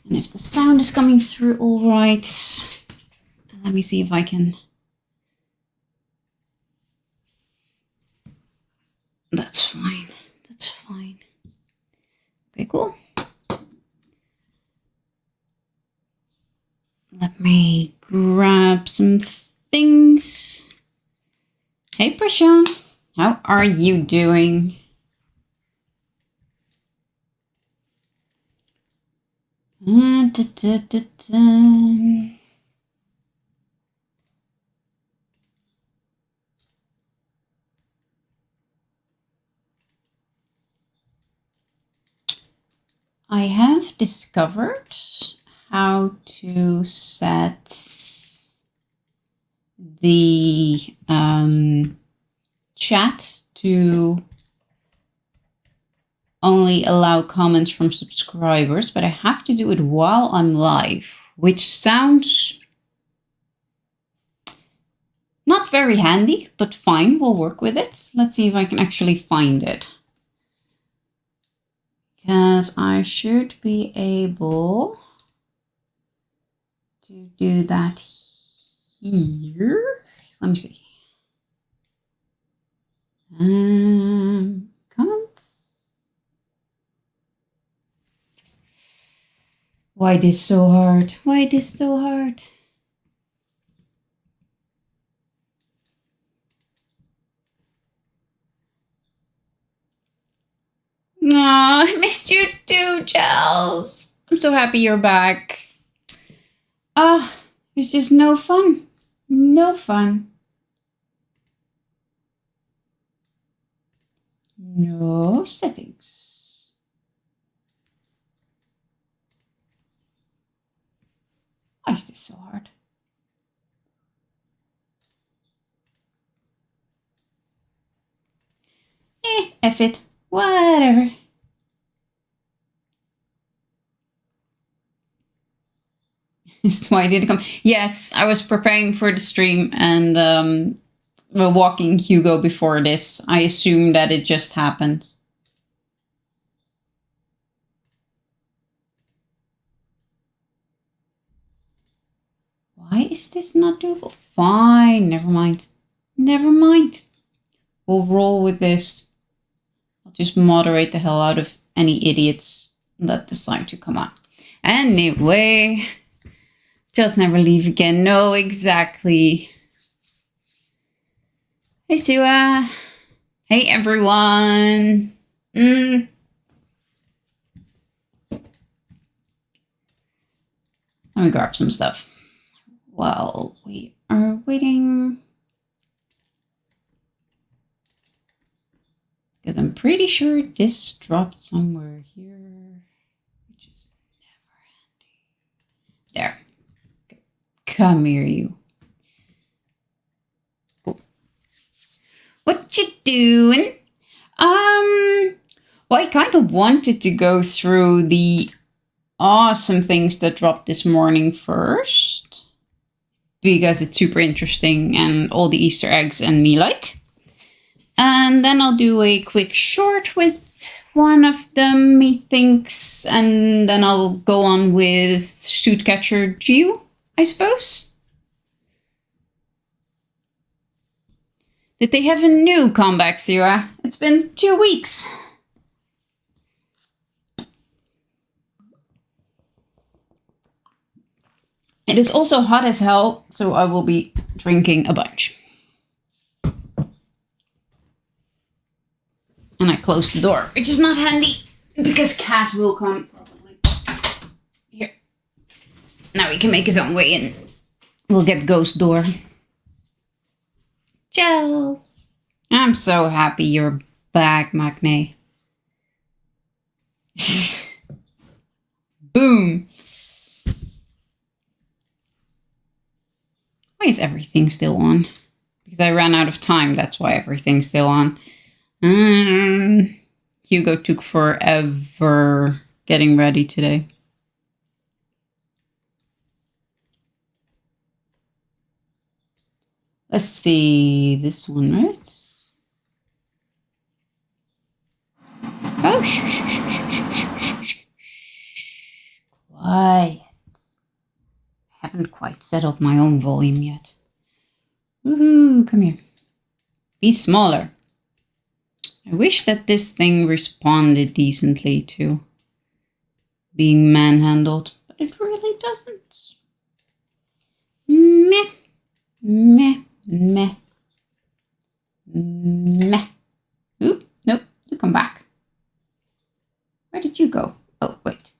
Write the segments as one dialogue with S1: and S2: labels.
S1: And if the sound is coming through all right, let me see if I can. That's fine. That's fine. Okay, cool. Let me grab some things. Hey, Prisha. How are you doing? I have discovered how to set the chat to only allow comments from subscribers, but I have to do it while I'm live, which sounds not very handy, but fine, we'll work with it. Let's see if I can actually find it. Because I should be able to do that here. Let me see. Comments. Why this so hard? Why this so hard? Aw, I missed you too, Chels. I'm so happy you're back. It's just no fun. No fun. No settings. Why is this so hard? F it. Whatever. Is why I didn't come. Yes, I was preparing for the stream and walking Hugo before this. I assumed that it just happened. Why is this not doable? Fine, never mind. Never mind. We'll roll with this. I'll just moderate the hell out of any idiots that decide to come on. Anyway, just never leave again. No, exactly. Hey, Sua. Hey, everyone. Let me grab some stuff while we are waiting. Because I'm pretty sure this dropped somewhere here, which is never handy. There. Come here, you. Cool. What you doing? Well, I kind of wanted to go through the awesome things that dropped this morning first, because it's super interesting and all the Easter eggs and me like. And then I'll do a quick short with one of them, methinks, and then I'll go on with Dreamcatcher Geo, I suppose. Did they have a new comeback, Sierra? It's been 2 weeks. It is also hot as hell, so I will be drinking a bunch. And I closed the door, which is not handy because Cat will come probably. Here. Now he can make his own way in. We'll get Ghost Door. Chels. I'm so happy you're back, Magne. Boom. Why is everything still on? Because I ran out of time. That's why everything's still on. Hugo took forever getting ready today. Let's see this one, right? Oh, shh. quiet. I haven't quite set up my own volume yet. Woohoo, come here. Be smaller. I wish that this thing responded decently to being manhandled, but it really doesn't. Meh, meh, meh, meh. Oop, nope, you come back. Where did you go? Oh, wait.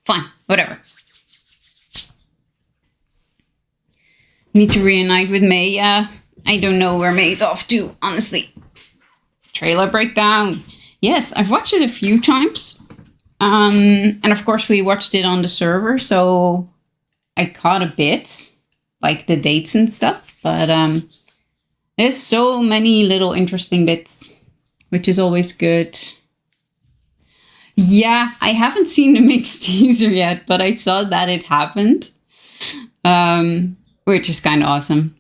S1: Fine, whatever. Need to reunite with May. I don't know where May's off to, honestly. Trailer breakdown. Yes, I've watched it a few times. And of course we watched it on the server, so I caught a bit, like the dates and stuff. But there's so many little interesting bits, which is always good. Yeah, I haven't seen the mixed teaser yet, but I saw that it happened. Which is kind of awesome.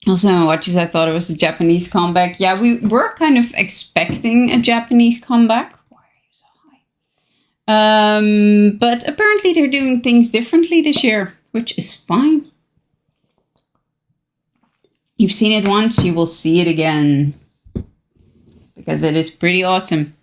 S1: Also, in watches, I thought it was a Japanese comeback. Yeah, we were kind of expecting a Japanese comeback. Why are you so high? But apparently they're doing things differently this year, which is fine. You've seen it once, you will see it again. Because it is pretty awesome.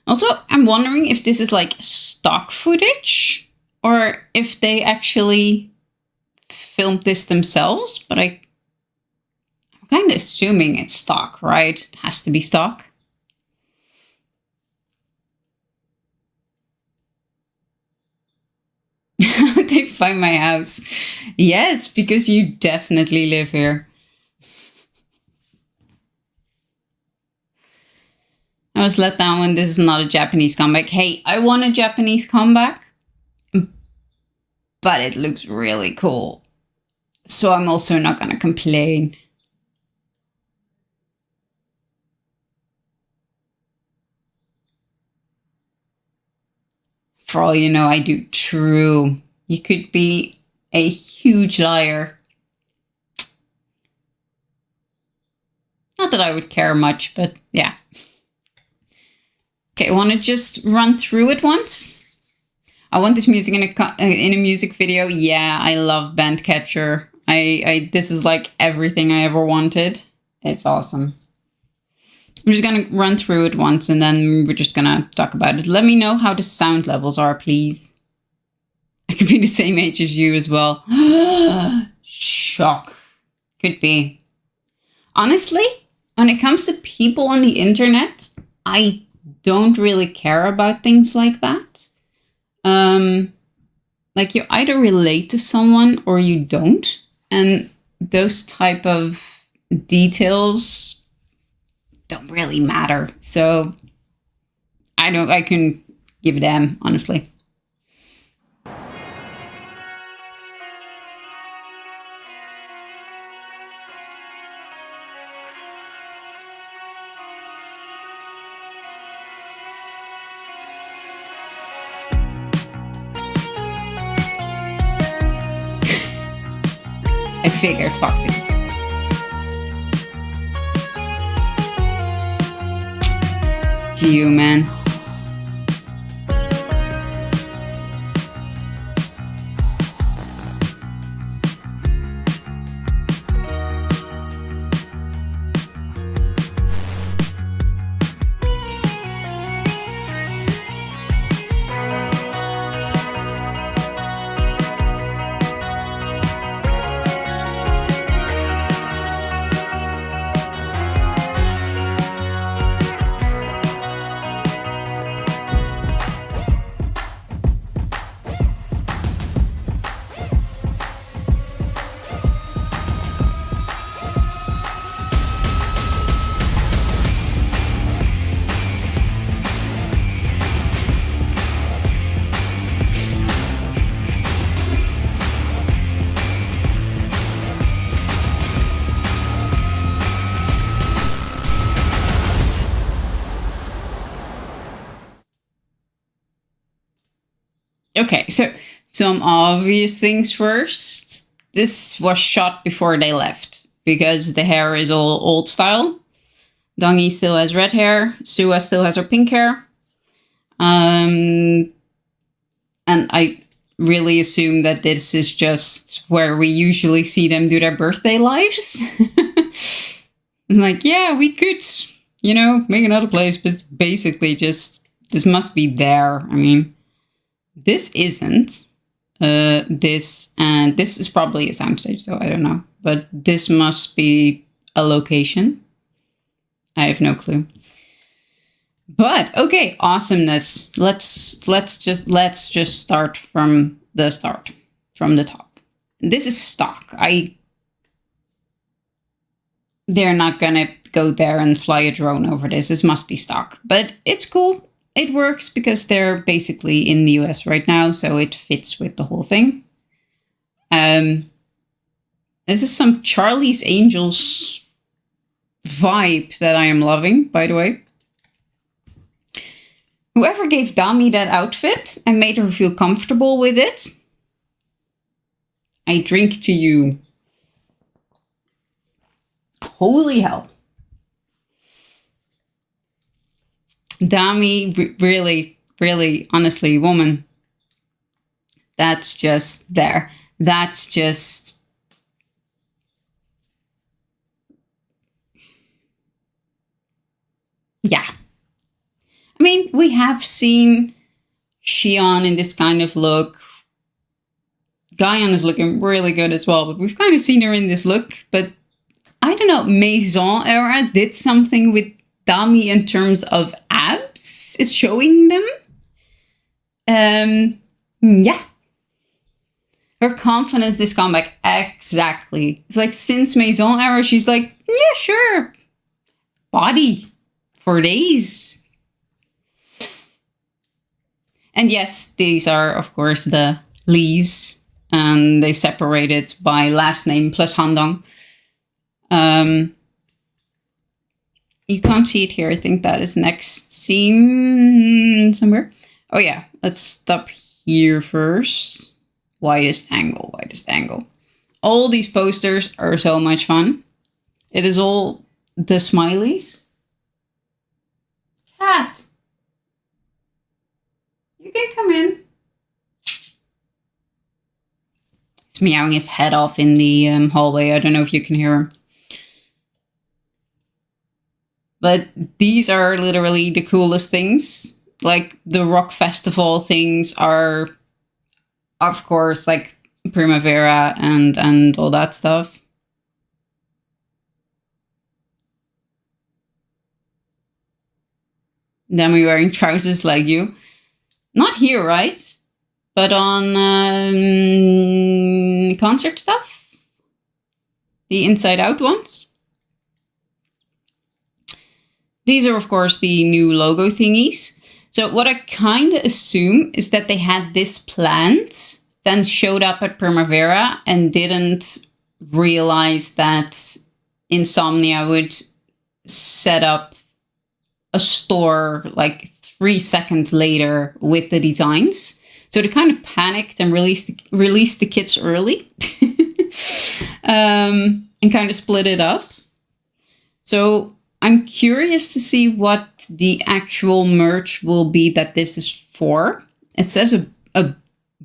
S1: Also, I'm wondering if this is like stock footage or if they actually filmed this themselves, but I'm kind of assuming it's stock, right? It has to be stock. They find my house. Yes, because you definitely live here. I was let down when this is not a Japanese comeback. Hey, I want a Japanese comeback, but it looks really cool. So I'm also not gonna complain. For all you know, I do. True. You could be a huge liar. Not that I would care much, but yeah. Okay, I want to just run through it once. I want this music in a music video. Yeah, I love Bandcatcher. This is like everything I ever wanted. It's awesome. I'm just gonna run through it once and then we're just gonna talk about it. Let me know how the sound levels are, please. I could be the same age as you as well. Shock. Could be. Honestly, when it comes to people on the internet, I don't really care about things like that. Like you either relate to someone or you don't. And those type of details don't really matter. So I can give a damn, honestly. I figured, Foxy. To you, man. Okay, so some obvious things first. this was shot before they left because the hair is all old style. Dongi still has red hair. Sua still has her pink hair. And I really assume that this is just where we usually see them do their birthday lives. Like, yeah, we could, make another place, but it's basically just, this must be there. I mean, this isn't. This is probably a soundstage, though, I don't know. But this must be a location. I have no clue. But okay, awesomeness. Let's just start from the start, from the top. This is stock. They're not gonna go there and fly a drone over this. This must be stock, but it's cool. It works because they're basically in the US right now, so it fits with the whole thing. This is some Charlie's Angels vibe that I am loving, by the way. Whoever gave Dami that outfit and made her feel comfortable with it, I drink to you. Holy hell. Dami, really, really, honestly, woman, that's just there. That's just... yeah. I mean, we have seen Xion in this kind of look. Guyan is looking really good as well, but we've kind of seen her in this look. But I don't know, Maison era did something with Dami in terms of abs, is showing them. Yeah. Her confidence, this comeback, exactly. It's like since Maison era, she's like, yeah, sure. Body for days. And yes, these are, of course, the Lees. And they separated by last name plus Handong. You can't see it here. I think that is next scene somewhere. Oh yeah, let's stop here first. Widest angle, widest angle. All these posters are so much fun. It is all the smileys. Cat! You can come in. He's meowing his head off in the hallway. I don't know if you can hear him. But these are literally the coolest things. Like the rock festival things are, of course, like Primavera and all that stuff. Then we're wearing trousers like you. Not here, right? But on concert stuff? The Inside Out ones? These are, of course, the new logo thingies. So what I kind of assume is that they had this planned, then showed up at Primavera and didn't realize that Insomnia would set up a store like 3 seconds later with the designs. So they kind of panicked and released the kits early and kind of split it up. So I'm curious to see what the actual merch will be that this is for. It says a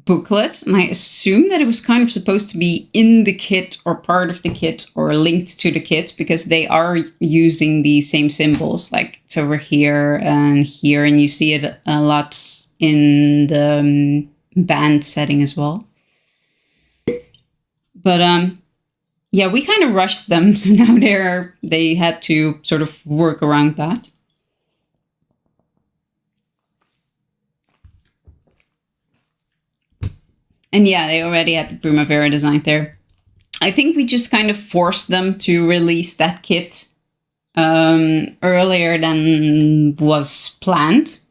S1: booklet, and I assume that it was kind of supposed to be in the kit or part of the kit or linked to the kit, because they are using the same symbols. Like it's over here, and you see it a lot in the band setting as well. But yeah, we kind of rushed them, so now they had to sort of work around that. And yeah, they already had the Primavera design there. I think we just kind of forced them to release that kit earlier than was planned.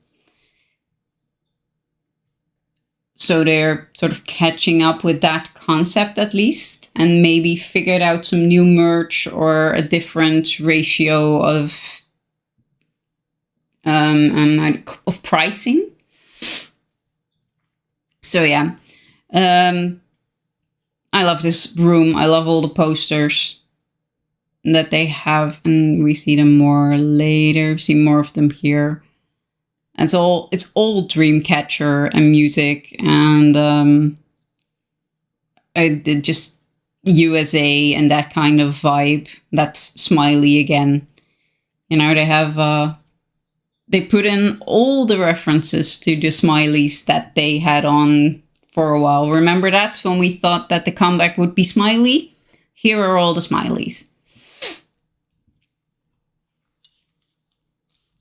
S1: So they're sort of catching up with that concept at least, and maybe figured out some new merch or a different ratio of pricing. So yeah. I love this room. I love all the posters that they have, and we see them more later. See more of them here. And it's all Dreamcatcher and music, and I did just USA and that kind of vibe. That's Smiley again. You know, they have they put in all the references to the Smileys that they had on for a while. Remember that when we thought that the comeback would be Smiley? Here are all the Smileys.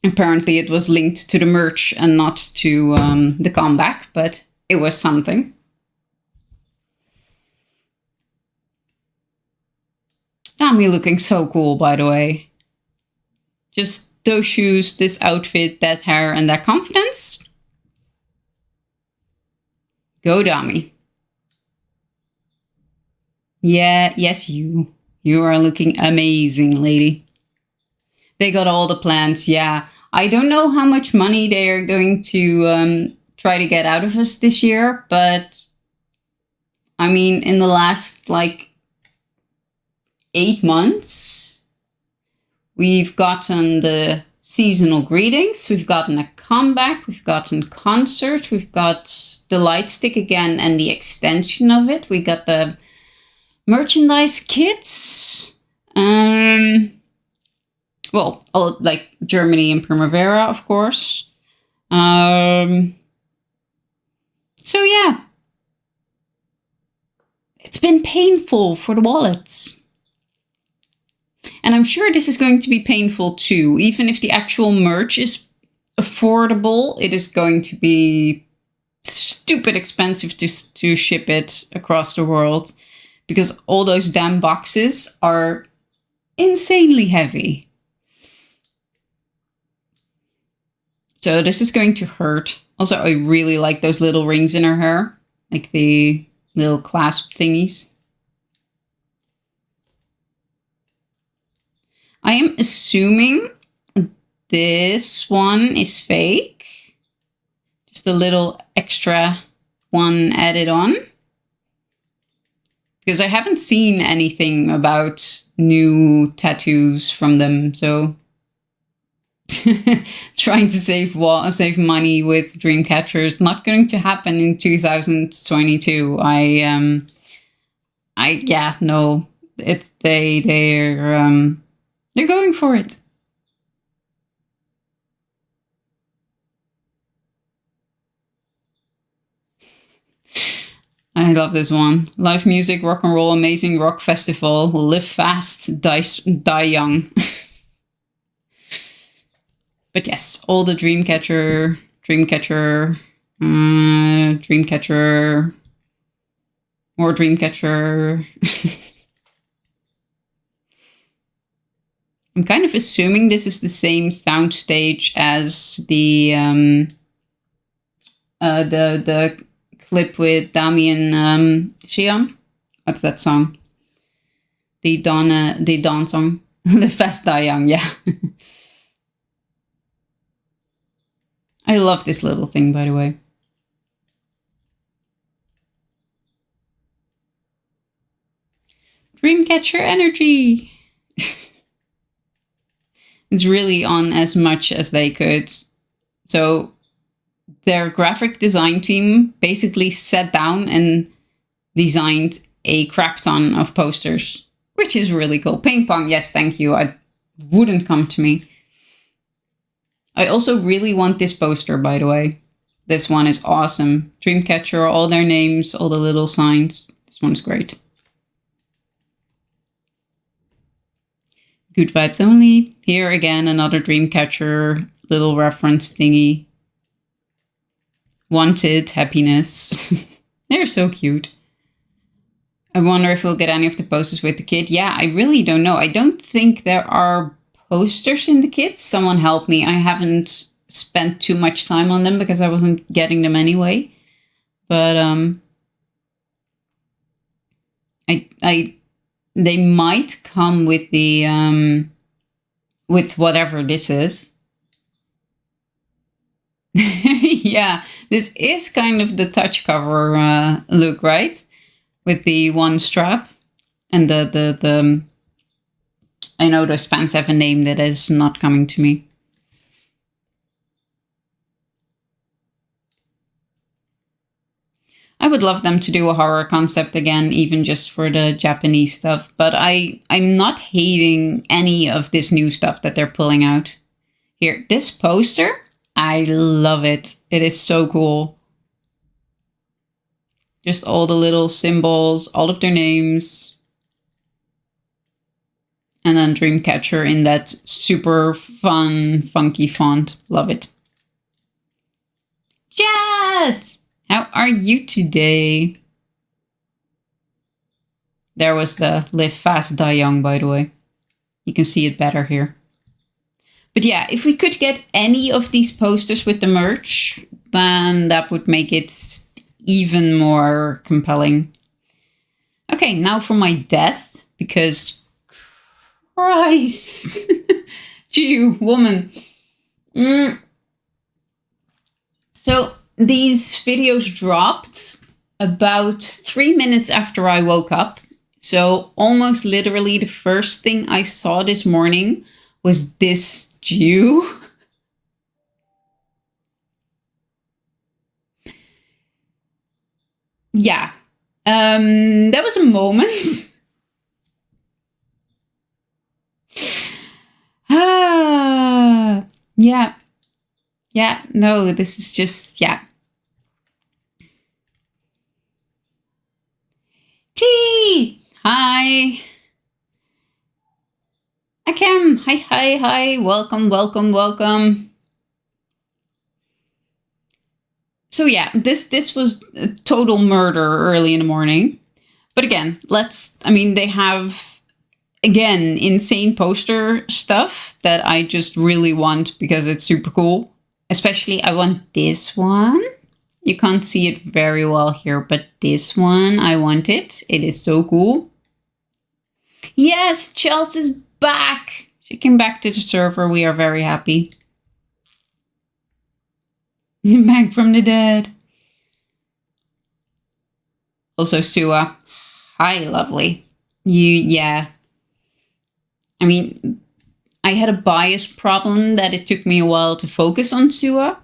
S1: Apparently it was linked to the merch and not to the comeback, but it was something. Dami looking so cool, by the way. Just those shoes, this outfit, that hair, and that confidence. Go, Dami. Yeah, yes, you. You are looking amazing, lady. They got all the plans, yeah. I don't know how much money they are going to try to get out of us this year, but I mean, in the last, 8 months, we've gotten the seasonal greetings, we've gotten a comeback, we've gotten concerts, we've got the light stick again and the extension of it. We got the merchandise kits. Well, all, Germany and Primavera, of course. So yeah. It's been painful for the wallets. And I'm sure this is going to be painful too. Even if the actual merch is affordable, it is going to be stupid expensive to ship it across the world. Because all those damn boxes are insanely heavy. So this is going to hurt. Also, I really like those little rings in her hair. Like the little clasp thingies. I am assuming this one is fake. Just a little extra one added on. Because I haven't seen anything about new tattoos from them, so trying to save money with Dreamcatcher is not going to happen in 2022. No, it's they're going for it. I love this one. Live music, rock and roll, amazing rock festival. Live fast, die young. But yes, all the Dreamcatcher, more Dreamcatcher. I'm kind of assuming this is the same soundstage as the clip with Dami and Xion. What's that song? The Dawn song. The Fast Die Young, yeah. I love this little thing, by the way. Dreamcatcher energy! It's really on as much as they could. So their graphic design team basically sat down and designed a crap ton of posters, which is really cool. Ping pong, yes, thank you. I wouldn't come to me. I also really want this poster, by the way. This one is awesome. Dreamcatcher, all their names, all the little signs. This one's great. Good vibes only. Here again, another Dreamcatcher little reference thingy. Wanted happiness. They're so cute. I wonder if we'll get any of the posters with the kit. Yeah, I really don't know. I don't think there are posters in the kits. Someone help me. I haven't spent too much time on them because I wasn't getting them anyway. But they might come with the with whatever this is. Yeah, this is kind of the touch cover look, right? with the one strap. And the I know those pants have a name that is not coming to me. I would love them to do a horror concept again, even just for the Japanese stuff. But I'm not hating any of this new stuff that they're pulling out. Here, this poster, I love it. It is so cool. Just all the little symbols, all of their names. And then Dreamcatcher in that super fun, funky font. Love it. Chat! How are you today? There was the Live Fast, Die Young, by the way. You can see it better here. But yeah, if we could get any of these posters with the merch, then that would make it even more compelling. Okay, now for my death, because Christ. Gee, woman. So these videos dropped about 3 minutes after I woke up. So almost literally the first thing I saw this morning was this Jew. Yeah. That was a moment. Yeah. Yeah, no, this is just, yeah. T! Hi! Akem! Hi. Welcome. So yeah, this was a total murder early in the morning. But again, they have, again, insane poster stuff that I just really want because it's super cool. Especially, I want this one. You can't see it very well here, but this one, I want it. It is so cool. Yes, Chelsea's back. She came back to the server. We are very happy. Back from the dead. Also, Sua. Hi, lovely. Yeah. I mean, I had a bias problem that it took me a while to focus on Sua,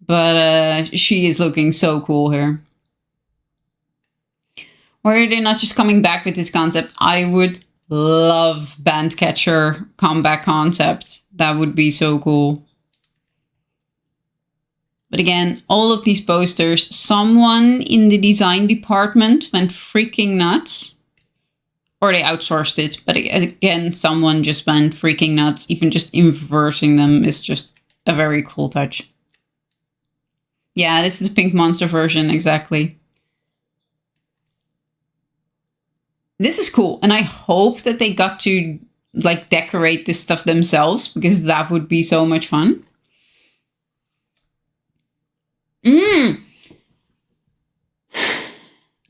S1: but she is looking so cool here. Why are they not just coming back with this concept? I would love Bandcatcher comeback concept. That would be so cool. But again, all of these posters, someone in the design department went freaking nuts. Or they outsourced it. But again, someone just went freaking nuts. Even just inversing them is just a very cool touch. Yeah, this is the Pink Monster version, exactly. This is cool. And I hope that they got to like decorate this stuff themselves, because that would be so much fun.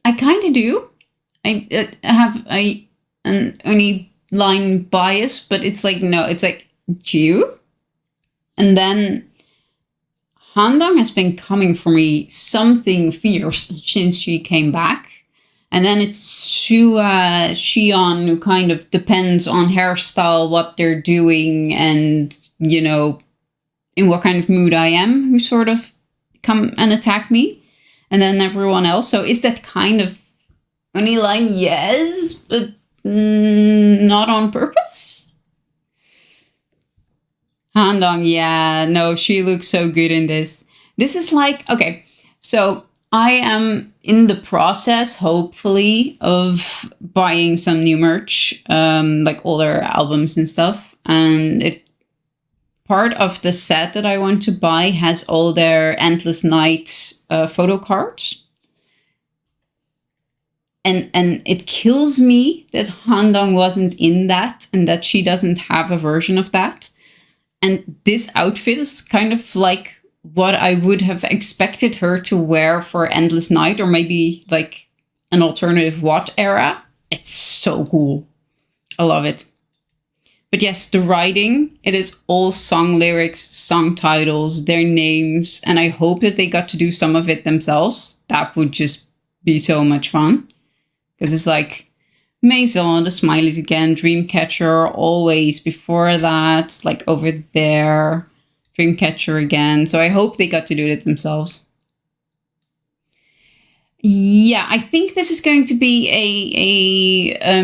S1: I kind of do. I have an only line bias, but it's like, no, it's like Jew. And then Handong has been coming for me something fierce since she came back. And then it's Shua Xion, who kind of depends on hairstyle, what they're doing, and, you know, in what kind of mood I am, who sort of come and attack me. And then everyone else. So is that kind of only line? Yes, but not on purpose. Handong, yeah, no, she looks so good in this. This is like, okay, so I am in the process, hopefully, of buying some new merch, like all their albums and stuff. And part of the set that I want to buy has all their Endless Night photo cards. And it kills me that Handong wasn't in that and that she doesn't have a version of that. And this outfit is kind of like what I would have expected her to wear for Endless Night, or maybe like an alternative What era. It's so cool. I love it. But yes, the writing, it is all song lyrics, song titles, their names, and I hope that they got to do some of it themselves. That would just be so much fun. Because it's like Maison, the smileys again, Dreamcatcher, always before that, like over there, Dreamcatcher again. So I hope they got to do it themselves. Yeah, I think this is going to be a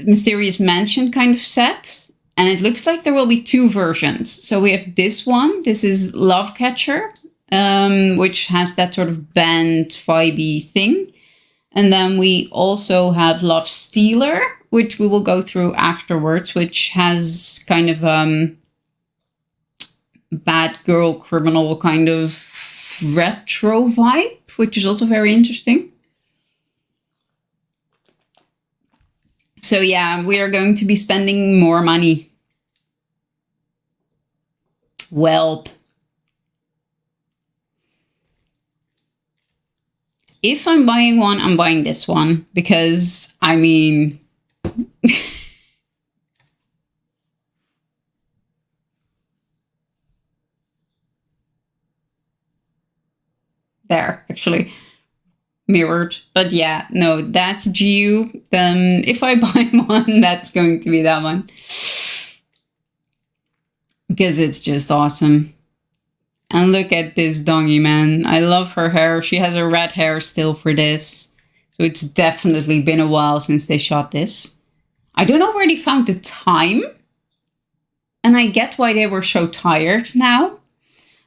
S1: Mysterious Mansion kind of set. And it looks like there will be 2 versions. So we have this one. This is Lovecatcher, which has that sort of band vibey thing. And then we also have Love Stealer, which we will go through afterwards, which has kind of bad girl criminal kind of retro vibe, which is also very interesting. So yeah, we are going to be spending more money. Welp. If I'm buying one, I'm buying this one. Because, I mean... there, actually. Mirrored. But yeah, no, that's GU. If I buy one, that's going to be that one. Because it's just awesome. And look at this dongy, man. I love her hair. She has her red hair still for this. So it's definitely been a while since they shot this. I don't know where they found the time. And I get why they were so tired now.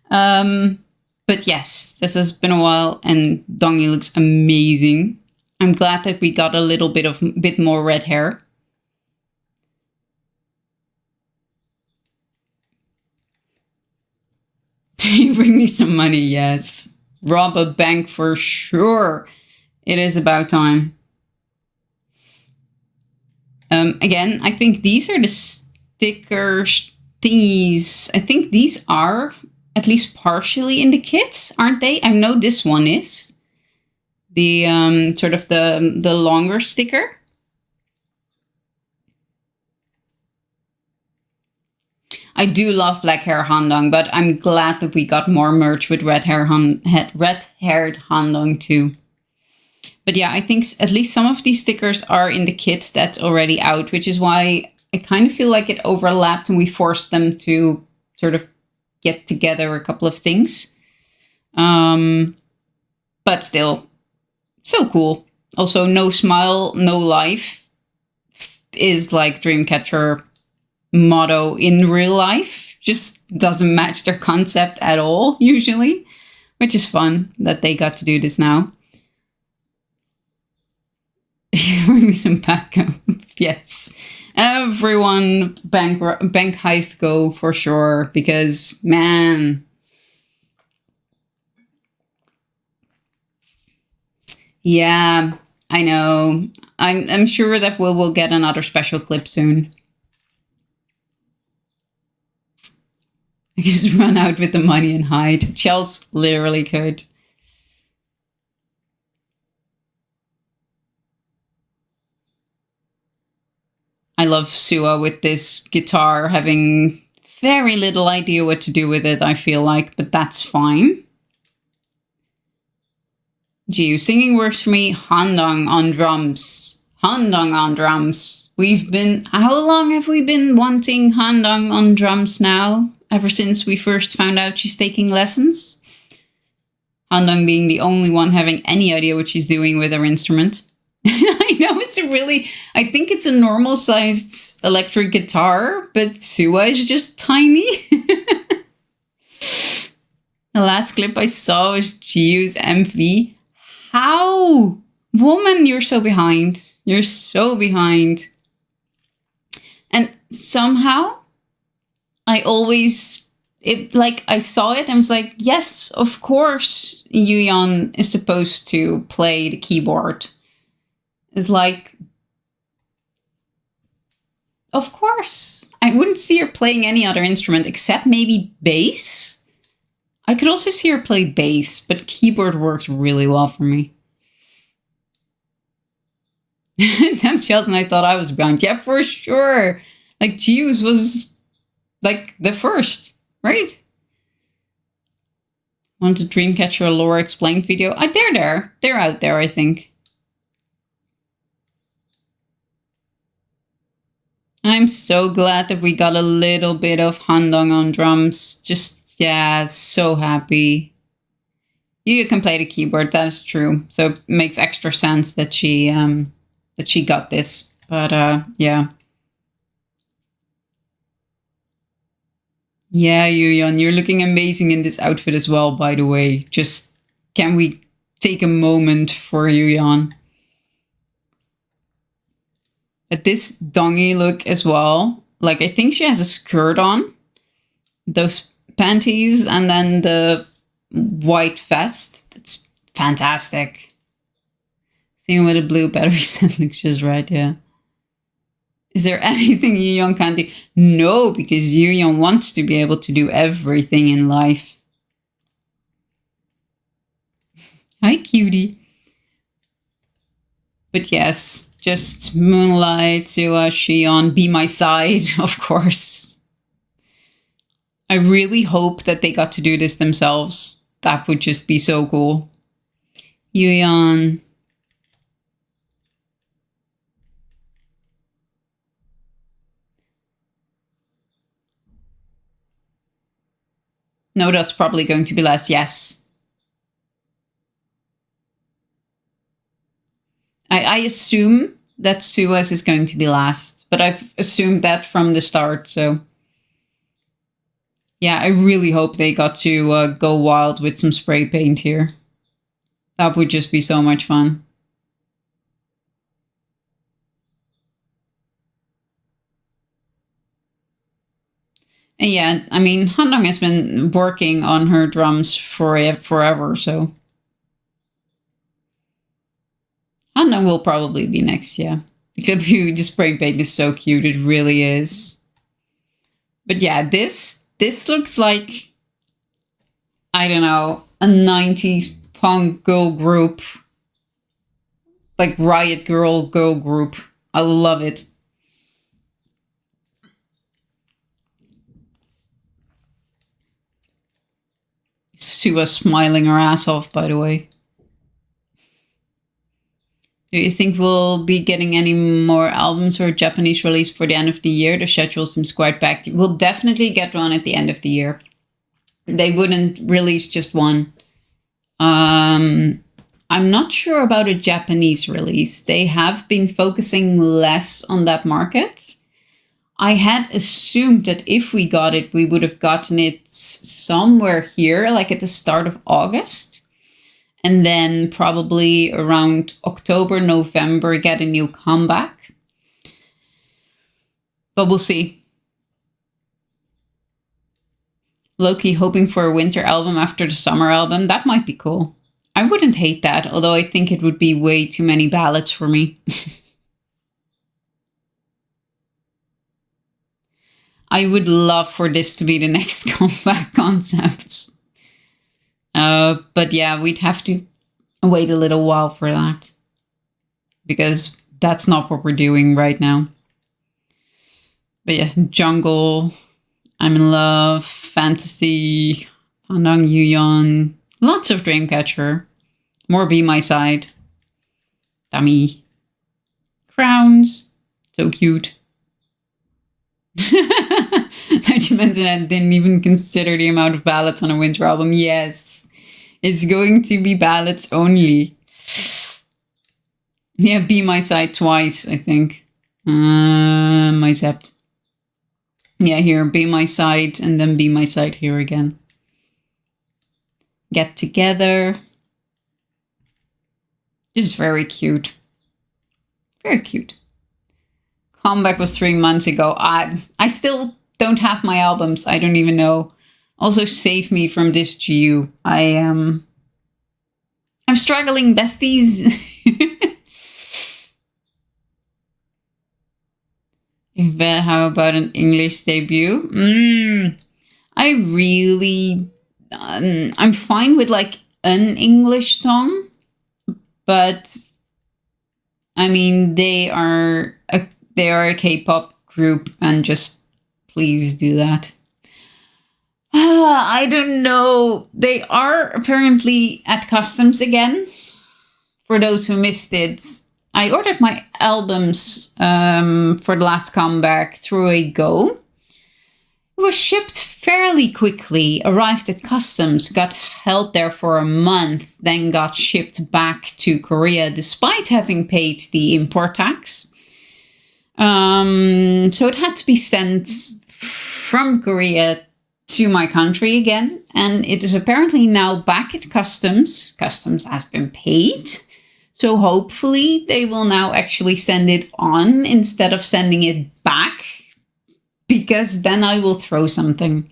S1: But yes, this has been a while and dongy looks amazing. I'm glad that we got a little bit more red hair. You bring me some money, yes. Rob a bank for sure. It is about time. Again, I think these are the stickers thingies. I think these are at least partially in the kit, aren't they? I know this one is. The sort of the longer sticker. I do love black hair Handong, but I'm glad that we got more merch with red-haired Handong too. But yeah, I think at least some of these stickers are in the kit that's already out, which is why I kind of feel like it overlapped and we forced them to sort of get together a couple of things. But still, so cool. Also, no smile, no life is like Dreamcatcher motto in real life. Just doesn't match their concept at all, usually. Which is fun that they got to do this now. Bring me some backup. Yes. Everyone bank heist go for sure. Because, man. Yeah, I know. I'm sure that we will get another special clip soon. I just run out with the money and hide. Chels literally could. I love Sua with this guitar, having very little idea what to do with it, I feel like, but that's fine. Gee, singing works for me. Handong on drums. Handong on drums. How long have we been wanting Handong on drums now? Ever since we first found out she's taking lessons? Handong being the only one having any idea what she's doing with her instrument. I know I think it's a normal sized electric guitar, but Sua is just tiny. The last clip I saw was Giu's MV. How? Woman, you're so behind. You're so behind. And somehow, I saw it and was like, yes, of course, Yuyeon is supposed to play the keyboard. It's like, of course. I wouldn't see her playing any other instrument except maybe bass. I could also see her play bass, but keyboard works really well for me. Damn, Chelsea, and I thought I was behind. Yeah, for sure. Like, Giu's was, like, the first, right? Want a Dreamcatcher lore explained video? They're there. They're out there, I think. I'm so glad that we got a little bit of Handong on drums. Just, yeah, so happy. You can play the keyboard, that is true. So it makes extra sense that she got this. But yeah. Yeah, Yuyeon, you're looking amazing in this outfit as well, by the way. Just, can we take a moment for Yuyeon? But this dongy look as well. Like, I think she has a skirt on. Those panties and then the white vest. That's fantastic. Same with the blue battery set looks just right, yeah. Is there anything Yuyeon can't do? No, because Yuyeon wants to be able to do everything in life. Hi, cutie. But yes, just Moonlight, Sua, Shion, Be My Side, of course. I really hope that they got to do this themselves. That would just be so cool. Yuyeon. No, that's probably going to be last. Yes. I assume that Suez is going to be last, but I've assumed that from the start, so... Yeah, I really hope they got to go wild with some spray paint here. That would just be so much fun. And yeah, I mean, Handong has been working on her drums forever, so... Handong will probably be next, yeah. Except the spray paint is so cute, it really is. But yeah, this looks like, I don't know, a 90s punk girl group. Like Riot Girl group. I love it. Sua smiling her ass off, by the way. Do you think we'll be getting any more albums or Japanese release for the end of the year? The schedule seems quite packed. We'll definitely get one at the end of the year. They wouldn't release just one. I'm not sure about a Japanese release. They have been focusing less on that market. I had assumed that if we got it, we would have gotten it somewhere here, like at the start of August. And then probably around October, November, get a new comeback. But we'll see. Low-key hoping for a winter album after the summer album. That might be cool. I wouldn't hate that, although I think it would be way too many ballads for me. I would love for this to be the next comeback concept. But yeah, we'd have to wait a little while for that. Because that's not what we're doing right now. But yeah, Jungle, I'm in Love, Fantasy, Handong Yuyeon, lots of Dreamcatcher, more Be My Side, Dummy, Crowns, so cute. 90 Minutes and I didn't even consider the amount of ballads on a winter album. Yes, it's going to be ballads only. Yeah, Be My Side twice, I think. My Zept. Yeah, here, Be My Side, and then Be My Side here again. Get Together. This is very cute. Very cute. Comeback was 3 months ago. I still don't have my albums. I don't even know. Also, save me from this, GU. I'm struggling, besties. How about an English debut? I really... I'm fine with like an English song. But... I mean, they are a K-pop group, and just please do that. I don't know. They are apparently at customs again. For those who missed it, I ordered my albums for the last comeback through a Go. It was shipped fairly quickly, arrived at customs, got held there for a month, then got shipped back to Korea despite having paid the import tax. So it had to be sent from Korea to my country again, and it is apparently now back at customs. Customs has been paid, so hopefully they will now actually send it on instead of sending it back. Because then I will throw something.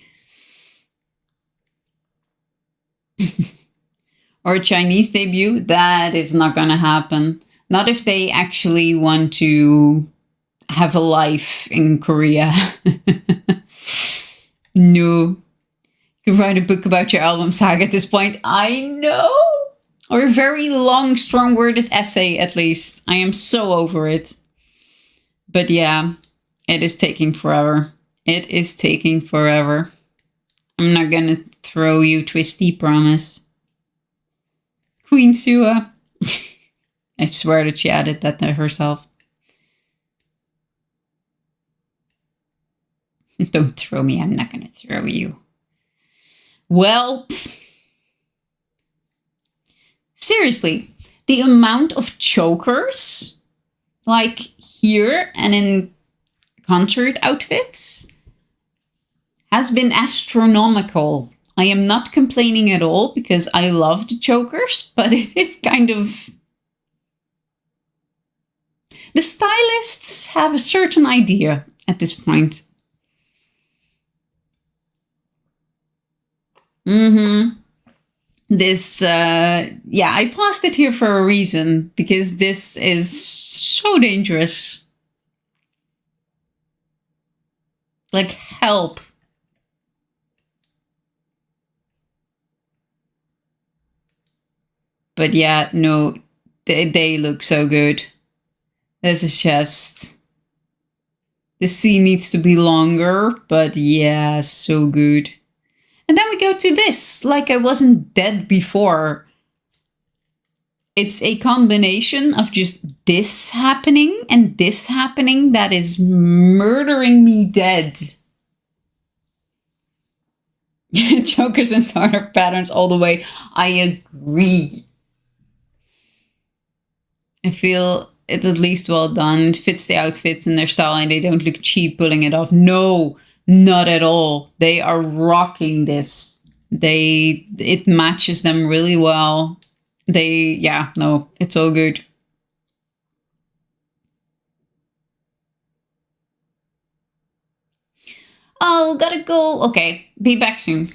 S1: Or a Chinese debut, that is not gonna happen. Not if they actually want to have a life in Korea. No. You can write a book about your album saga at this point. I know. Or a very long, strong-worded essay, at least. I am so over it. But yeah. It is taking forever. It is taking forever. I'm not gonna throw you, Twisty, promise. Queen Sua. I swear that she added that to herself. Don't throw me, I'm not gonna throw you. Well, seriously, the amount of chokers, like here and in concert outfits, has been astronomical. I am not complaining at all because I love the chokers, but it is kind of... The stylists have a certain idea at this point. This, yeah, I paused it here for a reason, because this is so dangerous. Like, help. But yeah, no, they look so good. This is just... The scene needs to be longer, but yeah, so good. And then we go to this, like I wasn't dead before. It's a combination of just this happening and this happening that is murdering me dead. Chokers and Turner patterns all the way. I agree. I feel it's at least well done. It fits the outfits and their style and they don't look cheap pulling it off. No, not at all. They are rocking this. It matches them really well. Yeah, no, it's all good. Oh, gotta go. Okay, be back soon.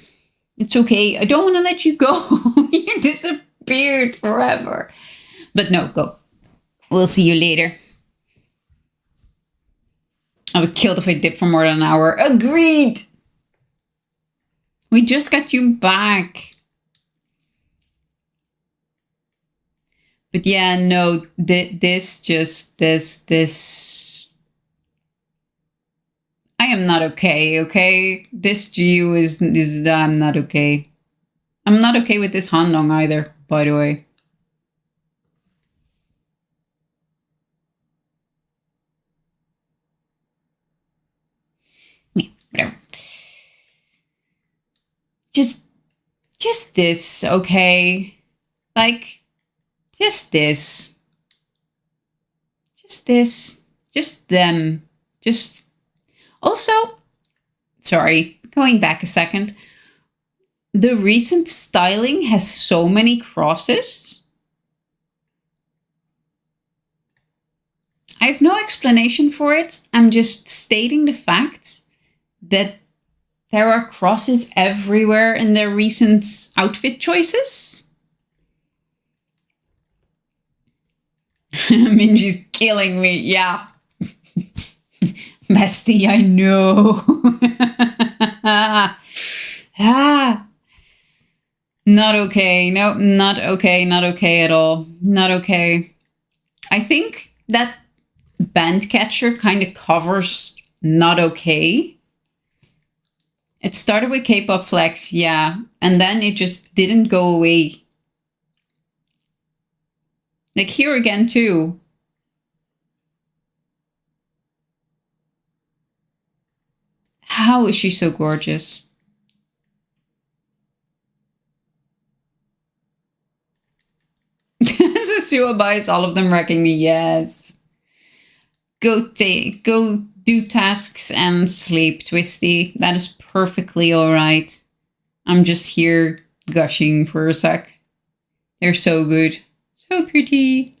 S1: It's okay. I don't want to let you go. You disappeared forever. But no, go. We'll see you later. I would kill if I dip for more than an hour. Agreed. We just got you back. But yeah, no, this. I am not okay, okay? This GU is I'm not okay. I'm not okay with this Handong either, by the way. Yeah, whatever. Just this, okay? Like, just this. Just this. Just them. Just... Also, sorry, going back a second. The recent styling has so many crosses. I have no explanation for it. I'm just stating the fact that there are crosses everywhere in their recent outfit choices. Minji's killing me, yeah. Bestie, I know. Not okay. No, not okay. Not okay at all. Not okay. I think that Bandcatcher kind of covers not okay. It started with K-pop flex, yeah. And then it just didn't go away. Like here again too. How is she so gorgeous? Sua buys all of them wrecking me. Yes. Go do tasks and sleep, Twisty. That is perfectly all right. I'm just here gushing for a sec. They're so good. So pretty.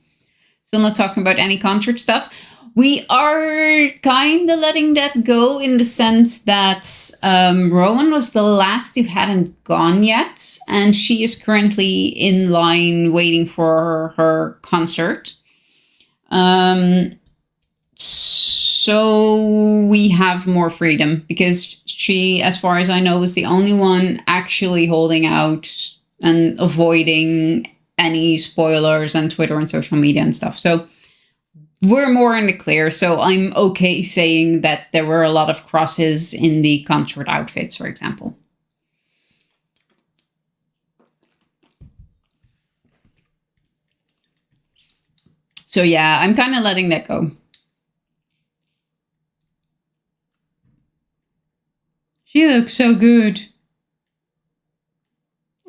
S1: Still not talking about any concert stuff. We are kind of letting that go in the sense that Rowan was the last who hadn't gone yet. And she is currently in line waiting for her concert. So we have more freedom because she, as far as I know, was the only one actually holding out and avoiding any spoilers on Twitter and social media and stuff. So we're more in the clear. So I'm okay saying that there were a lot of crosses in the concert outfits, for example. So yeah, I'm kind of letting that go. She looks so good.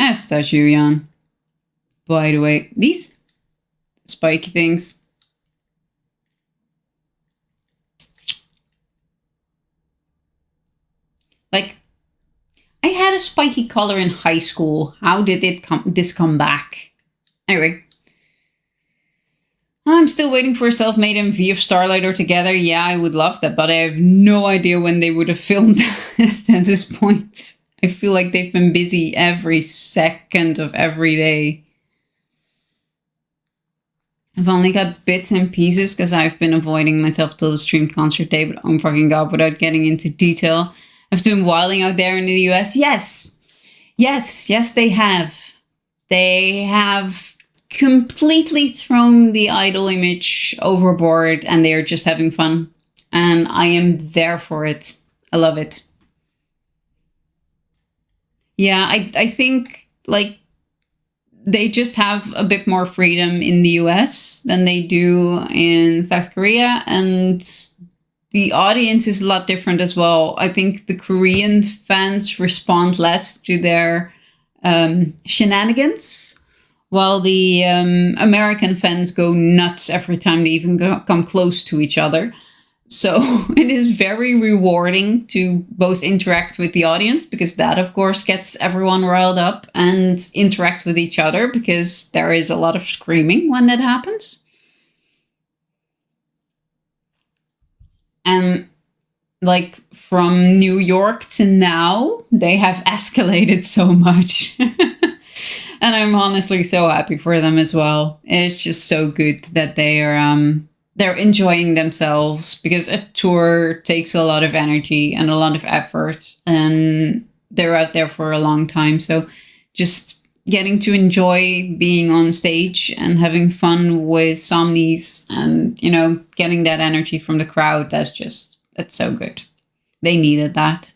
S1: As does Yuyan. By the way, these spiky things. Like, I had a spiky color in high school. How did this come back? Anyway. I'm still waiting for a self-made MV of Starlight or Together. Yeah, I would love that, but I have no idea when they would have filmed that at this point. I feel like they've been busy every second of every day. I've only got bits and pieces because I've been avoiding myself till the streamed concert day, but oh fucking god, without getting into detail. I've been wilding out there in the US. Yes, they have. They have completely thrown the idol image overboard and they are just having fun. And I am there for it. I love it. Yeah, I think like they just have a bit more freedom in the US than they do in South Korea. And the audience is a lot different as well. I think the Korean fans respond less to their shenanigans, while the American fans go nuts every time they even come close to each other. So it is very rewarding to both interact with the audience, because that, of course, gets everyone riled up, and interact with each other, because there is a lot of screaming when that happens. And like from New York to now, they have escalated so much. And I'm honestly so happy for them as well. It's just so good that they are they're enjoying themselves, because a tour takes a lot of energy and a lot of effort, and they're out there for a long time. So just getting to enjoy being on stage and having fun with Somnies and, you know, getting that energy from the crowd, that's so good. They needed that.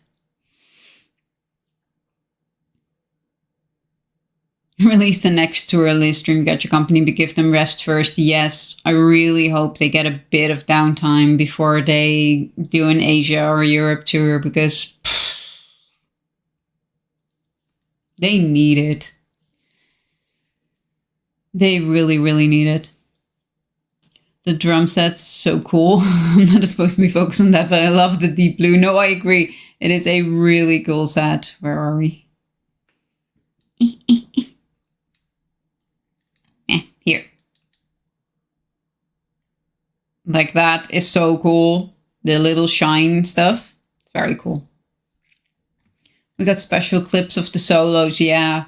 S1: Release the next tour list, Dreamcatcher Company, but give them rest first. Yes, I really hope they get a bit of downtime before they do an Asia or Europe tour, because they need it. They really, really need it. The drum set's so cool. I'm not supposed to be focused on that, but I love the deep blue. No, I agree. It is a really cool set. Where are we? Here. Like, that is so cool. The little shine stuff. It's very cool. We got special clips of the solos, yeah.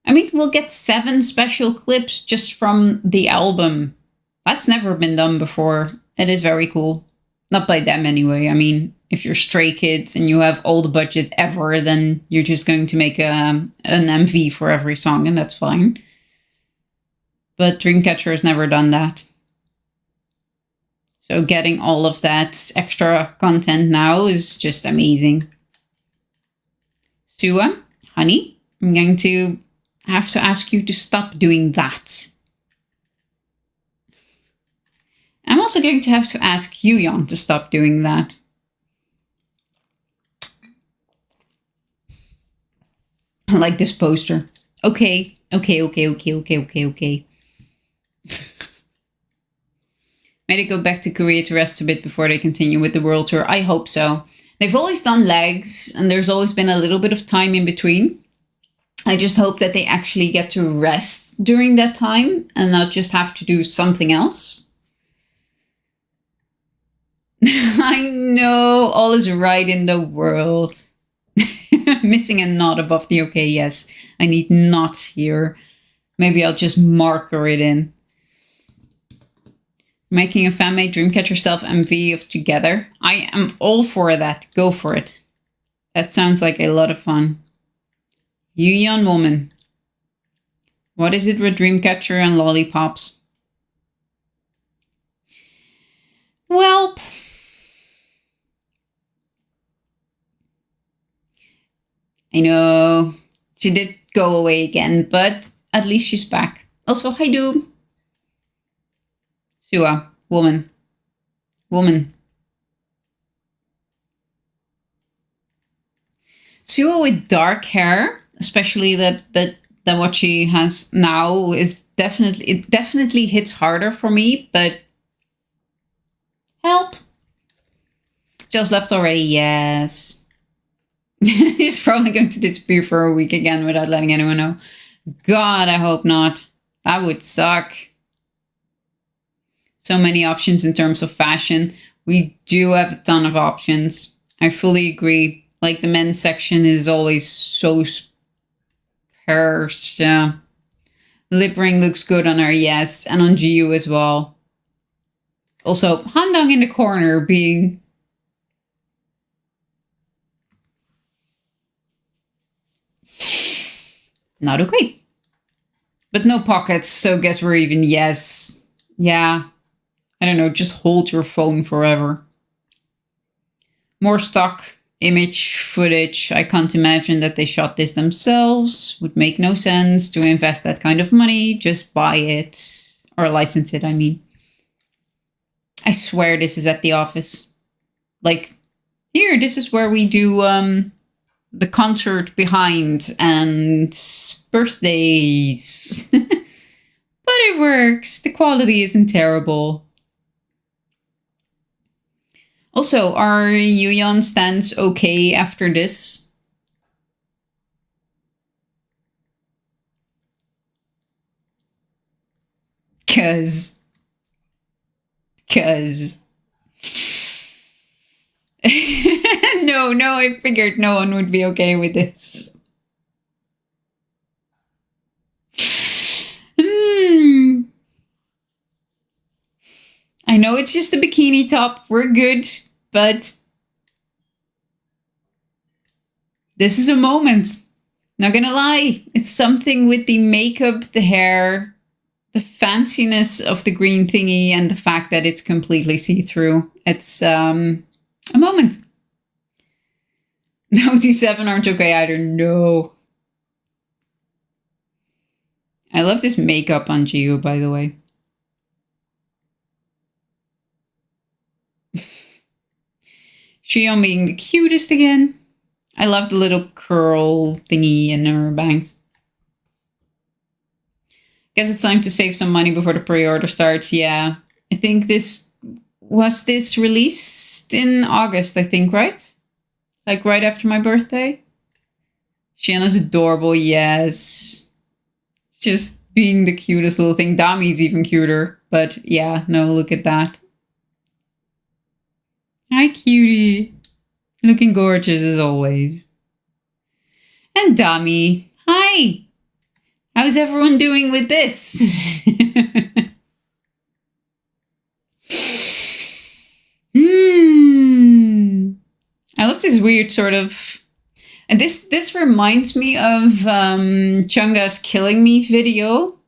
S1: I mean, we'll get 7 special clips just from the album. That's never been done before. It is very cool. Not by them anyway. I mean, if you're Stray Kids and you have all the budget ever, then you're just going to make an MV for every song, and that's fine. But Dreamcatcher has never done that. So getting all of that extra content now is just amazing. Sua, honey, I'm going to have to ask you to stop doing that. I'm also going to have to ask Yuyan to stop doing that. I like this poster. Okay. May they go back to Korea to rest a bit before they continue with the world tour? I hope so. They've always done legs, and there's always been a little bit of time in between. I just hope that they actually get to rest during that time and not just have to do something else. I know, all is right in the world. Missing a knot above the okay, yes. I need not here. Maybe I'll just marker it in. Making a fan-made Dreamcatcher self-MV of Together. I am all for that. Go for it. That sounds like a lot of fun. You young woman. What is it with Dreamcatcher and lollipops? Well, I know she did go away again, but at least she's back. Also, hi do. Sua, woman. Woman. Sua with dark hair, especially that what she has now, is definitely hits harder for me, but help. Just left already, yes. He's probably going to disappear for a week again without letting anyone know. God, I hope not. That would suck. So many options in terms of fashion. We do have a ton of options. I fully agree. Like the men's section is always so sparse. Yeah. Lip ring looks good on her, yes. And on Jiu as well. Also, Handang in the corner being... not okay. But no pockets, so guess we're even, yes. Yeah. I don't know, just hold your phone forever. More stock image footage. I can't imagine that they shot this themselves. Would make no sense to invest that kind of money. Just buy it. Or license it, I mean. I swear this is at the office. Like, here, this is where we do the concert behind and birthdays. But it works. The quality isn't terrible. Also, are Yuyeon stands okay after this? Cause. No, I figured no one would be okay with this. I know it's just a bikini top. We're good. But this is a moment. Not gonna lie. It's something with the makeup, the hair, the fanciness of the green thingy, and the fact that it's completely see-through. It's a moment. No, T7 aren't okay either. No. I love this makeup on Jiu, by the way. Xion being the cutest again. I love the little curl thingy in her bangs. Guess it's time to save some money before the pre-order starts. Yeah, I think this released in August, I think, right? Like right after my birthday. Shana's adorable, yes. Just being the cutest little thing. Dami's even cuter, but yeah, no, look at that. Hi, cutie. Looking gorgeous as always. And Dami, hi. How's everyone doing with this? I love this weird sort of... And this reminds me of Chunga's Killing Me video.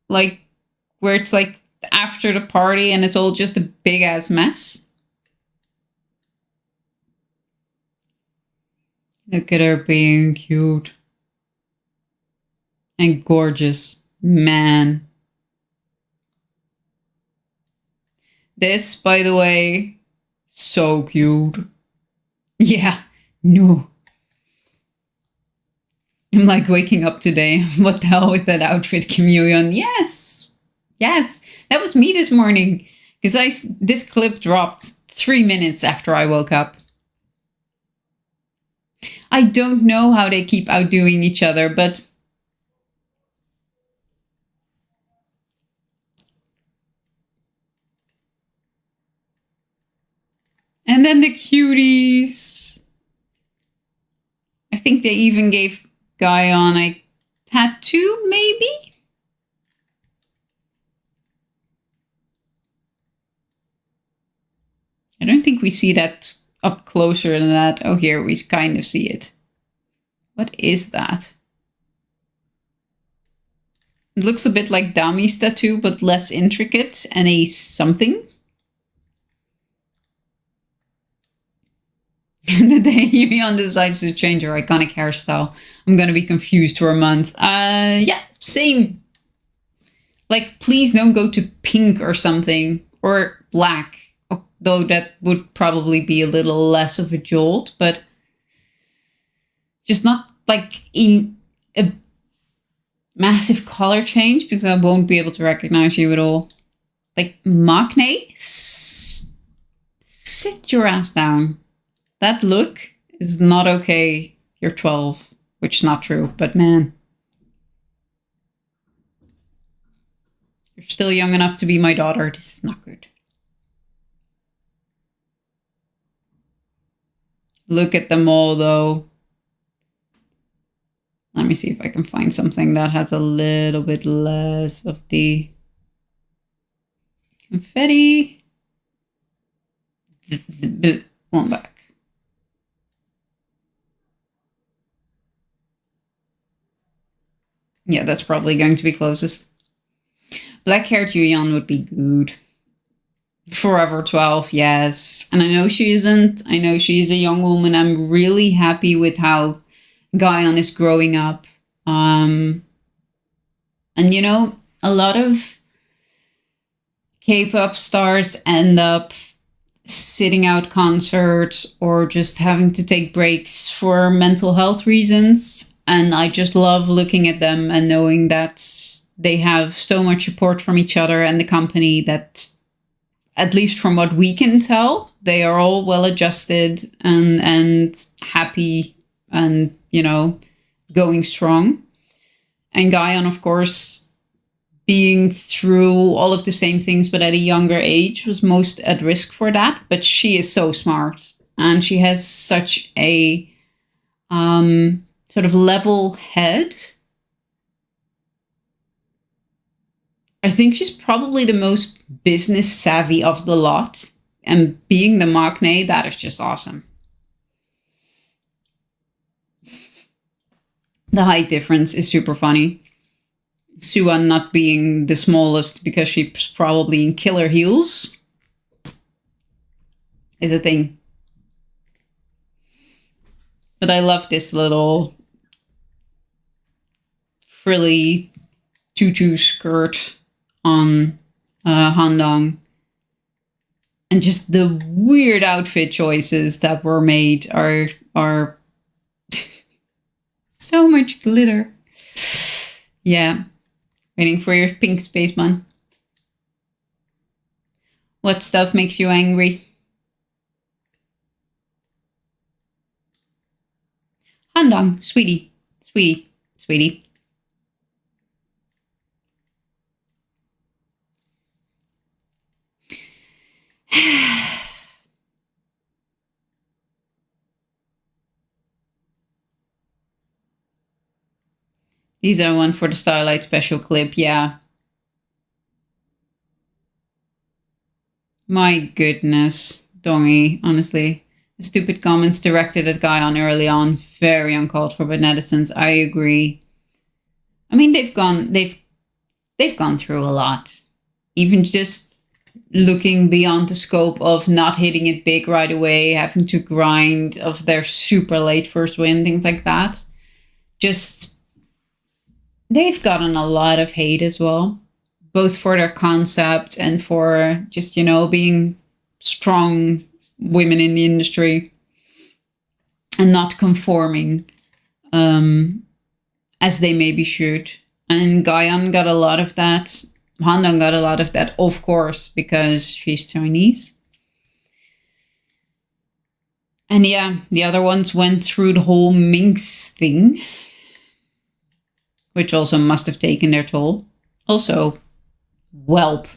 S1: Like, where it's like after the party and it's all just a big ass mess. Look at her being cute. And gorgeous. Man. This, by the way, so cute. Yeah, no. I'm like waking up today. What the hell with that outfit, Kim Yo-yeon? Yes. Yes. That was me this morning. Because this clip dropped 3 minutes after I woke up. I don't know how they keep outdoing each other, but... And then the cuties. I think they even gave Guyon a tattoo, maybe? I don't think we see that up closer than that. Oh, here we kind of see it. What is that? It looks a bit like Dami's tattoo, but less intricate, and a something. The day Yuyeon decides to change her iconic hairstyle, I'm gonna be confused for a month. Yeah, same. Like, please don't go to pink or something, or black. Though that would probably be a little less of a jolt, but just not like in a massive color change, because I won't be able to recognize you at all. Like, Maknae, sit your ass down. That look is not okay. You're 12, which is not true, but man. You're still young enough to be my daughter. This is not good. Look at them all, though. Let me see if I can find something that has a little bit less of the confetti. One back. Yeah, that's probably going to be closest. Black-haired Yuyeon would be good. Forever 12, yes. And I know she isn't. I know she's a young woman. I'm really happy with how Guyon is growing up. And you know, a lot of K-pop stars end up sitting out concerts or just having to take breaks for mental health reasons. And I just love looking at them and knowing that they have so much support from each other and the company that, at least from what we can tell, they are all well adjusted and happy and, you know, going strong. And Guyon, of course, being through all of the same things, but at a younger age, was most at risk for that. But she is so smart and she has such a sort of level head. I think she's probably the most business savvy of the lot. And being the Maknae, that is just awesome. The height difference is super funny. Suan not being the smallest because she's probably in killer heels is a thing. But I love this little frilly tutu skirt on Handong. And just the weird outfit choices that were made are so much glitter. Yeah. Waiting for your pink spaceman. What stuff makes you angry? Handong, sweetie, sweetie, sweetie. These are one for the Starlight special clip, yeah. My goodness, Dongy, honestly. The stupid comments directed at Guyon early on, very uncalled for by netizens. I agree. I mean, they've gone through a lot. Even just looking beyond the scope of not hitting it big right away, having to grind, of their super late first win, things like that. Just, they've gotten a lot of hate as well, both for their concept and for just, you know, being strong women in the industry and not conforming. as they maybe should. And Gaian got a lot of that. Handong got a lot of that, of course, because she's Chinese. And yeah, the other ones went through the whole minx thing, which also must have taken their toll. Also, whelp.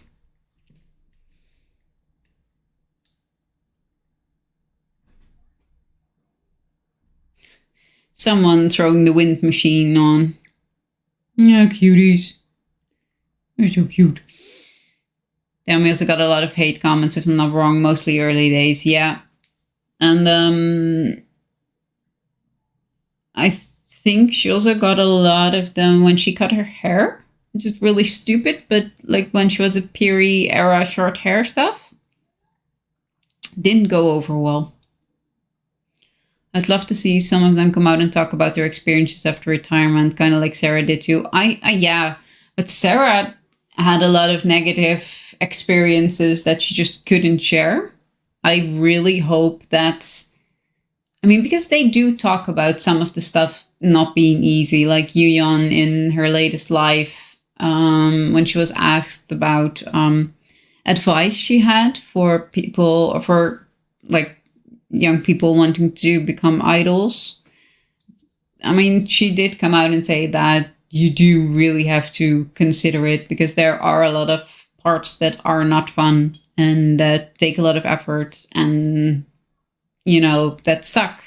S1: Someone throwing the wind machine on. Yeah, cuties. They're so cute. Then we also got a lot of hate comments, if I'm not wrong, mostly early days, yeah. And I think she also got a lot of them when she cut her hair, which is really stupid, but like when she was a Piri era short hair stuff, didn't go over well. I'd love to see some of them come out and talk about their experiences after retirement, kind of like Sarah did too. Yeah, but Sarah had a lot of negative experiences that she just couldn't share. I really hope that, I mean, because they do talk about some of the stuff not being easy, like Yuyeon in her latest life, when she was asked about advice she had for people, or for like young people wanting to become idols. I mean, she did come out and say that you do really have to consider it, because there are a lot of parts that are not fun and that take a lot of effort and, you know, that suck,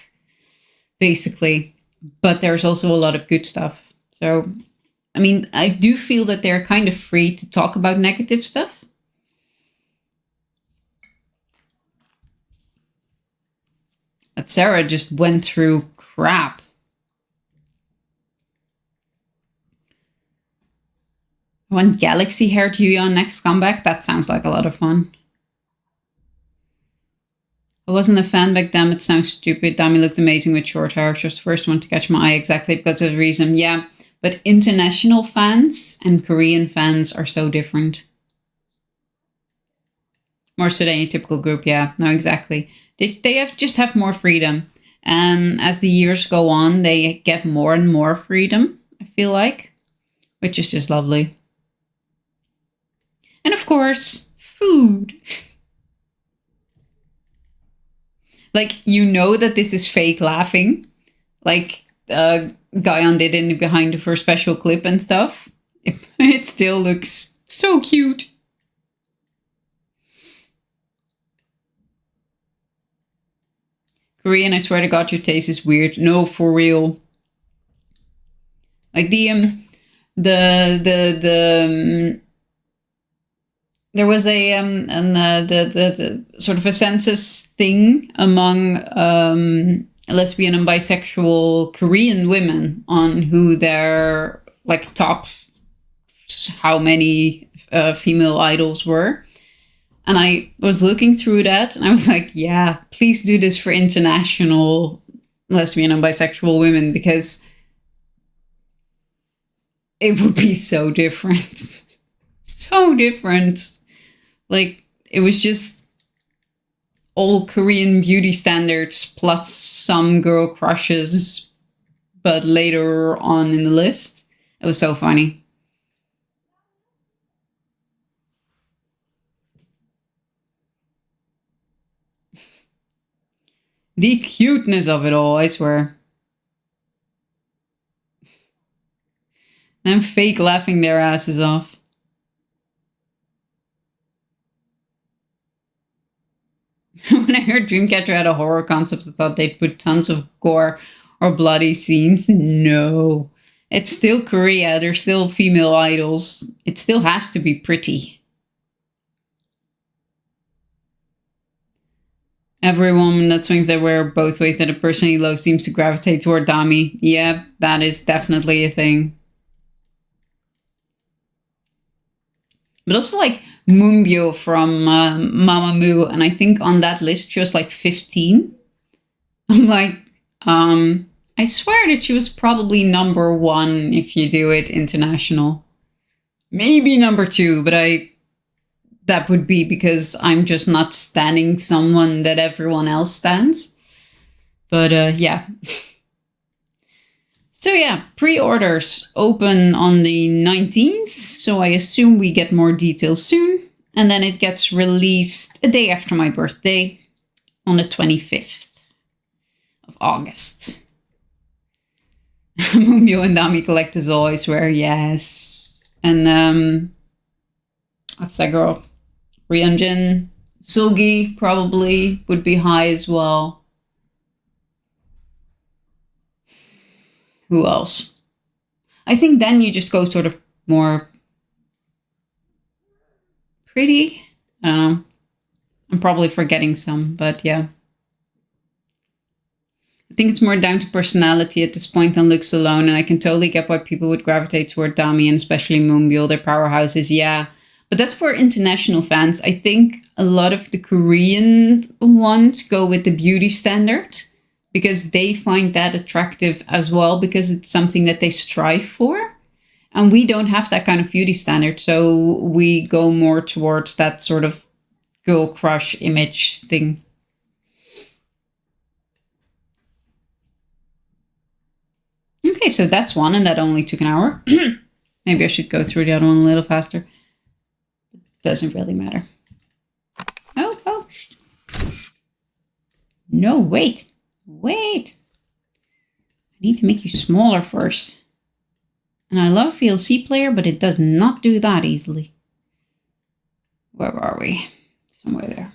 S1: basically. But there's also a lot of good stuff. So, I mean, I do feel that they're kind of free to talk about negative stuff. But Sarah just went through crap. When Galaxy Hair Yuyeon next comeback, that sounds like a lot of fun. I wasn't a fan back then, it sounds stupid. Dami looked amazing with short hair. She was the first one to catch my eye, exactly because of the reason. Yeah, but international fans and Korean fans are so different. More so than a typical group, yeah. No, exactly. They just have more freedom. And as the years go on, they get more and more freedom, I feel like. Which is just lovely. And of course, food. Like, you know that this is fake laughing. Like Gaion did in the behind the first special clip and stuff. It still looks so cute. Korean, I swear to God, your taste is weird. No, for real. Like there was a the sort of a census thing among lesbian and bisexual Korean women on who their like top how many female idols were. And I was looking through that and I was like, yeah, please do this for international lesbian and bisexual women, because it would be so different. So different. Like, it was just all Korean beauty standards plus some girl crushes, but later on in the list. It was so funny. The cuteness of it all, I swear. Them fake laughing their asses off. When I heard Dreamcatcher had a horror concept, I thought they'd put tons of gore or bloody scenes. No. It's still Korea. They're still female idols. It still has to be pretty. Every woman that swings their wear both ways that a person he loves seems to gravitate toward Dami. Yeah, that is definitely a thing. But also like Moonbyo from Mamamoo, and I think on that list she was like 15. I'm like, I swear that she was probably number 1 if you do it international. Maybe number 2, but that would be because I'm just not standing someone that everyone else stands. But yeah. So yeah, pre-orders open on the 19th, so I assume we get more details soon. And then it gets released a day after my birthday on the 25th of August. Mumio and Dami collect as always, swear, yes. And what's that girl? Ryunjin. Sulgi probably would be high as well. Who else? I think then you just go sort of more pretty. I don't know. I'm probably forgetting some, but yeah. I think it's more down to personality at this point than looks alone, and I can totally get why people would gravitate toward Dami and especially Moonbyul, their powerhouses, yeah. But that's for international fans. I think a lot of the Korean ones go with the beauty standard because they find that attractive as well because it's something that they strive for. And we don't have that kind of beauty standard. So we go more towards that sort of girl crush image thing. Okay, so that's one, and that only took an hour. Maybe I should go through the other one a little faster. Doesn't really matter. Oh. No, wait. I need to make you smaller first. And I love VLC Player, but it does not do that easily. Where are we? Somewhere there.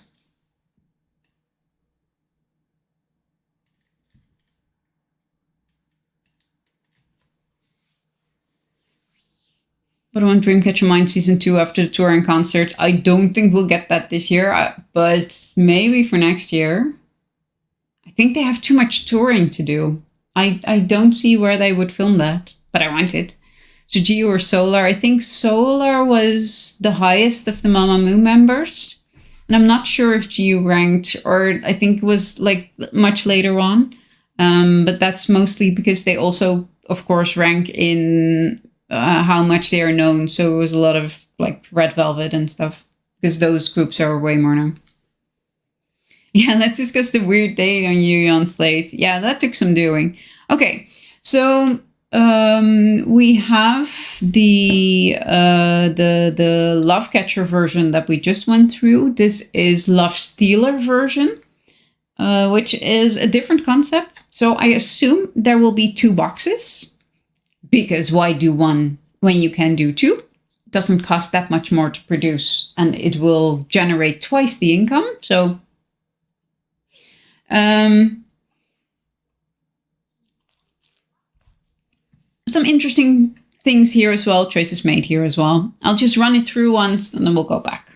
S1: But on Dreamcatcher Mine Season 2 after the tour and concert, I don't think we'll get that this year, but maybe for next year. I think they have too much touring to do. I don't see where they would film that, but I want it. So Geo or Solar? I think Solar was the highest of the Mamamoo members. And I'm not sure if Geo ranked, or I think it was like much later on. But that's mostly because they also, of course, rank in how much they are known. So it was a lot of like Red Velvet and stuff, because those groups are way more known. Yeah, let's discuss the weird date on Yuyeon Slate. Yeah, that took some doing. Okay, so we have the Lovecatcher version that we just went through. This is Love Stealer version, which is a different concept. So I assume there will be 2 boxes, because why do one when you can do 2? It doesn't cost that much more to produce, and it will generate twice the income. So some interesting things here as well, choices made here as well. I'll just run it through once and then we'll go back.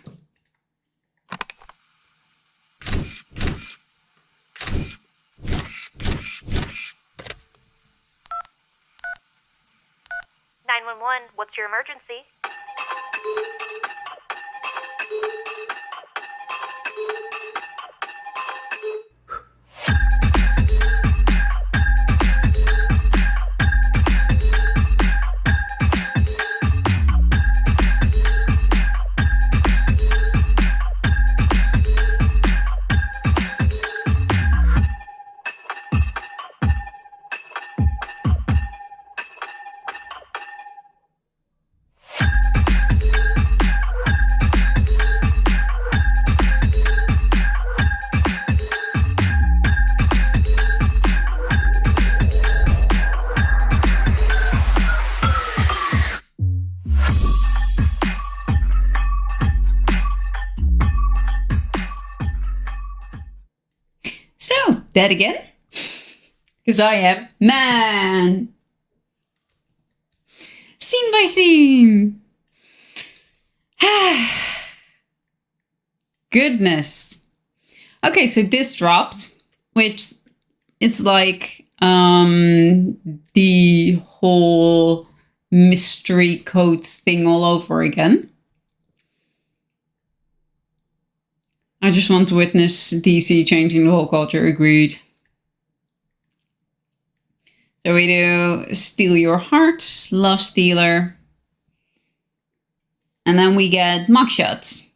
S2: What's your emergency?
S1: So, that again? Because I am man. Scene by scene. Goodness. Okay, so this dropped, which is like the whole mystery code thing all over again. I just want to witness DC changing the whole culture, agreed. So we do Steal Your Heart, Love Stealer. And then we get Mugshot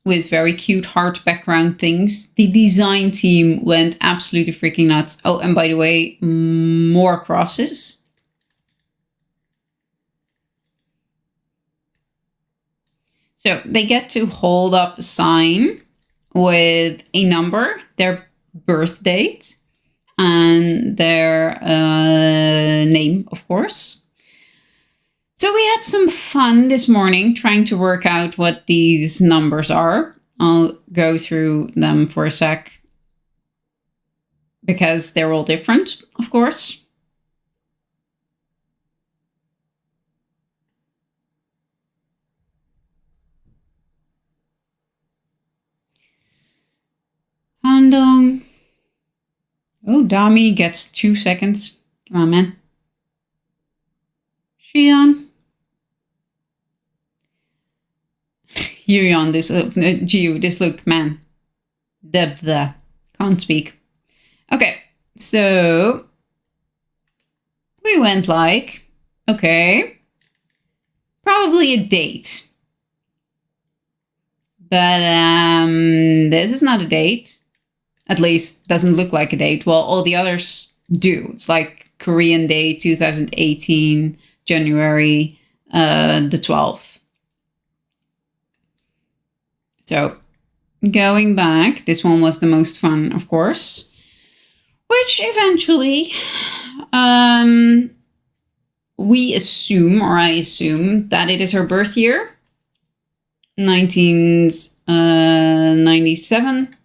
S1: with very cute heart background things. The design team went absolutely freaking nuts. Oh, and by the way, more crosses. So they get to hold up a sign with a number, their birth date, and their name, of course. So we had some fun this morning trying to work out what these numbers are. I'll go through them for a sec because they're all different, of course. And oh, Dami gets 2 seconds. Come on, man. Xian. Yuyan, this look, man. The can't speak. Okay, so we went like, okay, probably a date. But this is not a date. At least doesn't look like a date. Well, all the others do. It's like Korean Day 2018, January the 12th. So going back, this one was the most fun, of course. Which eventually we assume, or I assume, that it is her birth year. 1997,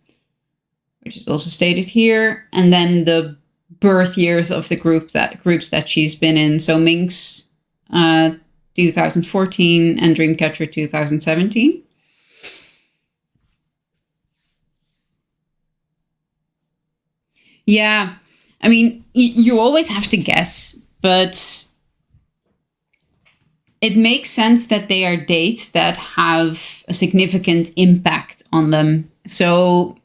S1: which is also stated here, and then the birth years of the groups that she's been in. So Minx 2014 and Dreamcatcher 2017. Yeah, I mean, you always have to guess, but it makes sense that they are dates that have a significant impact on them. So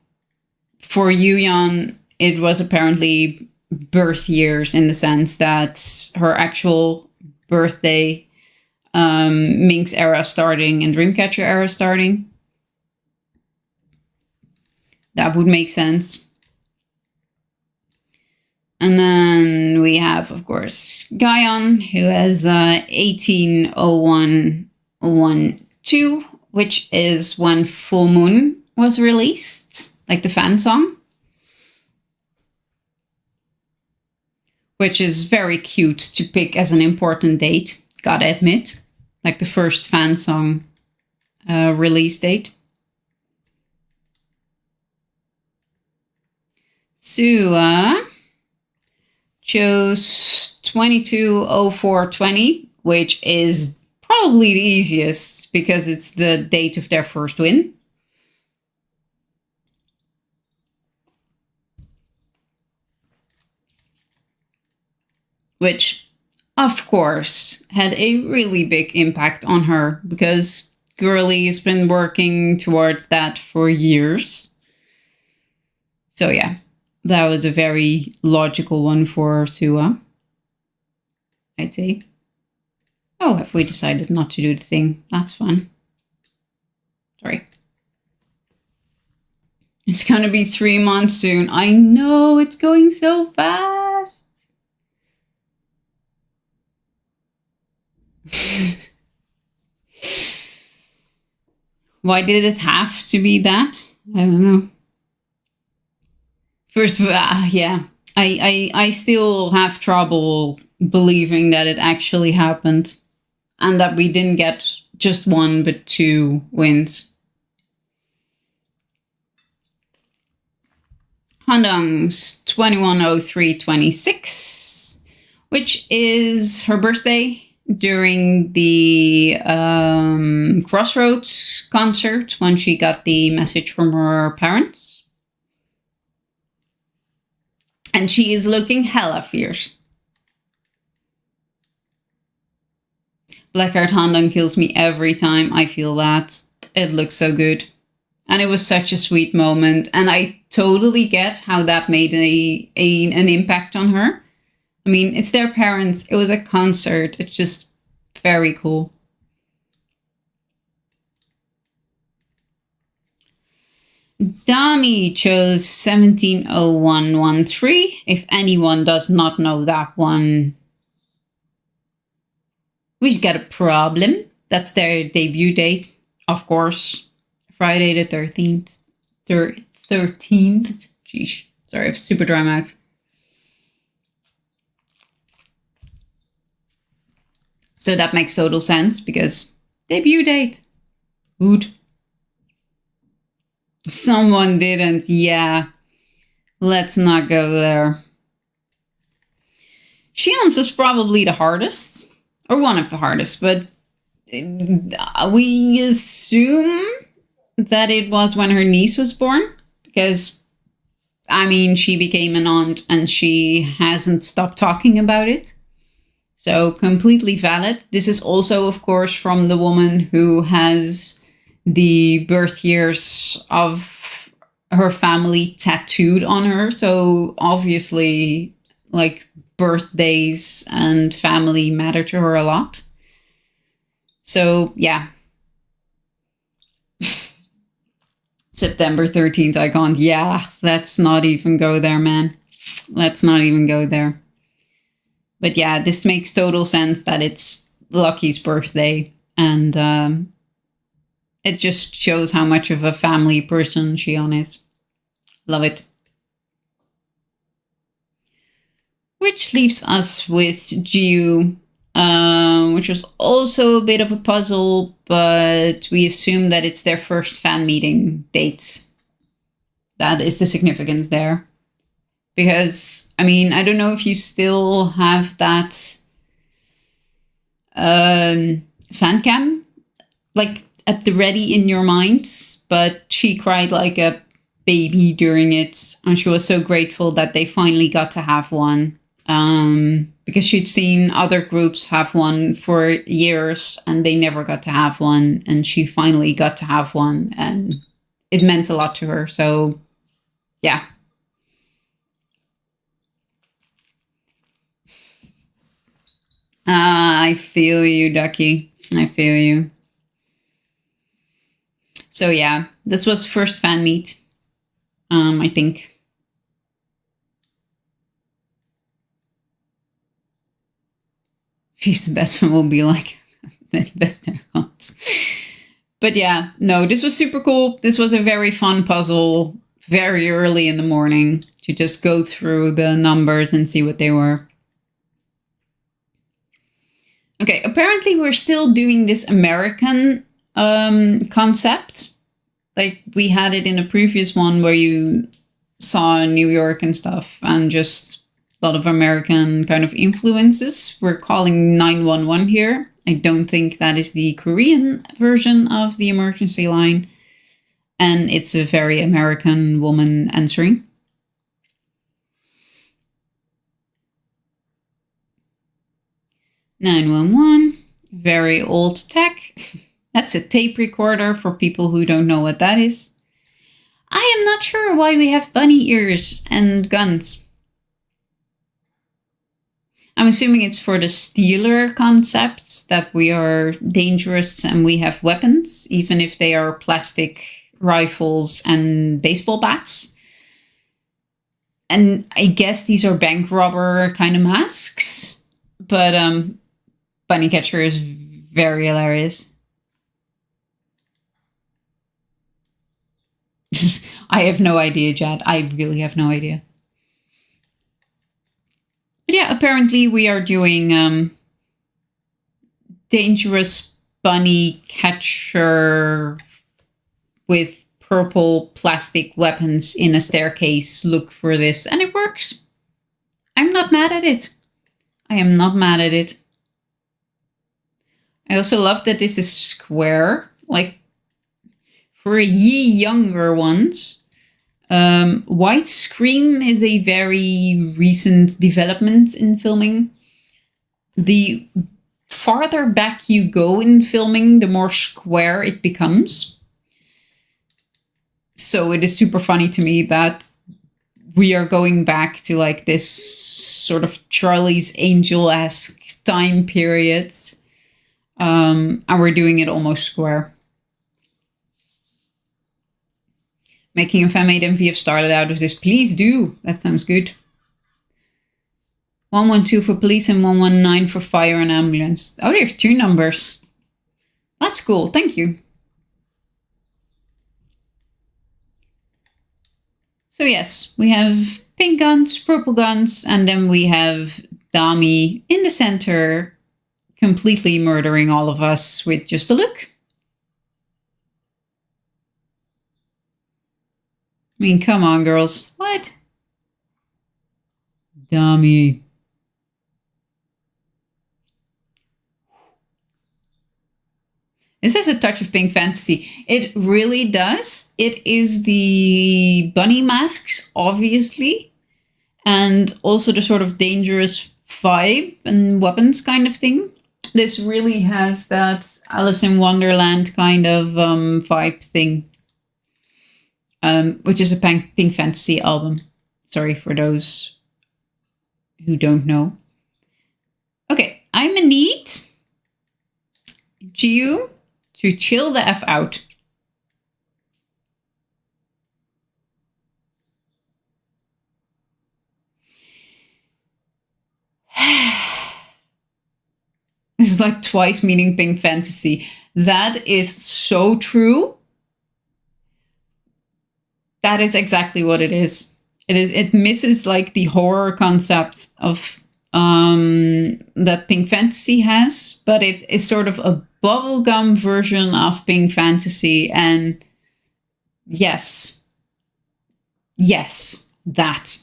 S1: for Yuyan, it was apparently birth years in the sense that her actual birthday, Minx era starting and Dreamcatcher era starting. That would make sense. And then we have, of course, Gaion, who has 180112, which is when Full Moon was released, like the fan song. Which is very cute to pick as an important date, gotta admit. Like the first fan song release date. Sua chose 220420, which is probably the easiest because it's the date of their first win. Which, of course, had a really big impact on her because Girly has been working towards that for years. So yeah. That was a very logical one for Sua, I'd say. Oh, have we decided not to do the thing? That's fun. Sorry. It's gonna be 3 months soon. I know, it's going so fast. Why did it have to be that? I don't know. First of all, yeah, I still have trouble believing that it actually happened and that we didn't get just 1 but 2 wins. Handong's 210326, which is her birthday during the Crossroads concert when she got the message from her parents. And she is looking hella fierce. Blackheart Handong kills me every time I feel that. It looks so good. And it was such a sweet moment. And I totally get how that made an impact on her. I mean, it's their parents. It was a concert. It's just very cool. Dami chose 170113. If anyone does not know that one, we've got a problem. That's their debut date. of course, Friday the 13th. 13th. Jeez, sorry, I have super dry mouth. So that makes total sense because debut date. Woot. Someone didn't. Yeah. Let's not go there. Shion's was probably the hardest. Or one of the hardest. But we assume that it was when her niece was born. Because, I mean, she became an aunt and she hasn't stopped talking about it. So completely valid. This is also, of course, from the woman who has the birth years of her family tattooed on her. So obviously, like, birthdays and family matter to her a lot. So, yeah. September 13th icon. Yeah, let's not even go there, man. Let's not even go there. But yeah, this makes total sense that it's Lucky's birthday. And it just shows how much of a family person Shion is. Love it. Which leaves us with Jiu, which was also a bit of a puzzle, but we assume that it's their first fan meeting date. That is the significance there. Because, I mean, I don't know if you still have that fan cam, like, at the ready in your mind, but she cried like a baby during it, and she was so grateful that they finally got to have one. Because she'd seen other groups have one for years, and they never got to have one, and she finally got to have one, and it meant a lot to her, so, yeah. I feel you, Ducky. I feel you. So yeah, this was first fan meet, I think. She's the best one will be like the best icons. But yeah, no, this was super cool. This was a very fun puzzle very early in the morning to just go through the numbers and see what they were. Okay, apparently we're still doing this American concept. Like we had it in a previous one where you saw New York and stuff and just a lot of American kind of influences. We're calling 911 here. I don't think that is the Korean version of the emergency line. And it's a very American woman answering. "911, very old tech." That's a tape recorder for people who don't know what that is. I am not sure why we have bunny ears and guns. I'm assuming it's for the Stealer concept, that we are dangerous and we have weapons, even if they are plastic rifles and baseball bats. And I guess these are bank robber kind of masks. But Bandcatcher is very hilarious. I have no idea, Jad. I really have no idea. But yeah, apparently we are doing dangerous bunny catcher with purple plastic weapons in a staircase. Look for this, and it works. I'm not mad at it. I am not mad at it. I also love that this is square. Like, for ye younger ones, widescreen is a very recent development in filming. The farther back you go in filming, the more square it becomes. So it is super funny to me that we are going back to like this sort of Charlie's Angel-esque time periods. And we're doing it almost square. Making a fan-made MV of Starlight out of this. Please do. That sounds good. 112 for police and 119 for fire and ambulance. Oh, they have 2 numbers. That's cool. Thank you. So yes, we have pink guns, purple guns, and then we have Dami in the center, completely murdering all of us with just a look. I mean, come on, girls. What? Dami. This has a touch of pink fantasy. It really does. It is the bunny masks, obviously, and also the sort of dangerous vibe and weapons kind of thing. This really has that Alice in Wonderland kind of vibe thing, which is a pink fantasy album. Sorry for those who don't know. Okay, I'm gonna need you to chill the F out. This is like twice meaning pink fantasy. That is so true. That is exactly what it is. It misses like the horror concept of that pink fantasy has, but it is sort of a bubblegum version of pink fantasy. And yes, that.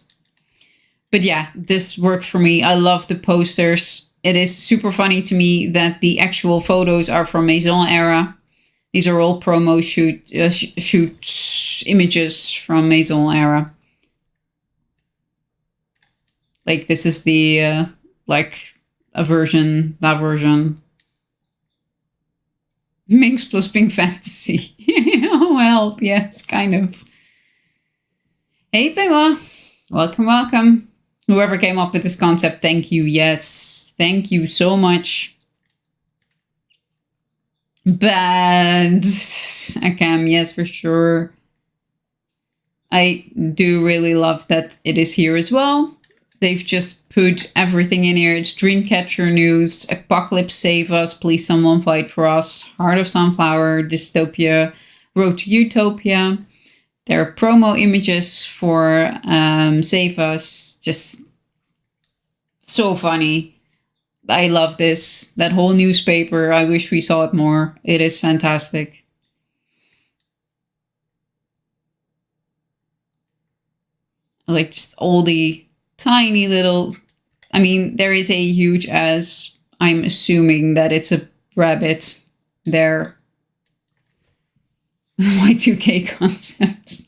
S1: But yeah, this worked for me. I love the posters. It is super funny to me that the actual photos are from Maison era. These are all promo shoot images from Maison era. Like this is the like that version. Minx plus pink fantasy. Oh help, yes, kind of. Hey Benoit, welcome. Whoever came up with this concept, thank you. Yes, thank you so much. Bad. Akam, yes, for sure. I do really love that it is here as well. They've just put everything in here. It's Dreamcatcher news, Apocalypse Save Us, Please Someone Fight for Us, Heart of Sunflower, Dystopia, Road to Utopia. There are promo images for Save Us. Just so funny. I love this. That whole newspaper. I wish we saw it more. It is fantastic. I like just all the tiny little... I mean, there is a huge as... I'm assuming that it's a rabbit there. Y2K concept.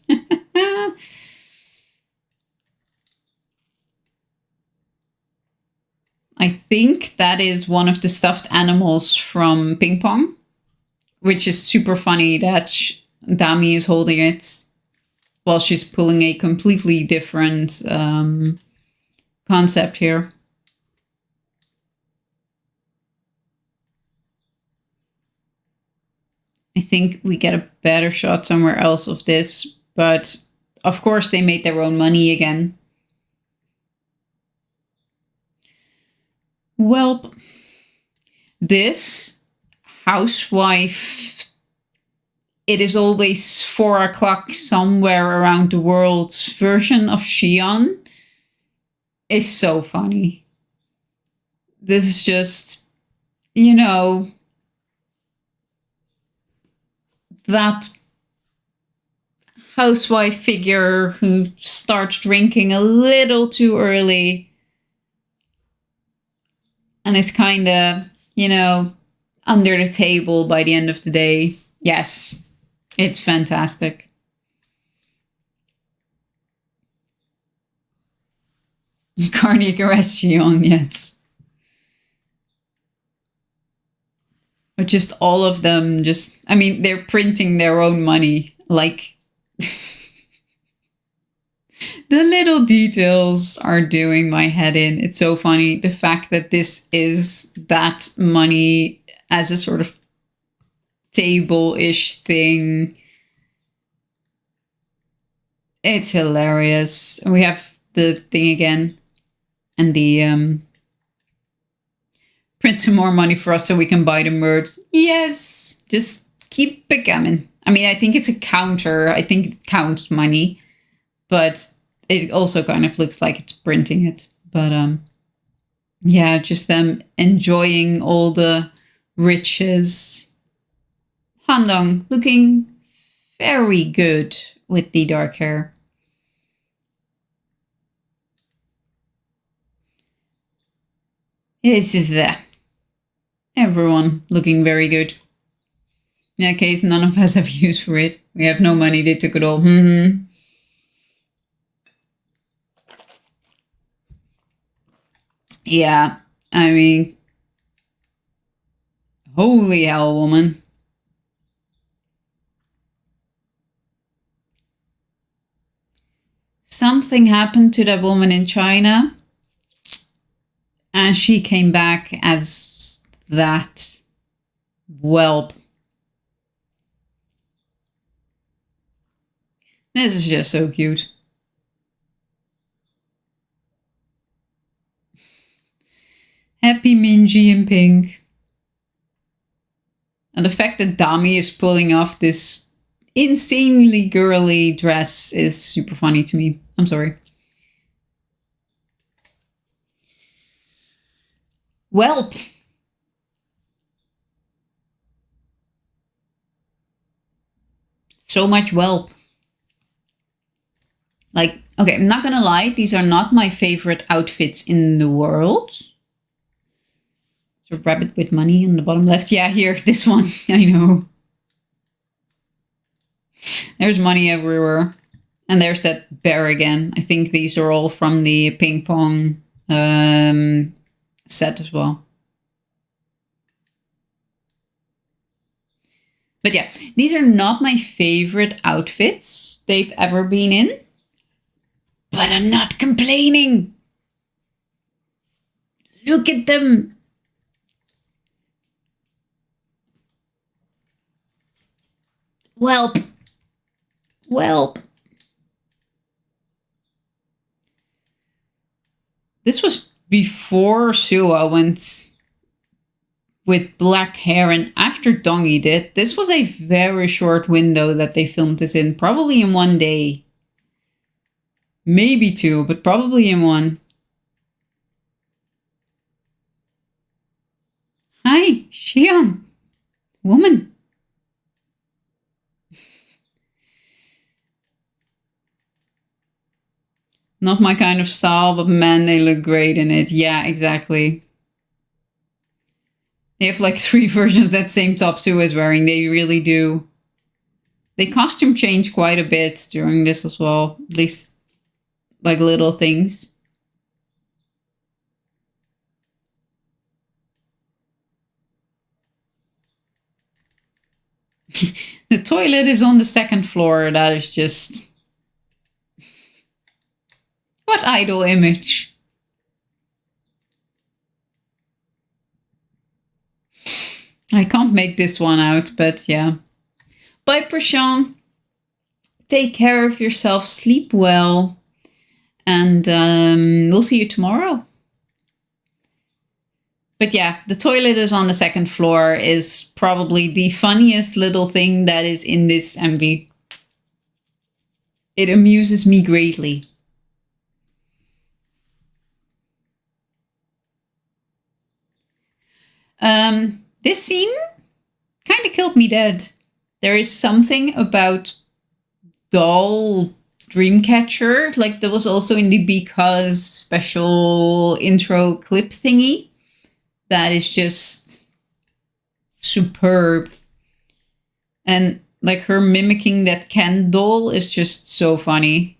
S1: I think that is one of the stuffed animals from Ping Pong, which is super funny that Dami is holding it while she's pulling a completely different concept here. I think we get a better shot somewhere else of this, but of course they made their own money again. Well, this housewife, it is always 4 o'clock somewhere around the world version of Xi'an is so funny. This is just, you know, that housewife figure who starts drinking a little too early and is kind of, you know, under the table by the end of the day. Yes, it's fantastic. Cardiac arrest, Xi'an, yes. But just all of them, just, I mean, they're printing their own money. Like, the little details are doing my head in. It's so funny. The fact that this is that money as a sort of table-ish thing. It's hilarious. We have the thing again. And the print some more money for us so we can buy the merch. Yes, just keep it coming. I mean, I think it's a counter. I think it counts money. but it also kind of looks like it's printing it. But yeah, just them enjoying all the riches. Handong looking very good with the dark hair. Is there. Everyone looking very good. In that case, none of us have use for it. We have no money, they took it all. Yeah, I mean, holy hell, woman. Something happened to that woman in China, and she came back as that whelp. This is just so cute. Happy Minji in pink. And the fact that Dami is pulling off this insanely girly dress is super funny to me. I'm sorry. Whelp. So much whelp. Like, okay, I'm not gonna lie, these are not my favorite outfits in the world. It's a rabbit with money on the bottom left. Yeah, here, this one. I know. There's money everywhere. And there's that bear again. I think these are all from the ping pong set as well. But yeah, these are not my favorite outfits they've ever been in. But I'm not complaining. Look at them. Whelp. Whelp. This was before Suwa went with black hair and after Dongi did. This was a very short window that they filmed this in, probably in one day. Maybe two, but probably in one. Hi, Xian. Woman. Not my kind of style, but man, they look great in it. Yeah, exactly. They have like 3 versions of that same top Sue is wearing. They really do. They costume change quite a bit during this as well. At least like little things. The toilet is on the 2nd floor. That is just... What idol image? I can't make this one out, but yeah. Bye, Prashant. Take care of yourself. Sleep well. And we'll see you tomorrow. But yeah, the toilet is on the 2nd floor is probably the funniest little thing that is in this MV. It amuses me greatly. This scene kind of killed me dead. There is something about doll Dreamcatcher, like there was also in the Because special intro clip thingy, that is just superb. And like her mimicking that Ken doll is just so funny.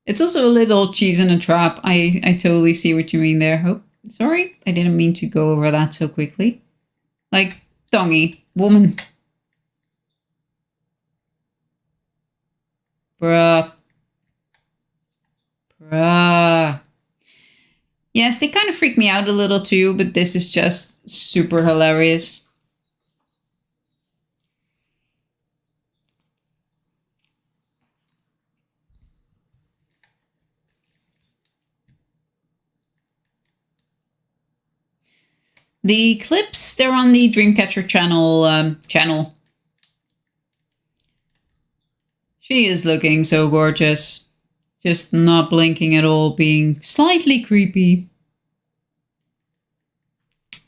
S1: It's also a little cheese in a trap. I totally see what you mean there. Oh, sorry, I didn't mean to go over that so quickly. Like, Dongi, woman. Bruh. Bruh. Yes, they kind of freak me out a little too, but this is just super hilarious. The clips, they're on the Dreamcatcher channel. She is looking so gorgeous. Just not blinking at all, being slightly creepy.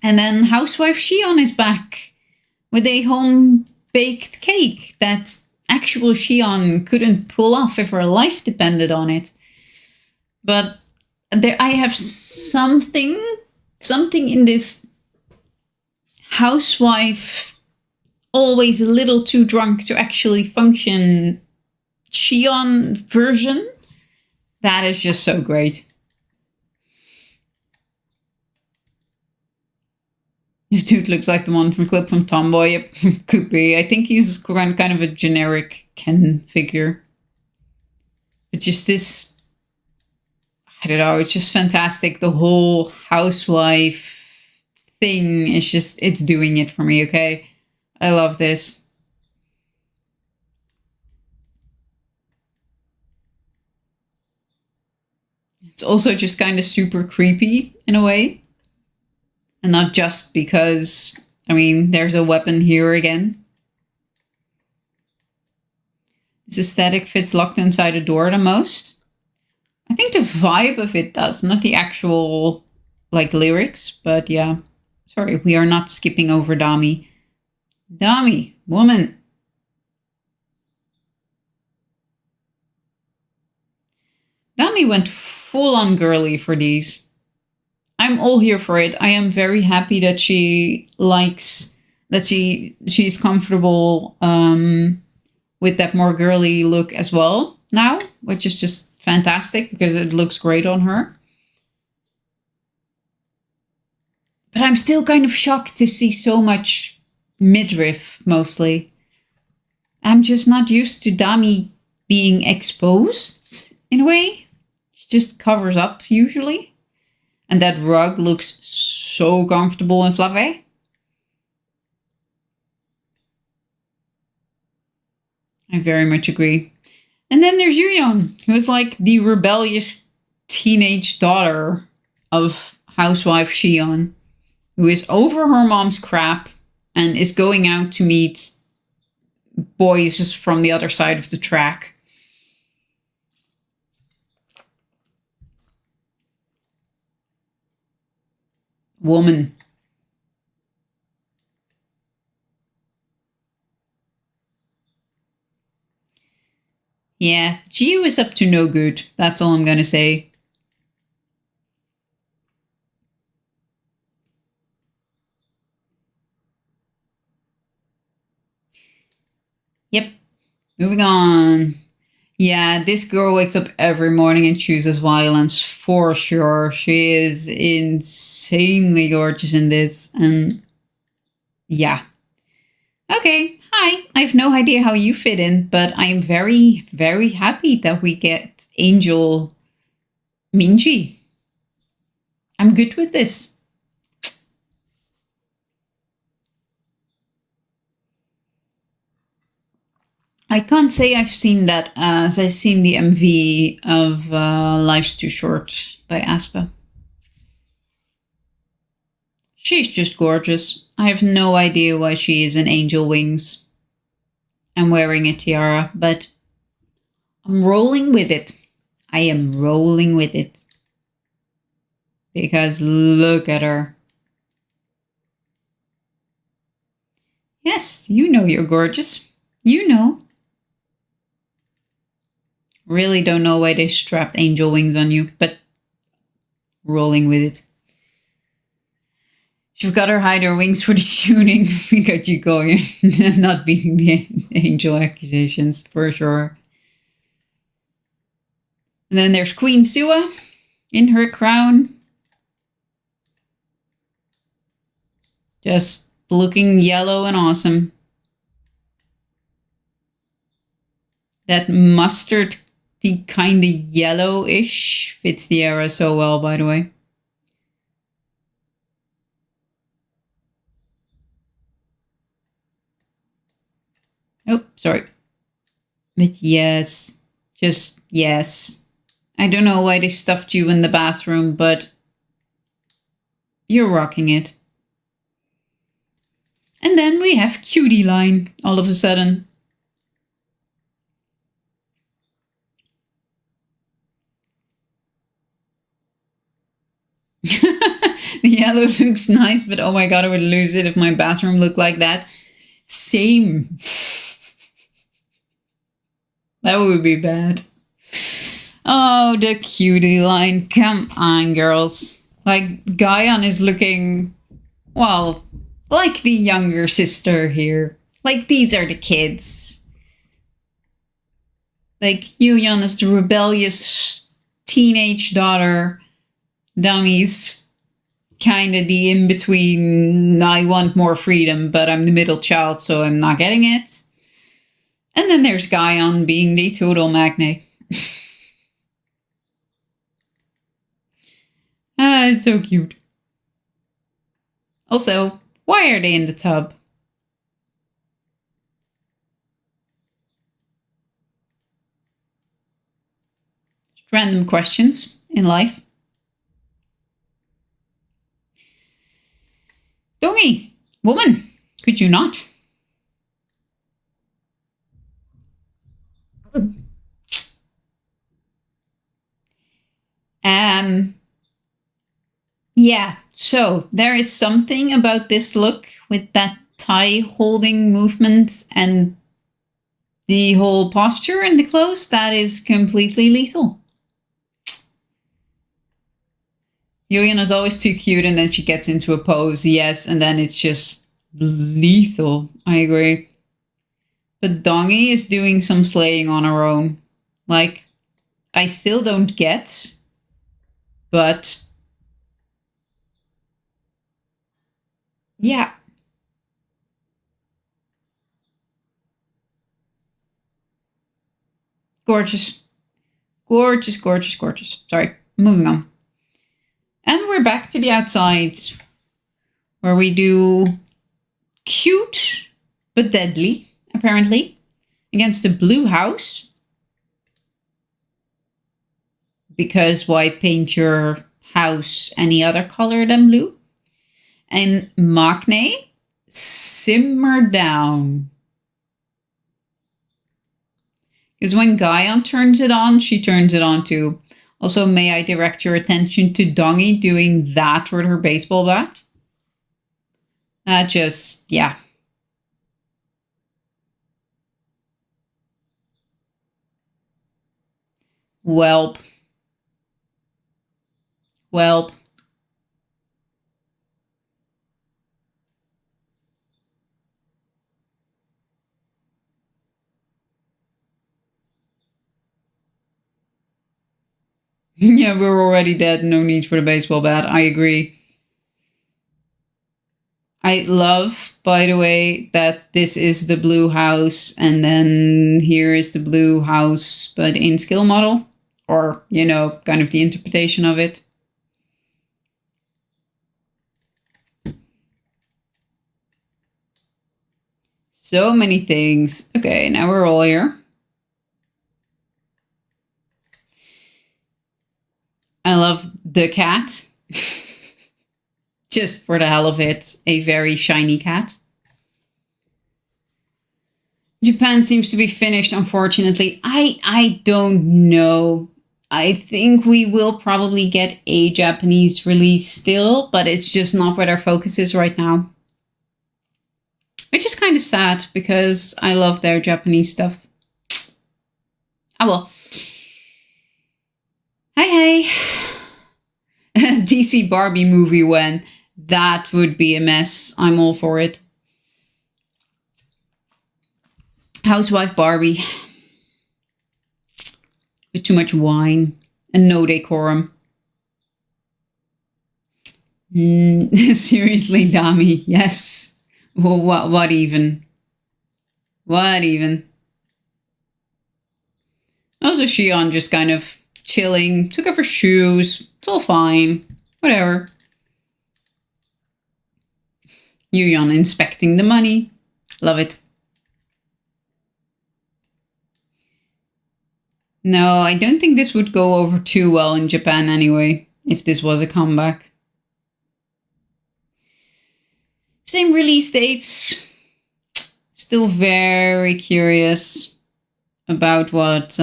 S1: And then Housewife Shion is back with a home-baked cake that actual Shion couldn't pull off if her life depended on it. But there, I have something in this housewife, always a little too drunk to actually function Shion version. That is just so great. This dude looks like the one from clip from Tomboy. Yep, could be. I think he's kind of a generic Ken figure. But just this, I don't know, it's just fantastic. The whole housewife thing is just, it's doing it for me, okay? I love this. It's also just kind of super creepy in a way. And not just because, I mean, there's a weapon here again. This aesthetic fits locked inside a door the most. I think the vibe of it does, not the actual, like, lyrics. But yeah, sorry, we are not skipping over Dami. Dami, woman. Dami went full on girly for these. I'm all here for it. I am very happy that she likes, that she's comfortable with that more girly look as well now, which is just fantastic because it looks great on her. But I'm still kind of shocked to see so much midriff mostly. I'm just not used to Dami being exposed in a way. She just covers up usually. And that rug looks so comfortable and fluffy. I very much agree. And then there's Yuyeon, who is like the rebellious teenage daughter of housewife Shion, who is over her mom's crap and is going out to meet boys just from the other side of the track. Woman. Yeah, Jiu is up to no good. That's all I'm gonna say. Yep. Moving on. Yeah, this girl wakes up every morning and chooses violence for sure. She is insanely gorgeous in this. And yeah. Okay, hi. I have no idea how you fit in, but I am very, very happy that we get Angel Minji. I'm good with this. I can't say I've seen that as I've seen the MV of Life's Too Short by Aspa. She's just gorgeous. I have no idea why she is in angel wings and wearing a tiara, but I'm rolling with it. I am rolling with it. Because look at her. Yes, you know you're gorgeous. You know. Really don't know why they strapped angel wings on you, but rolling with it. You've got her hide her wings for the shooting. We got you going. Not beating the angel accusations, for sure. And then there's Queen Sua in her crown. Just looking yellow and awesome. That mustard kind of yellowish fits the era so well, by the way. Oh, sorry. But yes, just yes. I don't know why they stuffed you in the bathroom, but you're rocking it. And then we have Cutie Line all of a sudden. The yellow looks nice, but oh my god, I would lose it if my bathroom looked like that. Same. That would be bad. Oh, the cutie line. Come on, girls. Like, Gaian is looking, well, like the younger sister here. Like, these are the kids. Like, Yuyeon is the rebellious teenage daughter. Dami's kind of the in-between, I want more freedom, but I'm the middle child, so I'm not getting it. And then there's Gaian being the total magnate. It's so cute. Also, why are they in the tub? Just random questions in life. Dongi, woman, could you not? Yeah, so there is something about this look with that tie holding movement and the whole posture and the clothes that is completely lethal. Yuyeon is always too cute and then she gets into a pose, yes, and then it's just lethal. I agree. But Dongi is doing some slaying on her own. Like, I still don't get, but yeah. Gorgeous. Gorgeous, gorgeous, gorgeous. Sorry, moving on. And we're back to the outside, where we do cute but deadly, apparently, against the blue house. Because why paint your house any other color than blue? And Maknae, simmer down. Because when Gaian turns it on, she turns it on too. Also, may I direct your attention to Dongi doing that with her baseball bat? That just, yeah. Welp. Welp. Yeah, we're already dead. No need for the baseball bat. I agree. I love, by the way, that this is the blue house. And then here is the blue house, but in skill model. Or, you know, kind of the interpretation of it. So many things. Okay, now we're all here. I love the cat. Just for the hell of it, a very shiny cat. Japan seems to be finished, unfortunately. I don't know. I think we will probably get a Japanese release still, but it's just not where their focus is right now. Which is kind of sad, because I love their Japanese stuff. Oh well. Hey. DC Barbie movie when that would be a mess. I'm all for it. Housewife Barbie. With too much wine and no decorum. Seriously, Dami, yes. Well, what even? What even? Also, Shion just kind of chilling, took off her shoes. It's all fine. Whatever. Yuyeon inspecting the money. Love it. No, I don't think this would go over too well in Japan anyway, if this was a comeback. Same release dates. Still very curious about what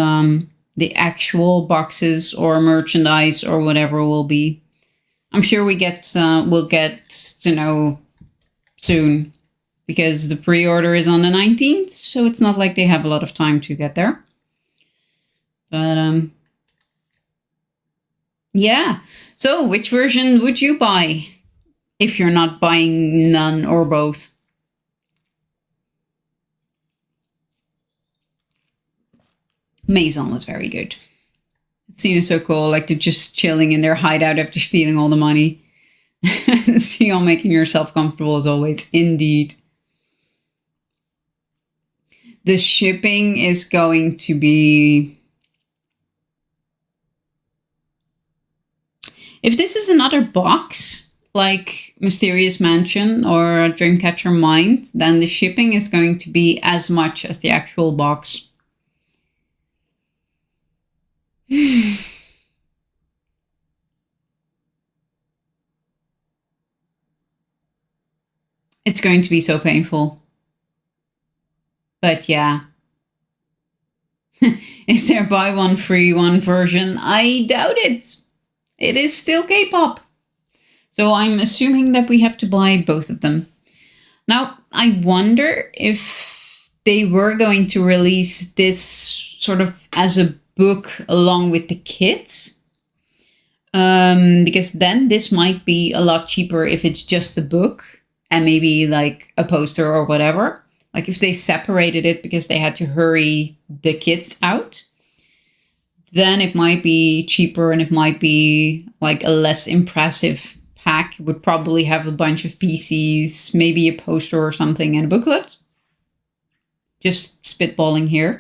S1: the actual boxes or merchandise or whatever will be. I'm sure we'll get to know soon, because the pre-order is on the 19th, so it's not like they have a lot of time to get there. But yeah. So which version would you buy if you're not buying none or both? Maison was very good. That scene is so cool, like they're just chilling in their hideout after stealing all the money. So you're making yourself comfortable as always. Indeed. The shipping is going to be... If this is another box, like Mysterious Mansion or Dreamcatcher Mind, then the shipping is going to be as much as the actual box. It's going to be so painful. But yeah. Is there buy one, free one version? I doubt it. It is still K-pop. So I'm assuming that we have to buy both of them. Now, I wonder if they were going to release this sort of as a book along with the kits. Because then this might be a lot cheaper if it's just a book and maybe like a poster or whatever. Like if they separated it because they had to hurry the kits out, then it might be cheaper and it might be like a less impressive pack. It would probably have a bunch of PCs, maybe a poster or something and a booklet. Just spitballing here.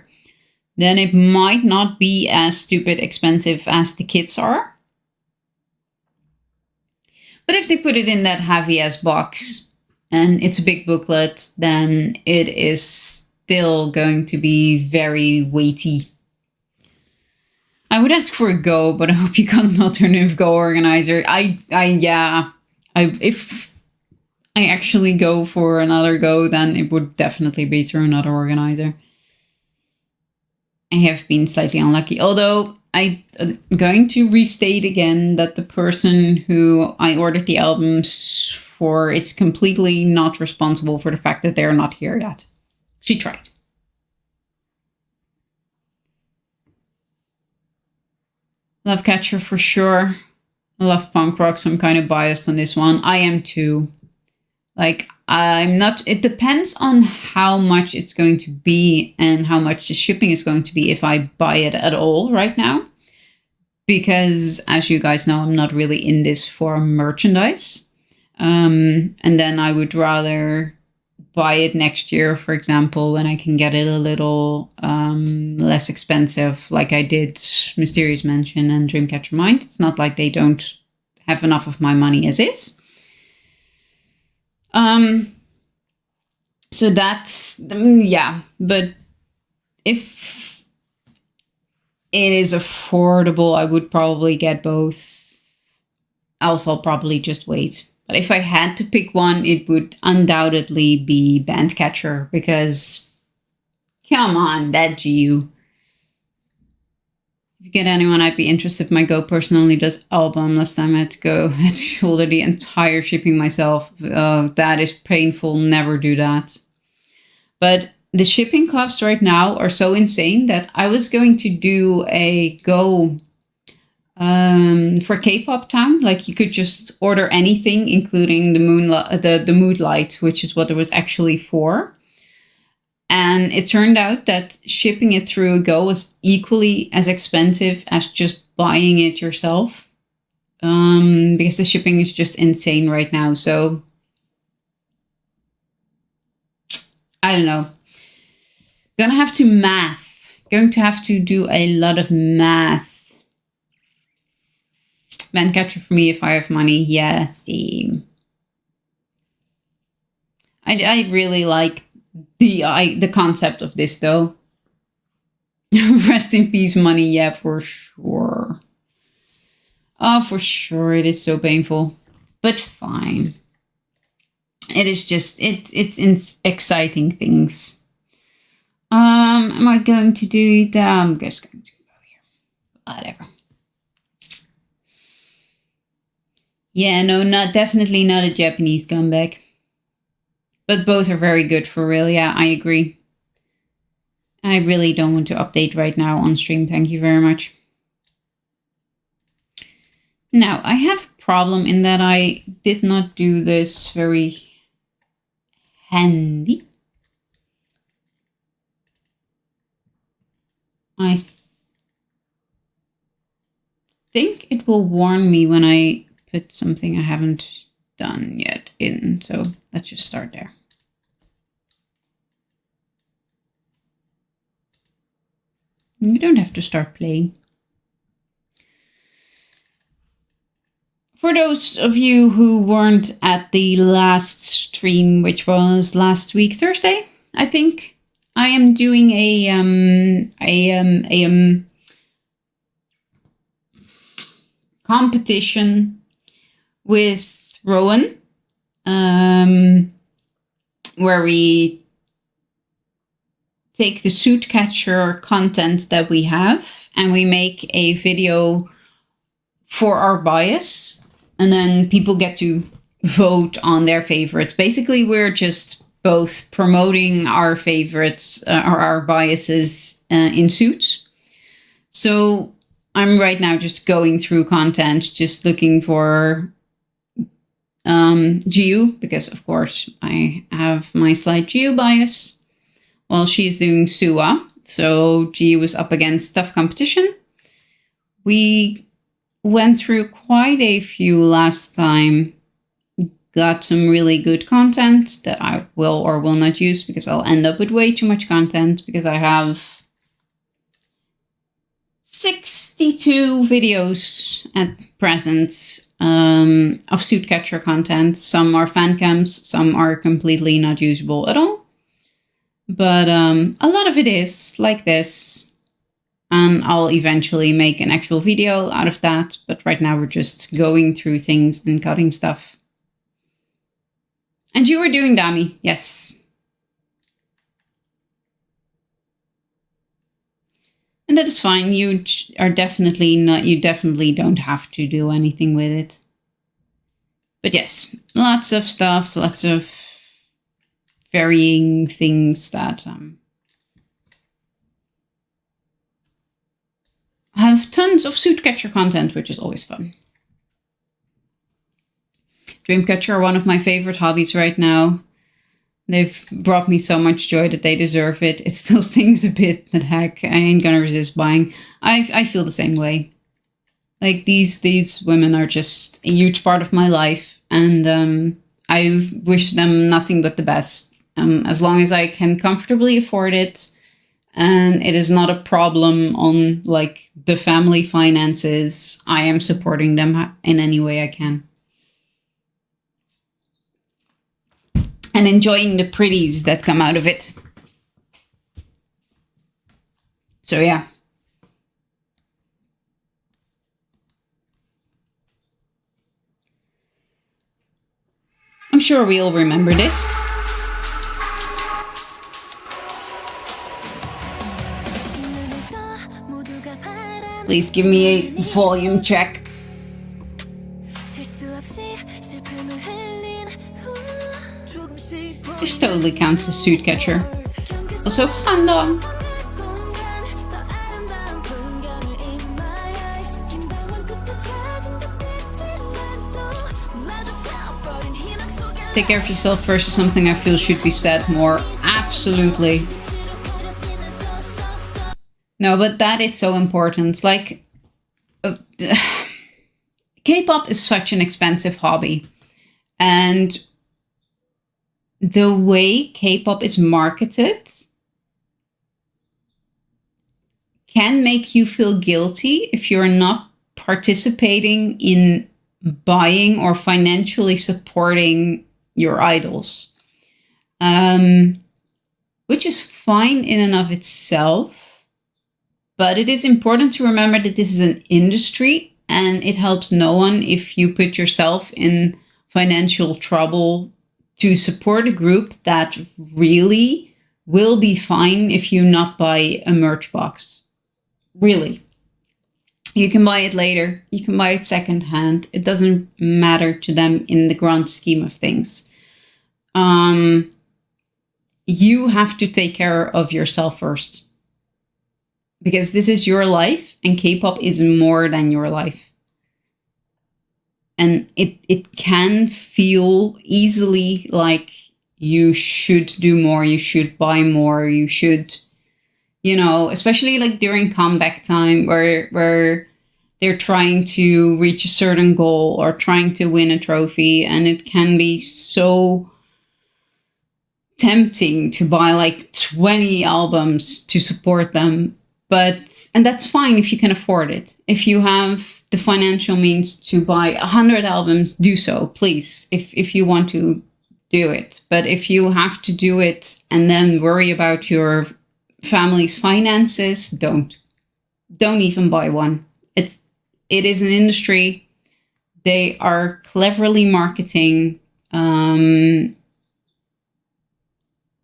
S1: Then it might not be as stupid expensive as the kits are. But if they put it in that heavy ass box and it's a big booklet, then it is still going to be very weighty. I would ask for a Go, but I hope you got an alternative Go organizer. If I actually go for another Go, then it would definitely be through another organizer. I have been slightly unlucky, although I'm going to restate again that the person who I ordered the albums for is completely not responsible for the fact that they're not here yet. She tried. Love Catcher for sure. I love punk rock, so I'm kind of biased on this one. I am too. Like, I'm not... It depends on how much it's going to be and how much the shipping is going to be if I buy it at all right now. Because, as you guys know, I'm not really in this for merchandise. And then I would rather buy it next year, for example, when I can get it a little less expensive, like I did Mysterious Mansion and Dreamcatcher Mind. It's not like they don't have enough of my money as is. So that's, yeah, but if it is affordable, I would probably get both. Else I'll probably just wait. But if I had to pick one, it would undoubtedly be Bandcatcher, because come on, that GU. If you get anyone, I'd be interested. My Go person only does album. Last time I had to shoulder the entire shipping myself. That is painful. Never do that. But the shipping costs right now are so insane that I was going to do a Go for K-pop Town. Like you could just order anything, including the Mood Light, which is what it was actually for. And it turned out that shipping it through a Go was equally as expensive as just buying it yourself. Because the shipping is just insane right now. So, I don't know. Going to have to do a lot of math. Bandcatcher for me if I have money. Yeah, same. I really like the concept of this though. Rest in peace money, yeah, for sure. Oh, for sure, it is so painful. But fine. It is just, it's exciting things. Am I going to do that? I'm just going to go here. Whatever. Yeah, no, definitely not a Japanese comeback. But both are very good for real. Yeah, I agree. I really don't want to update right now on stream. Thank you very much. Now, I have a problem in that I did not do this very handy. I think it will warn me when I put something I haven't done yet in. So let's just start there. You don't have to start playing. For those of you who weren't at the last stream, which was last week, Thursday, I think, I am doing a competition with Rowan, where we take the Suitcatcher content that we have and we make a video for our bias, and then people get to vote on their favorites. Basically, we're just both promoting our favorites or our biases in Suits. So I'm right now just going through content, just looking for Geo, because of course I have my slight Geo bias. Well, she's doing Sua, so Geo was up against tough competition. We went through quite a few last time, got some really good content that I will or will not use because I'll end up with way too much content because I have 62 videos at present of Suitcatcher content. Some are fan cams, some are completely not usable at all. But a lot of it is like this. And I'll eventually make an actual video out of that. But right now we're just going through things and cutting stuff. And you were doing Dami, yes. And that is fine. You are definitely not, you definitely don't have to do anything with it. But yes, lots of stuff, lots of varying things that have tons of Suitcatcher content, which is always fun. Dreamcatcher are one of my favorite hobbies right now. They've brought me so much joy that they deserve it. It still stings a bit, but heck, I ain't gonna resist buying. I feel the same way. Like these women are just a huge part of my life, and I wish them nothing but the best. As long as I can comfortably afford it, and it is not a problem on like the family finances, I am supporting them in any way I can. And enjoying the pretties that come out of it. So yeah. I'm sure we'll remember this. Please give me a volume check. This totally counts as Suitcatcher. Also, Handong. Take care of yourself first is something I feel should be said more. Absolutely. No, but that is so important. Like, K-pop is such an expensive hobby. And the way K-pop is marketed can make you feel guilty if you're not participating in buying or financially supporting your idols. Which is fine in and of itself. But it is important to remember that this is an industry and it helps no one if you put yourself in financial trouble to support a group that really will be fine if you not buy a merch box. Really. You can buy it later. You can buy it secondhand. It doesn't matter to them in the grand scheme of things. You have to take care of yourself first. Because this is your life, and K-pop is more than your life. And it can feel easily like you should do more, you should buy more, you should, you know, especially like during comeback time where they're trying to reach a certain goal or trying to win a trophy, and it can be so tempting to buy like 20 albums to support them. And that's fine if you can afford it. If you have the financial means to buy 100 albums, do so, please, if you want to do it. But if you have to do it and then worry about your family's finances, don't even buy one. It is an industry. They are cleverly marketing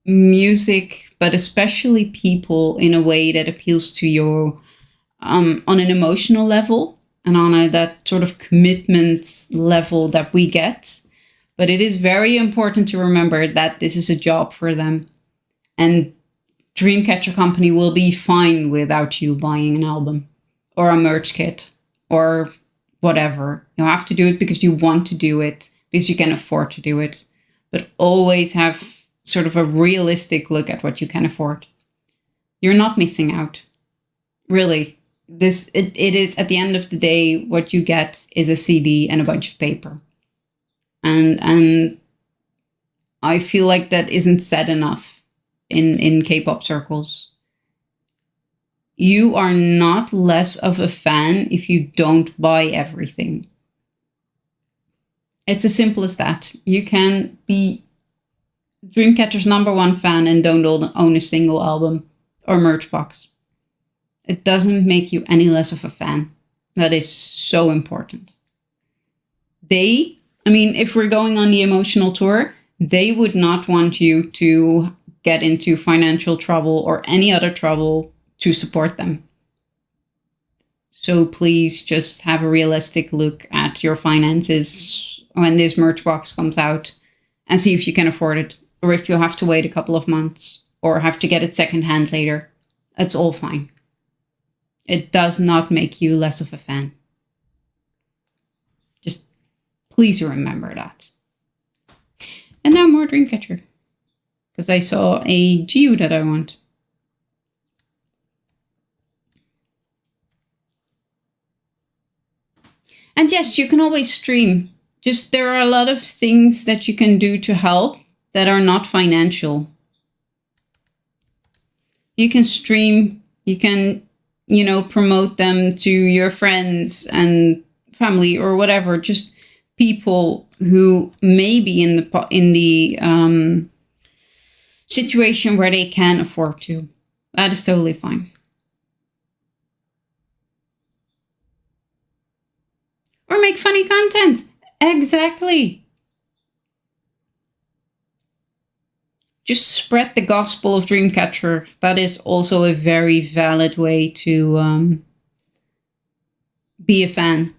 S1: music, but especially people, in a way that appeals to you on an emotional level and on that sort of commitment level that we get. But it is very important to remember that this is a job for them. And Dreamcatcher company will be fine without you buying an album or a merch kit or whatever. You have to do it because you want to do it, because you can afford to do it. But always have sort of a realistic look at what you can afford. You're not missing out. Really. It is, at the end of the day, what you get is a CD and a bunch of paper. And I feel like that isn't said enough in K-pop circles. You are not less of a fan if you don't buy everything. It's as simple as that. You can be Dreamcatcher's #1 fan and don't own a single album or merch box. It doesn't make you any less of a fan. That is so important. If we're going on the emotional tour, they would not want you to get into financial trouble or any other trouble to support them. So please just have a realistic look at your finances when this merch box comes out and see if you can afford it, or if you have to wait a couple of months or have to get it secondhand later. That's all fine. It does not make you less of a fan. Just please remember that. And now more Dreamcatcher, because I saw a GU that I want. And yes, you can always stream. Just there are a lot of things that you can do to help that are not financial. You can stream, you can, promote them to your friends and family or whatever, just people who may be in the situation where they can afford to. That is totally fine. Or make funny content. Exactly. Just spread the gospel of Dreamcatcher. That is also a very valid way to be a fan.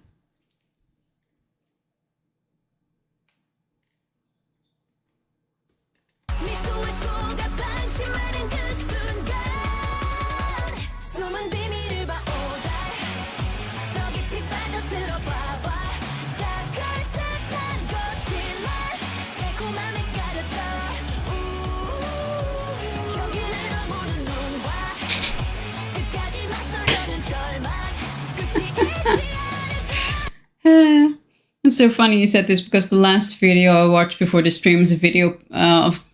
S1: It's so funny you said this, because the last video I watched before the stream is a video of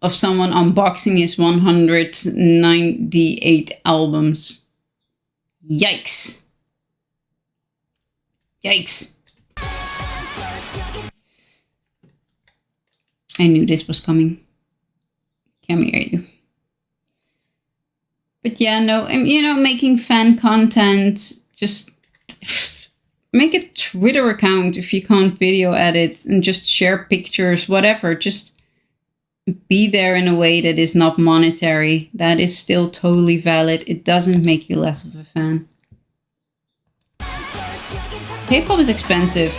S1: someone unboxing his 198 albums. Yikes. Yikes. I knew this was coming. Come here, you. But yeah, no, making fan content, just make a Twitter account if you can't video edit and just share pictures, whatever. Just be there in a way that is not monetary. That is still totally valid. It doesn't make you less of a fan. K-pop is expensive.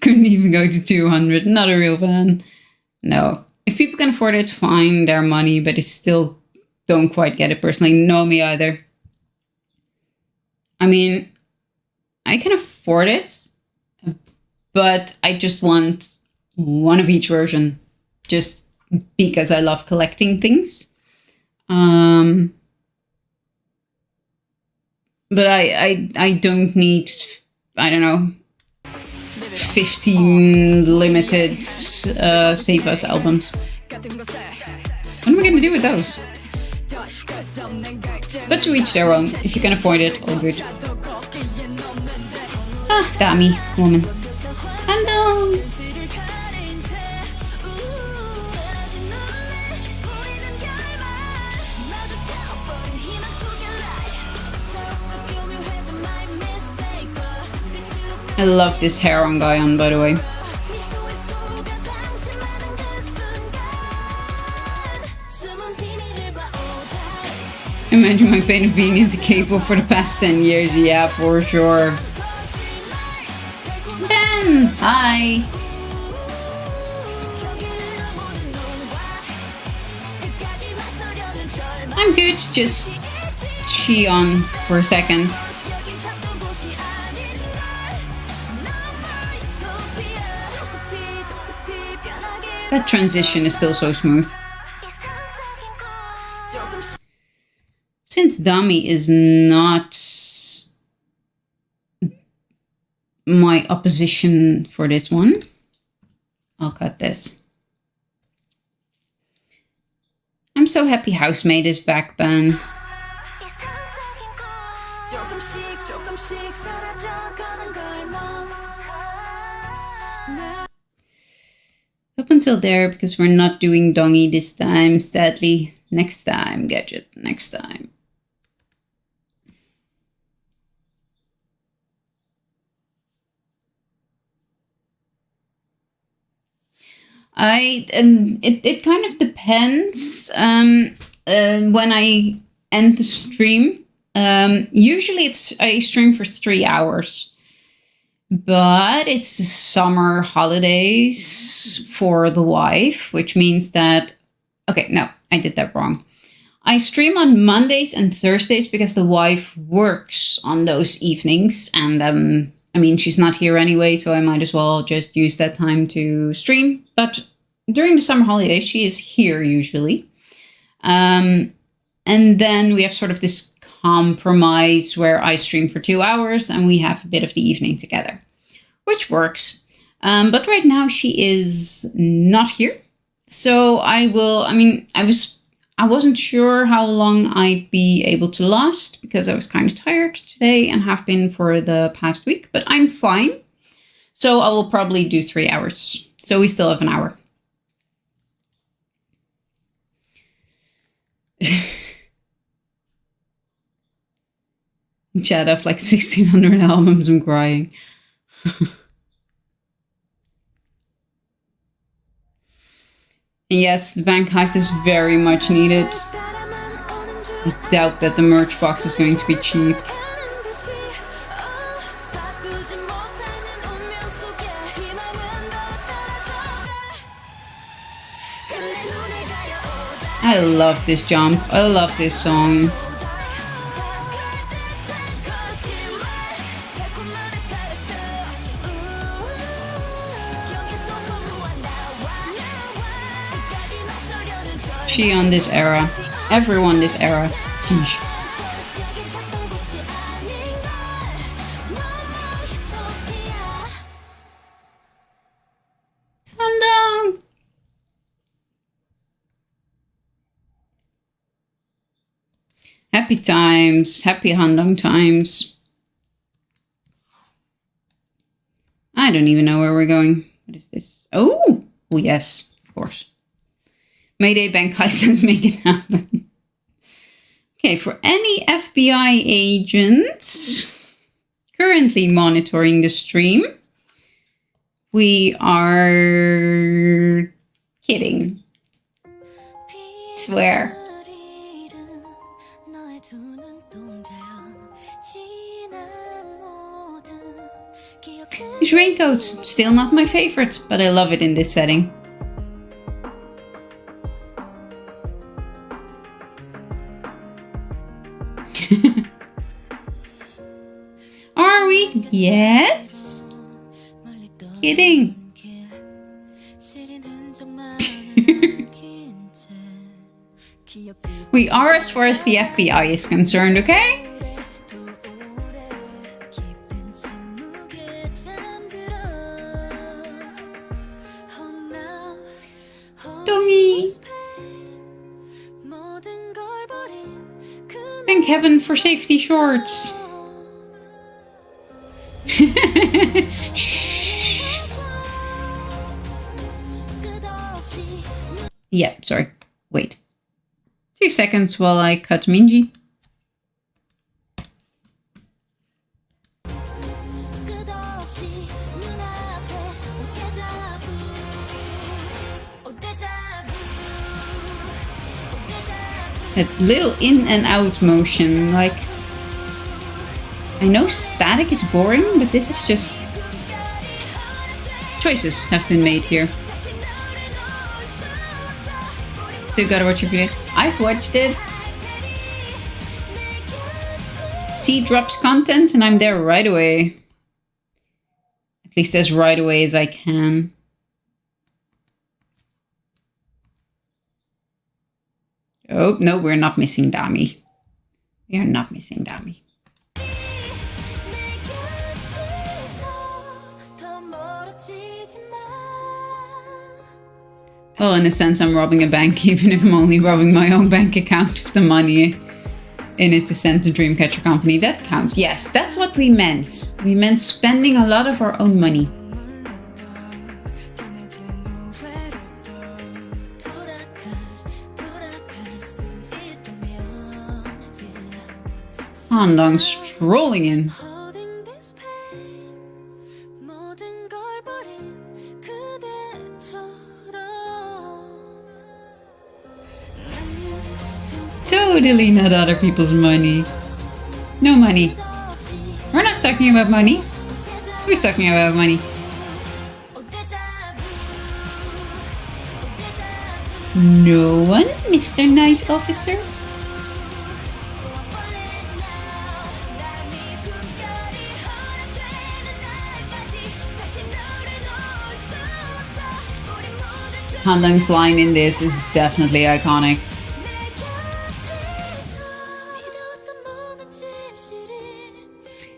S1: Couldn't even go to 200. Not a real fan. No. If people can afford it, fine, their money, but I still don't quite get it personally. No, me either. I mean, I can afford it, but I just want one of each version, just because I love collecting things. But I don't need, I don't know, 15 limited Save Us albums. What am I going to do with those? But to each their own. If you can afford it, all good. Ah, Dami, woman. And I love this hair on Guyon, by the way. Imagine my pain of being into K-pop for the past 10 years. Yeah, for sure. Ben, hi. I'm good, just chi on for a second. That transition is still so smooth. Since Dami is not my opposition for this one, I'll cut this. I'm so happy Housemate is back, Ben. Up until there, because we're not doing Dongy this time, sadly. Next time, Gadget, next time. It kind of depends when I end the stream. Usually I stream for 3 hours. But it's the summer holidays for the wife, which means that... Okay, no, I did that wrong. I stream on Mondays and Thursdays because the wife works on those evenings. And, I mean, she's not here anyway, so I might as well just use that time to stream. But during the summer holidays, she is here usually. And then we have sort of this compromise where I stream for 2 hours and we have a bit of the evening together, which works. But right now she is not here. So I wasn't sure how long I'd be able to last because I was kind of tired today and have been for the past week, but I'm fine. So I will probably do 3 hours. So we still have an hour. Chat of like 1,600 albums, I'm crying. Yes, the bank heist is very much needed. I doubt that the merch box is going to be cheap. I love this jump. I love this song. She on this era. Everyone this era. Sheesh. Hello. Happy times. Happy Handong times. I don't even know where we're going. What is this? Oh! Oh yes, of course. Mayday bank heist, let's make it happen. Okay, for any FBI agent currently monitoring the stream, We are kidding. Swear. This raincoat, still not my favorite, but I love it in this setting. Are we? Yes. Kidding. We are as far as the FBI is concerned, okay? Dongy. Thank heaven for safety shorts. Yeah, sorry. Wait. 2 seconds while I cut Minji. That little in and out motion, like... I know static is boring, but this is just... Choices have been made here. So you gotta watch your video. I've watched it. T drops content and I'm there right away. At least as right away as I can. Oh, no, we're not missing Dami. We are not missing Dami. Well, in a sense, I'm robbing a bank, even if I'm only robbing my own bank account with the money in it to send to Dreamcatcher company. That counts. Yes, that's what we meant. We meant spending a lot of our own money. Handong strolling in. Totally not other people's money. No money. We're not talking about money. Who's talking about money? No one, Mr. Nice Officer. Handong's line in this is definitely iconic.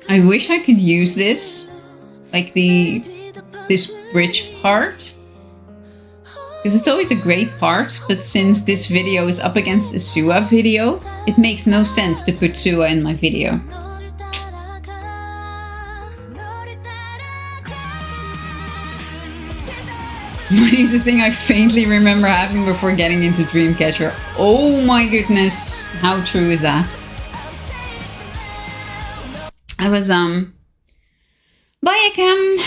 S1: I wish I could use this, like this bridge part, because it's always a great part, but since this video is up against the Sua video, it makes no sense to put Sua in my video. Money is the thing I faintly remember having before getting into Dreamcatcher. Oh my goodness, how true is that? I was, bye Cam.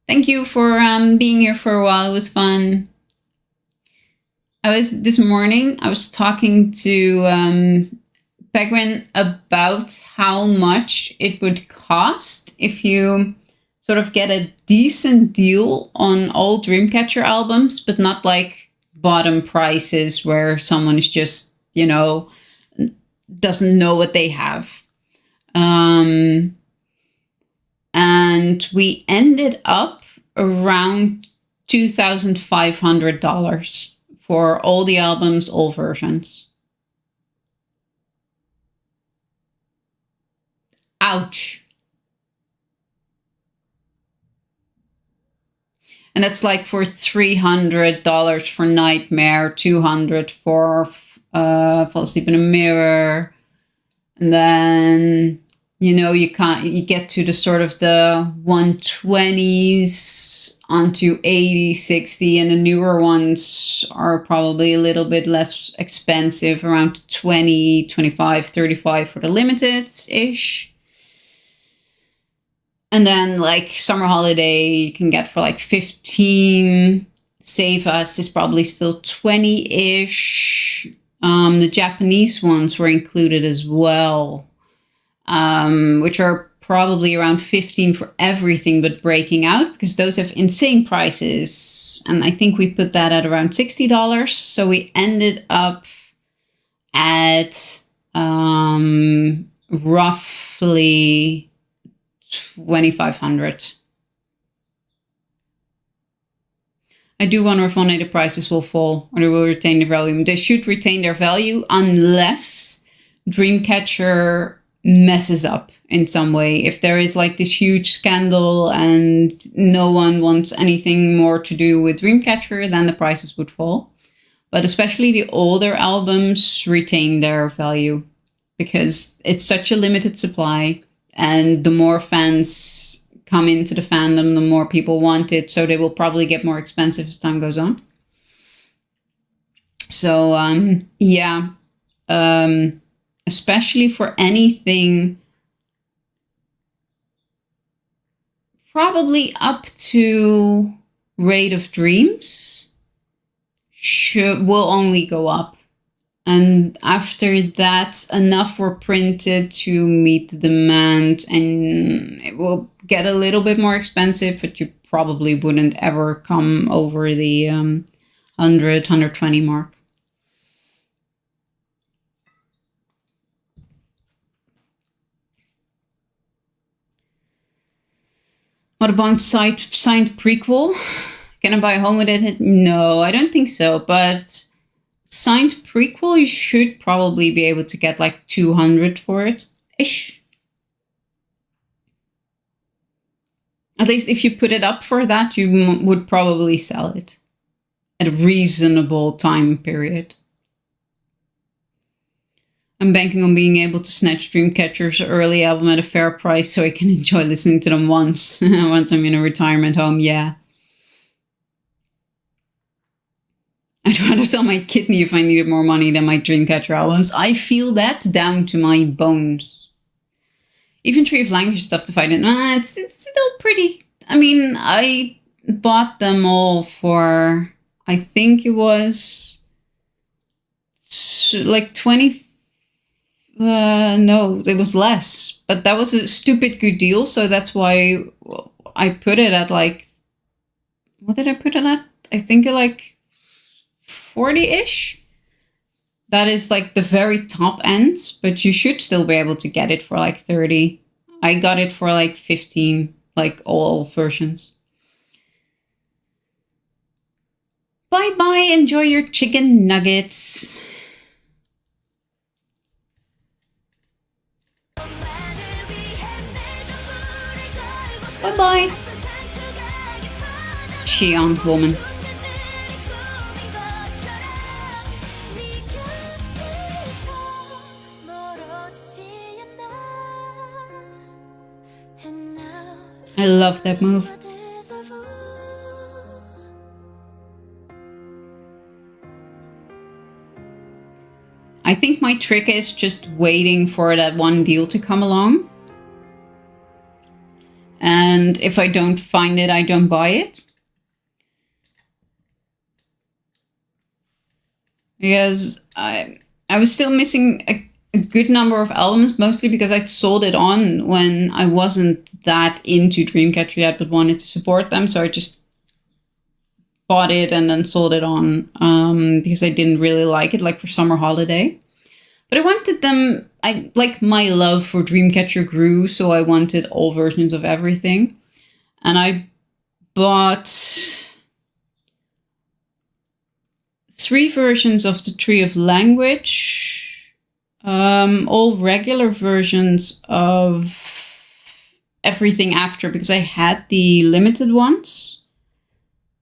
S1: Thank you for being here for a while, it was fun. This morning, I was talking to Penguin about how much it would cost if you sort of get a decent deal on all Dreamcatcher albums, but not like bottom prices where someone is just, you know, doesn't know what they have. And we ended up around $2,500 for all the albums, all versions. Ouch. And that's like for $300 for Nightmare, $200 for Fall Asleep in a Mirror. And then, you know, you get to the sort of the 120s onto 80, 60, and the newer ones are probably a little bit less expensive, around 20, 25, 35 for the limiteds-ish. And then like Summer Holiday you can get for like 15. Save Us is probably still 20-ish. The Japanese ones were included as well, which are probably around 15 for everything but Breaking Out, because those have insane prices. And I think we put that at around $60. So we ended up at roughly 2,500. I do wonder if one day the prices will fall or they will retain their value. They should retain their value unless Dreamcatcher messes up in some way. If there is like this huge scandal and no one wants anything more to do with Dreamcatcher, then the prices would fall. But especially the older albums retain their value because it's such a limited supply, and the more fans come into the fandom, the more people want it, so they will probably get more expensive as time goes on. So yeah, especially for anything probably up to Rate of Dreams will only go up. And after that, enough were printed to meet the demand, and it will get a little bit more expensive, but you probably wouldn't ever come over the 100, 120 mark. What about signed prequel? Can I buy a home with it? No, I don't think so, but signed prequel, you should probably be able to get like 200 for it ish. At least if you put it up for that, you would probably sell it at a reasonable time period. I'm banking on being able to snatch Dreamcatcher's early album at a fair price so I can enjoy listening to them once I'm in a retirement home. Yeah. I'd rather sell my kidney if I needed more money than my Dreamcatcher albums. I feel that down to my bones. Even Tree of Language stuff to fight in. It's still pretty. I mean, I bought them all for, I think it was like 20. No, it was less. But that was a stupid good deal. So that's why I put it at like, what did I put it at? I think like 40-ish. That is like the very top end, but you should still be able to get it for like 30. I got it for like 15, like all versions. Bye bye, enjoy your chicken nuggets. Bye bye. Xi'an woman. I love that move. I think my trick is just waiting for that one deal to come along. And if I don't find it, I don't buy it. Because I was still missing a good number of albums, mostly because I'd sold it on when I wasn't that into Dreamcatcher yet, but wanted to support them. So I just bought it and then sold it on because I didn't really like it, like for Summer Holiday. But I wanted them, my love for Dreamcatcher grew, so I wanted all versions of everything. And I bought 3 versions of the Tree of Language, all regular versions of everything after, because I had the limited ones.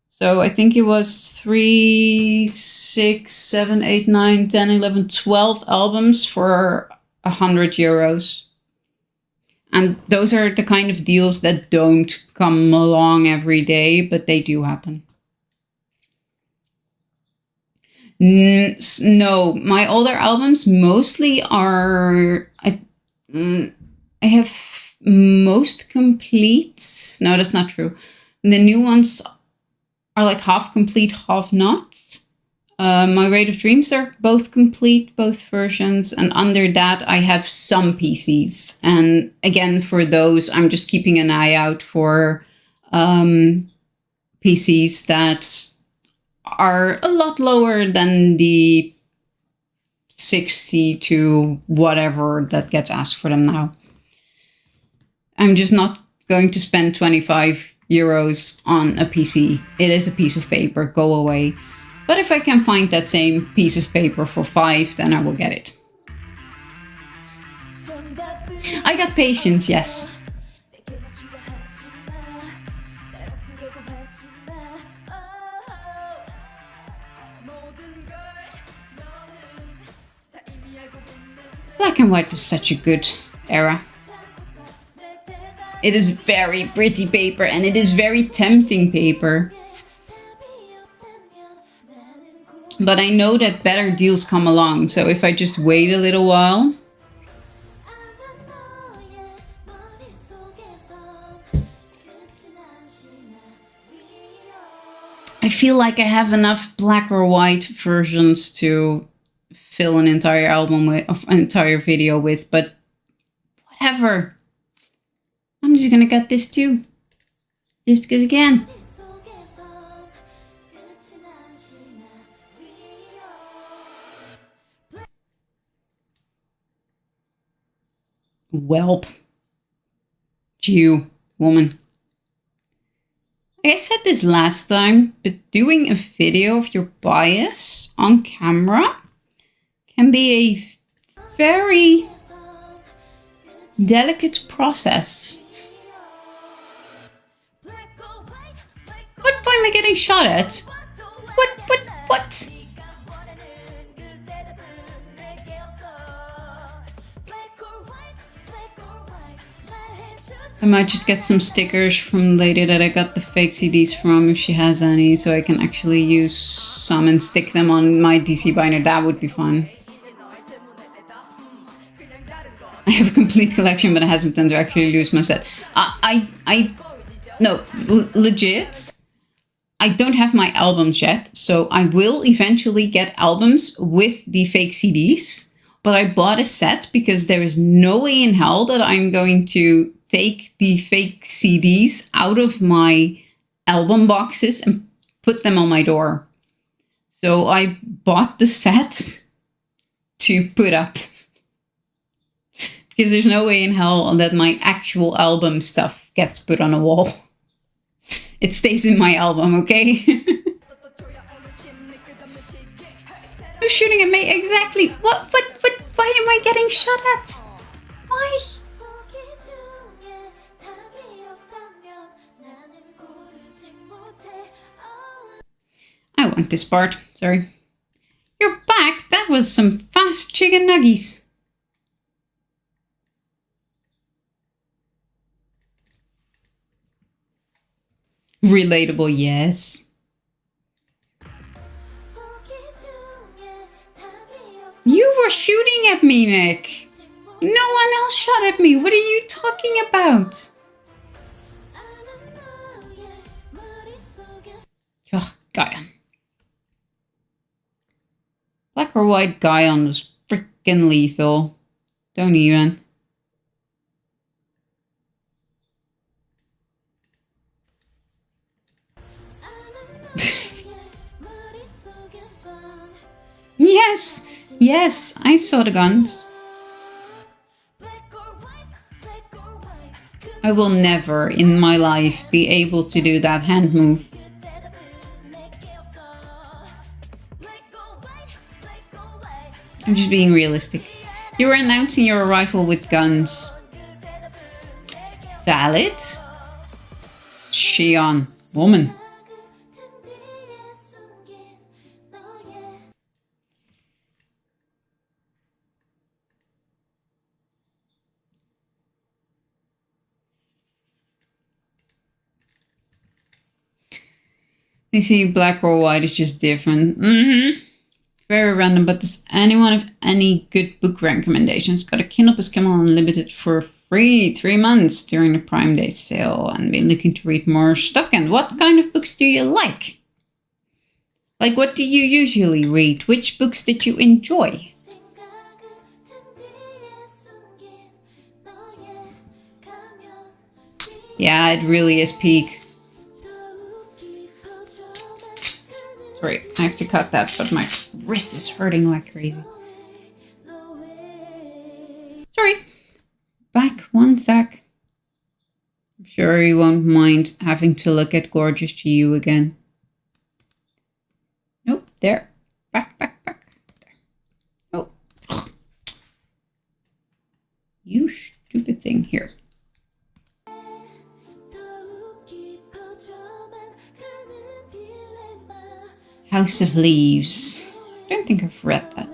S1: So I think it was 3, 6, 7, 8, 9, 10, 11, 12 albums for €100. And those are the kind of deals that don't come along every day, but they do happen. No, my older albums mostly are... I have most complete. No, that's not true. The new ones are like half complete, half not. My Raid of Dreams are both complete, both versions. And under that, I have some PCs. And again, for those, I'm just keeping an eye out for PCs that are a lot lower than the 60 to whatever that gets asked for them now. I'm just not going to spend 25 euros on a PC. It is a piece of paper, go away. But if I can find that same piece of paper for 5, then I will get it. I got patience, yes. Black and white was such a good era. It is very pretty paper and it is very tempting paper. But I know that better deals come along, so if I just wait a little while... I feel like I have enough black or white versions to fill an entire album with, or an entire video with, but whatever. I'm just gonna get this too. Just because again. Whelp. Jew. Woman. I said this last time, but doing a video of your bias on camera can be a very delicate process. What am I getting shot at? What? I might just get some stickers from the lady that I got the fake CDs from, if she has any, so I can actually use some and stick them on my DC binder. That would be fun. I have a complete collection, but I hesitant to actually lose my set. No, legit. I don't have my albums yet, so I will eventually get albums with the fake CDs. But I bought a set because there is no way in hell that I'm going to take the fake CDs out of my album boxes and put them on my door. So I bought the set to put up. Because there's no way in hell that my actual album stuff gets put on a wall. It stays in my album, okay? Who's shooting at me? Exactly. What? Why am I getting shot at? Why? I want this part. Sorry. You're back? That was some fast chicken nuggies. Relatable, yes. You were shooting at me, Nick. No one else shot at me. What are you talking about? Oh, Guyon. Black or white Guyon was freaking lethal. Don't even. Yes, I saw the guns. I will never in my life be able to do that hand move. I'm just being realistic. You were announcing your arrival with guns. Valid. Shion. Woman. You see, black or white is just different. Very random, but does anyone have any good book recommendations? Got a Kindle plus Kindle Unlimited for free 3 months during the Prime Day sale and been looking to read more stuff again. What kind of books do you like? Like, what do you usually read? Which books did you enjoy? Yeah, it really is peak. Sorry, I have to cut that, but my wrist is hurting like crazy. Sorry. Back 1 sec. I'm sure you won't mind having to look at gorgeous you again. Nope, there. Back. There. Oh. You stupid thing. Here. House of Leaves. I don't think I've read that.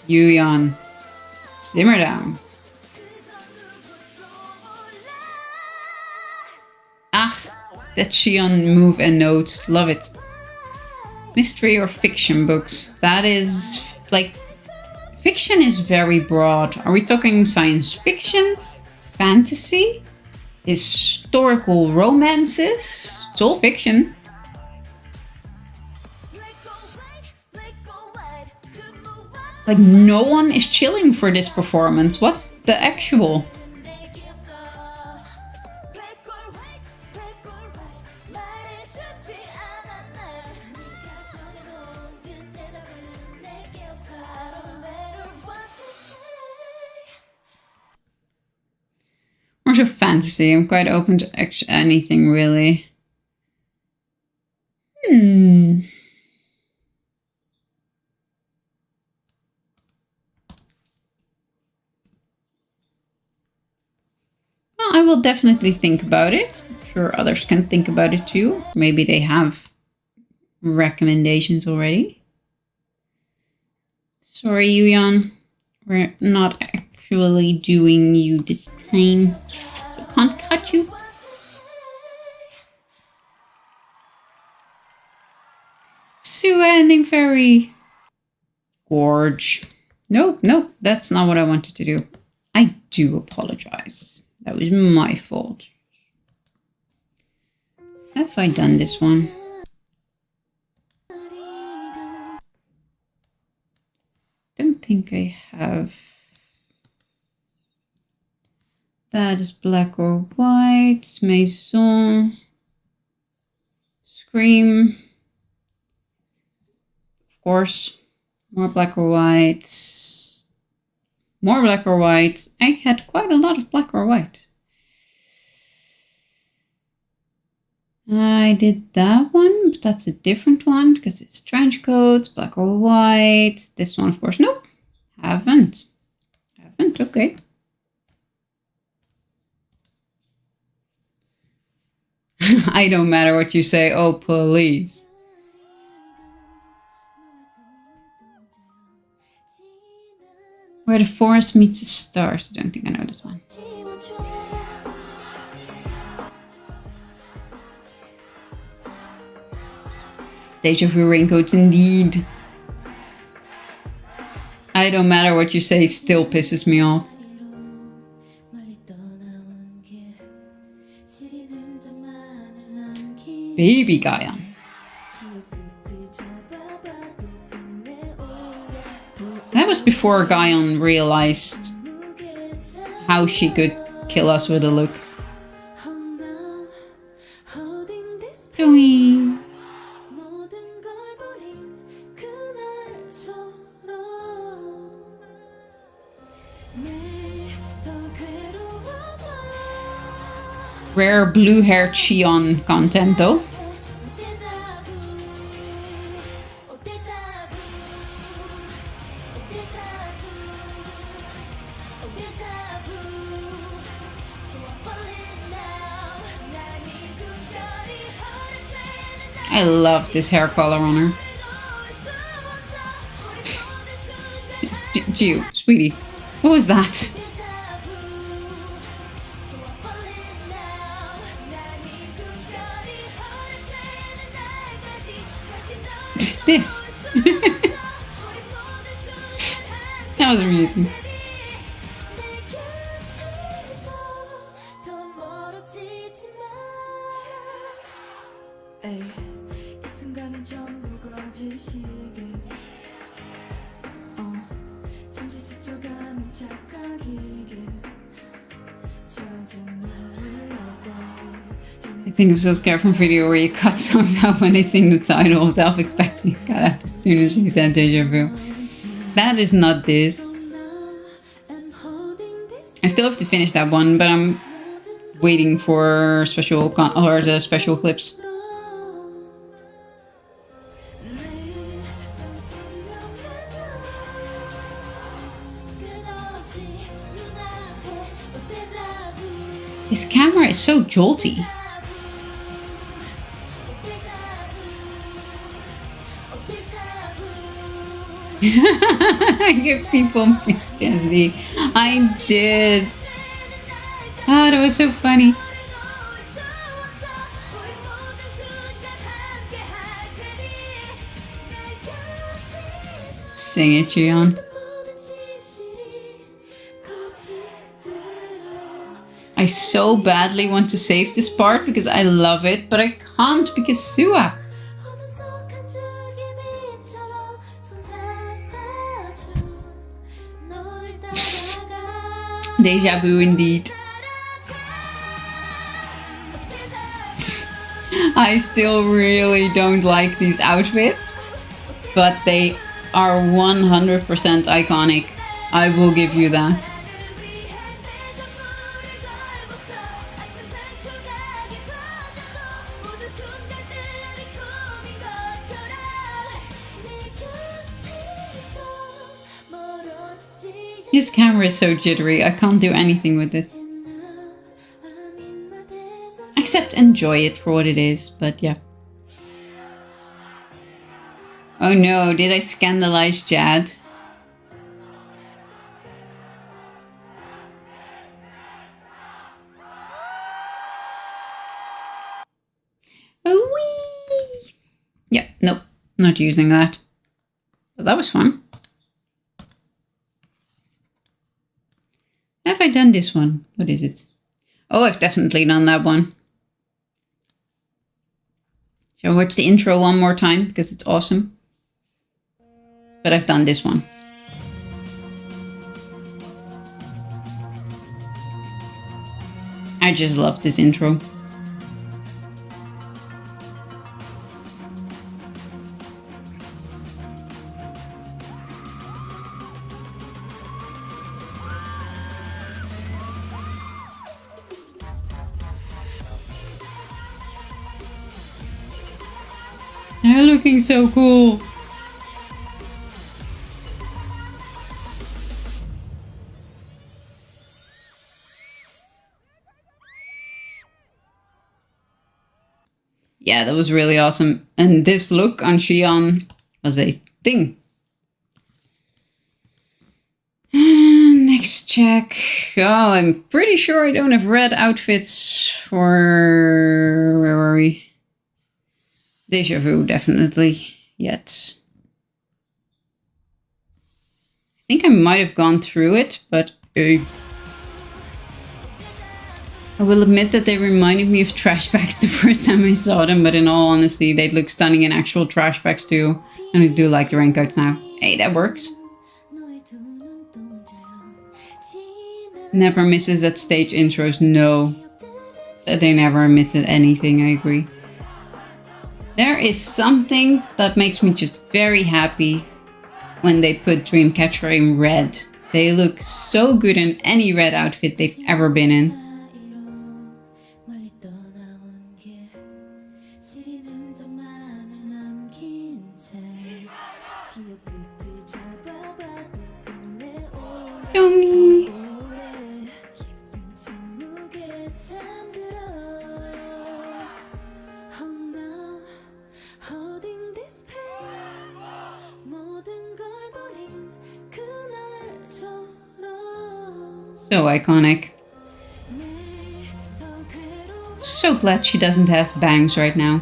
S1: Yuyan. Simmer down. Ah, that Shion move and note. Love it. Mystery or fiction books? That is, like, fiction is very broad. Are we talking science fiction, fantasy, historical romances? It's all fiction. Like, no one is chilling for this performance. What the actual? More of fantasy. I'm quite open to anything, really. Well, I will definitely think about it. I'm sure others can think about it too. Maybe they have recommendations already. Sorry, Yuyan. We're not actually doing you this time. So I can't cut you. Sue ending fairy. Gorge. Nope, that's not what I wanted to do. I do apologize. That was my fault. Have I done this one? Don't think I have. That is black or white. Maison. Scream. Of course. More black or white. More black or white. I had quite a lot of black or white. I did that one, but that's a different one because it's trench coats, black or white. This one, of course, nope. Haven't, okay. I don't matter what you say, oh please. Where the forest meets the stars. I don't think I know this one. Deja vu raincoats indeed. I don't matter what you say, still pisses me off. Baby Gaia. That was before Guyon realized how she could kill us with a look. Doing. Rare blue-haired Shion content though. I love this hair color on her. at you, sweetie. What was that? This. That was amusing. I think I'm so scared from video where you cut songs out when they sing the title, self-expecting cut out as soon as she said deja vu. That is not this. I still have to finish that one, but I'm waiting for special the special clips. His camera is so jolty. I give people PTSD. I did. Oh, that was so funny. Sing it, Jian. I so badly want to save this part because I love it, but I can't because Sua. Deja vu indeed. I still really don't like these outfits, but they are 100% iconic. I will give you that. This camera is so jittery, I can't do anything with this. Except enjoy it for what it is, but yeah. Oh no, did I scandalize Jad? Oh wee! Yeah, nope, not using that. But that was fun. Have I done this one? What is it? Oh, I've definitely done that one. So watch the intro one more time because it's awesome. But I've done this one. I just love this intro. They're looking so cool. Yeah, that was really awesome. And this look on Xion was a thing. Next check. Oh, I'm pretty sure I don't have red outfits for... Where were we? Deja vu, definitely. Yet. I think I might have gone through it, but... I will admit that they reminded me of trash bags the first time I saw them, but in all honesty, they'd look stunning in actual trash bags too. And I do like the raincoats now. Hey, that works. Never misses at stage intros, no. They never miss at anything, I agree. There is something that makes me just very happy when they put Dreamcatcher in red. They look so good in any red outfit they've ever been in. Dongy. So iconic. So glad she doesn't have bangs right now.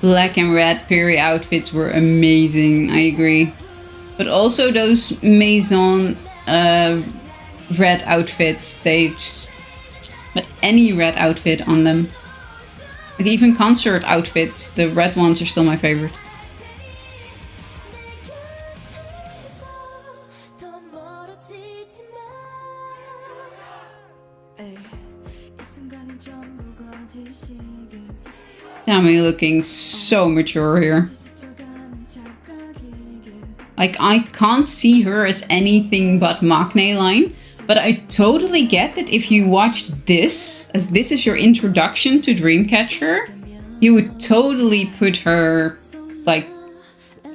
S1: Black and red Peri outfits were amazing, I agree. But also those Maison red outfits, they just... But any red outfit on them. Like even concert outfits, the red ones are still my favorite. Dami looking so mature here. Like, I can't see her as anything but Maknae line, but I totally get that if you watched this, as this is your introduction to Dreamcatcher, you would totally put her, like,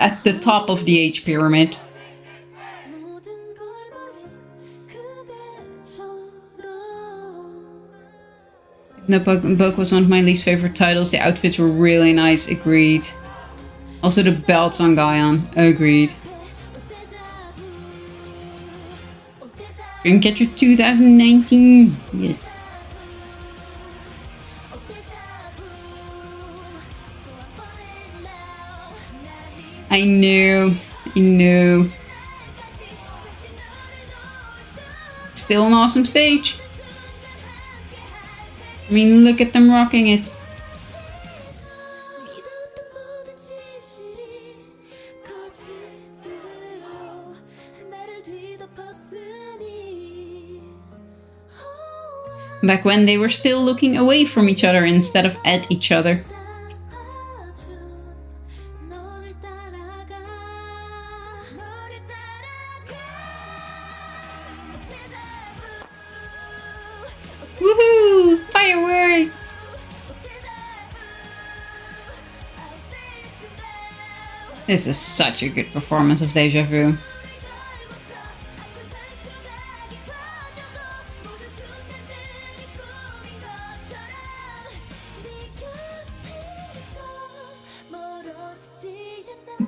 S1: at the top of the age pyramid. No, Boke was one of my least favorite titles. The outfits were really nice, agreed. Also the belts on Gaian, agreed. Dreamcatcher 2019, yes. I know. Still an awesome stage. I mean, look at them rocking it. Back when they were still looking away from each other instead of at each other. Woohoo! Fireworks! This is such a good performance of Deja Vu.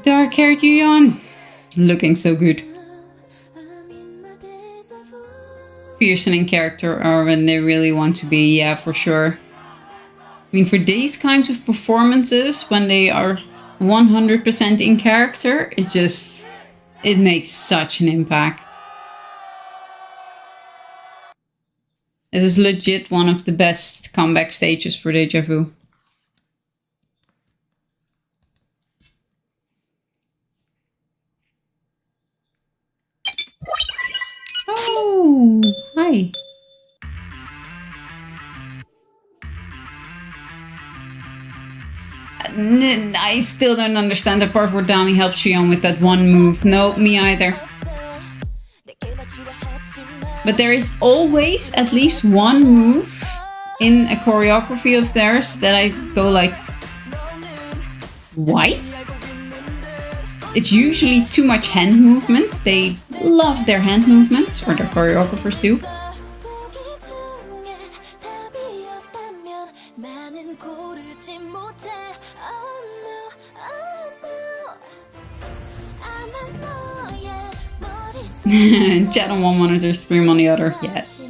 S1: Dark haired Yuyeon, looking so good. Fierce in character are when they really want to be, yeah, for sure. I mean, for these kinds of performances, when they are 100% in character, it makes such an impact. This is legit one of the best comeback stages for Deja Vu. Oh, hi. I still don't understand the part where Dami helps Xion with that one move. No, me either. But there is always at least one move in a choreography of theirs that I go like, why? It's usually too much hand movement. They love their hand movements, or their choreographers do. Chat on one monitor, stream on the other. Yes.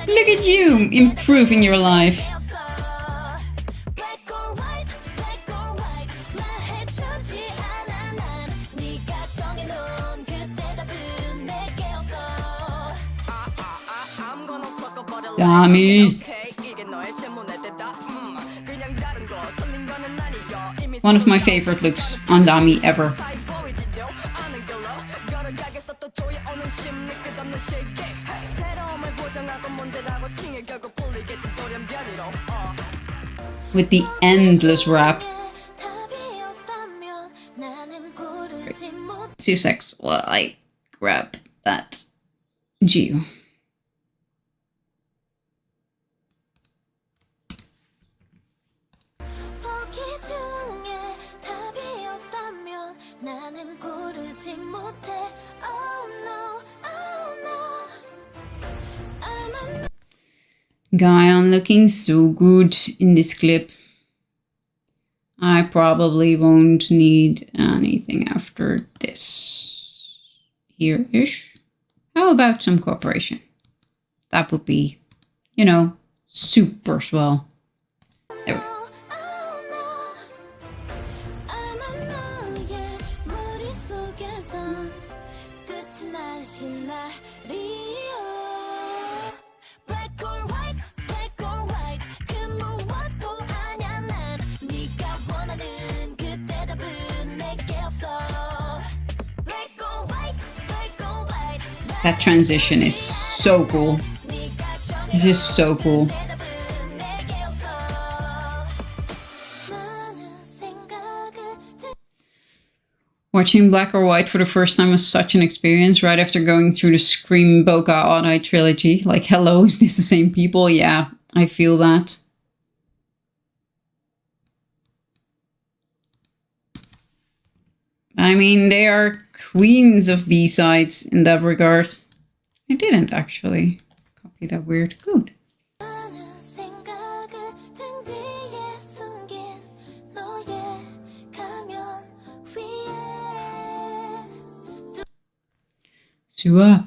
S1: Look at you, improving your life. Dami. One of my favorite looks on Dami ever. With the endless rap. 2 secs while I grab that Geo. Guyon looking so good in this clip. I probably won't need anything after this. Here-ish. How about some cooperation? That would be, you know, super swell. There we go. That transition is so cool. It's just so cool. Watching Black or White for the first time was such an experience right after going through the Scream Boca Odd-Eye trilogy. Like, hello, is this the same people? Yeah, I feel that. I mean, they are queens of B-sides in that regard. I didn't actually copy that weird code. Sua.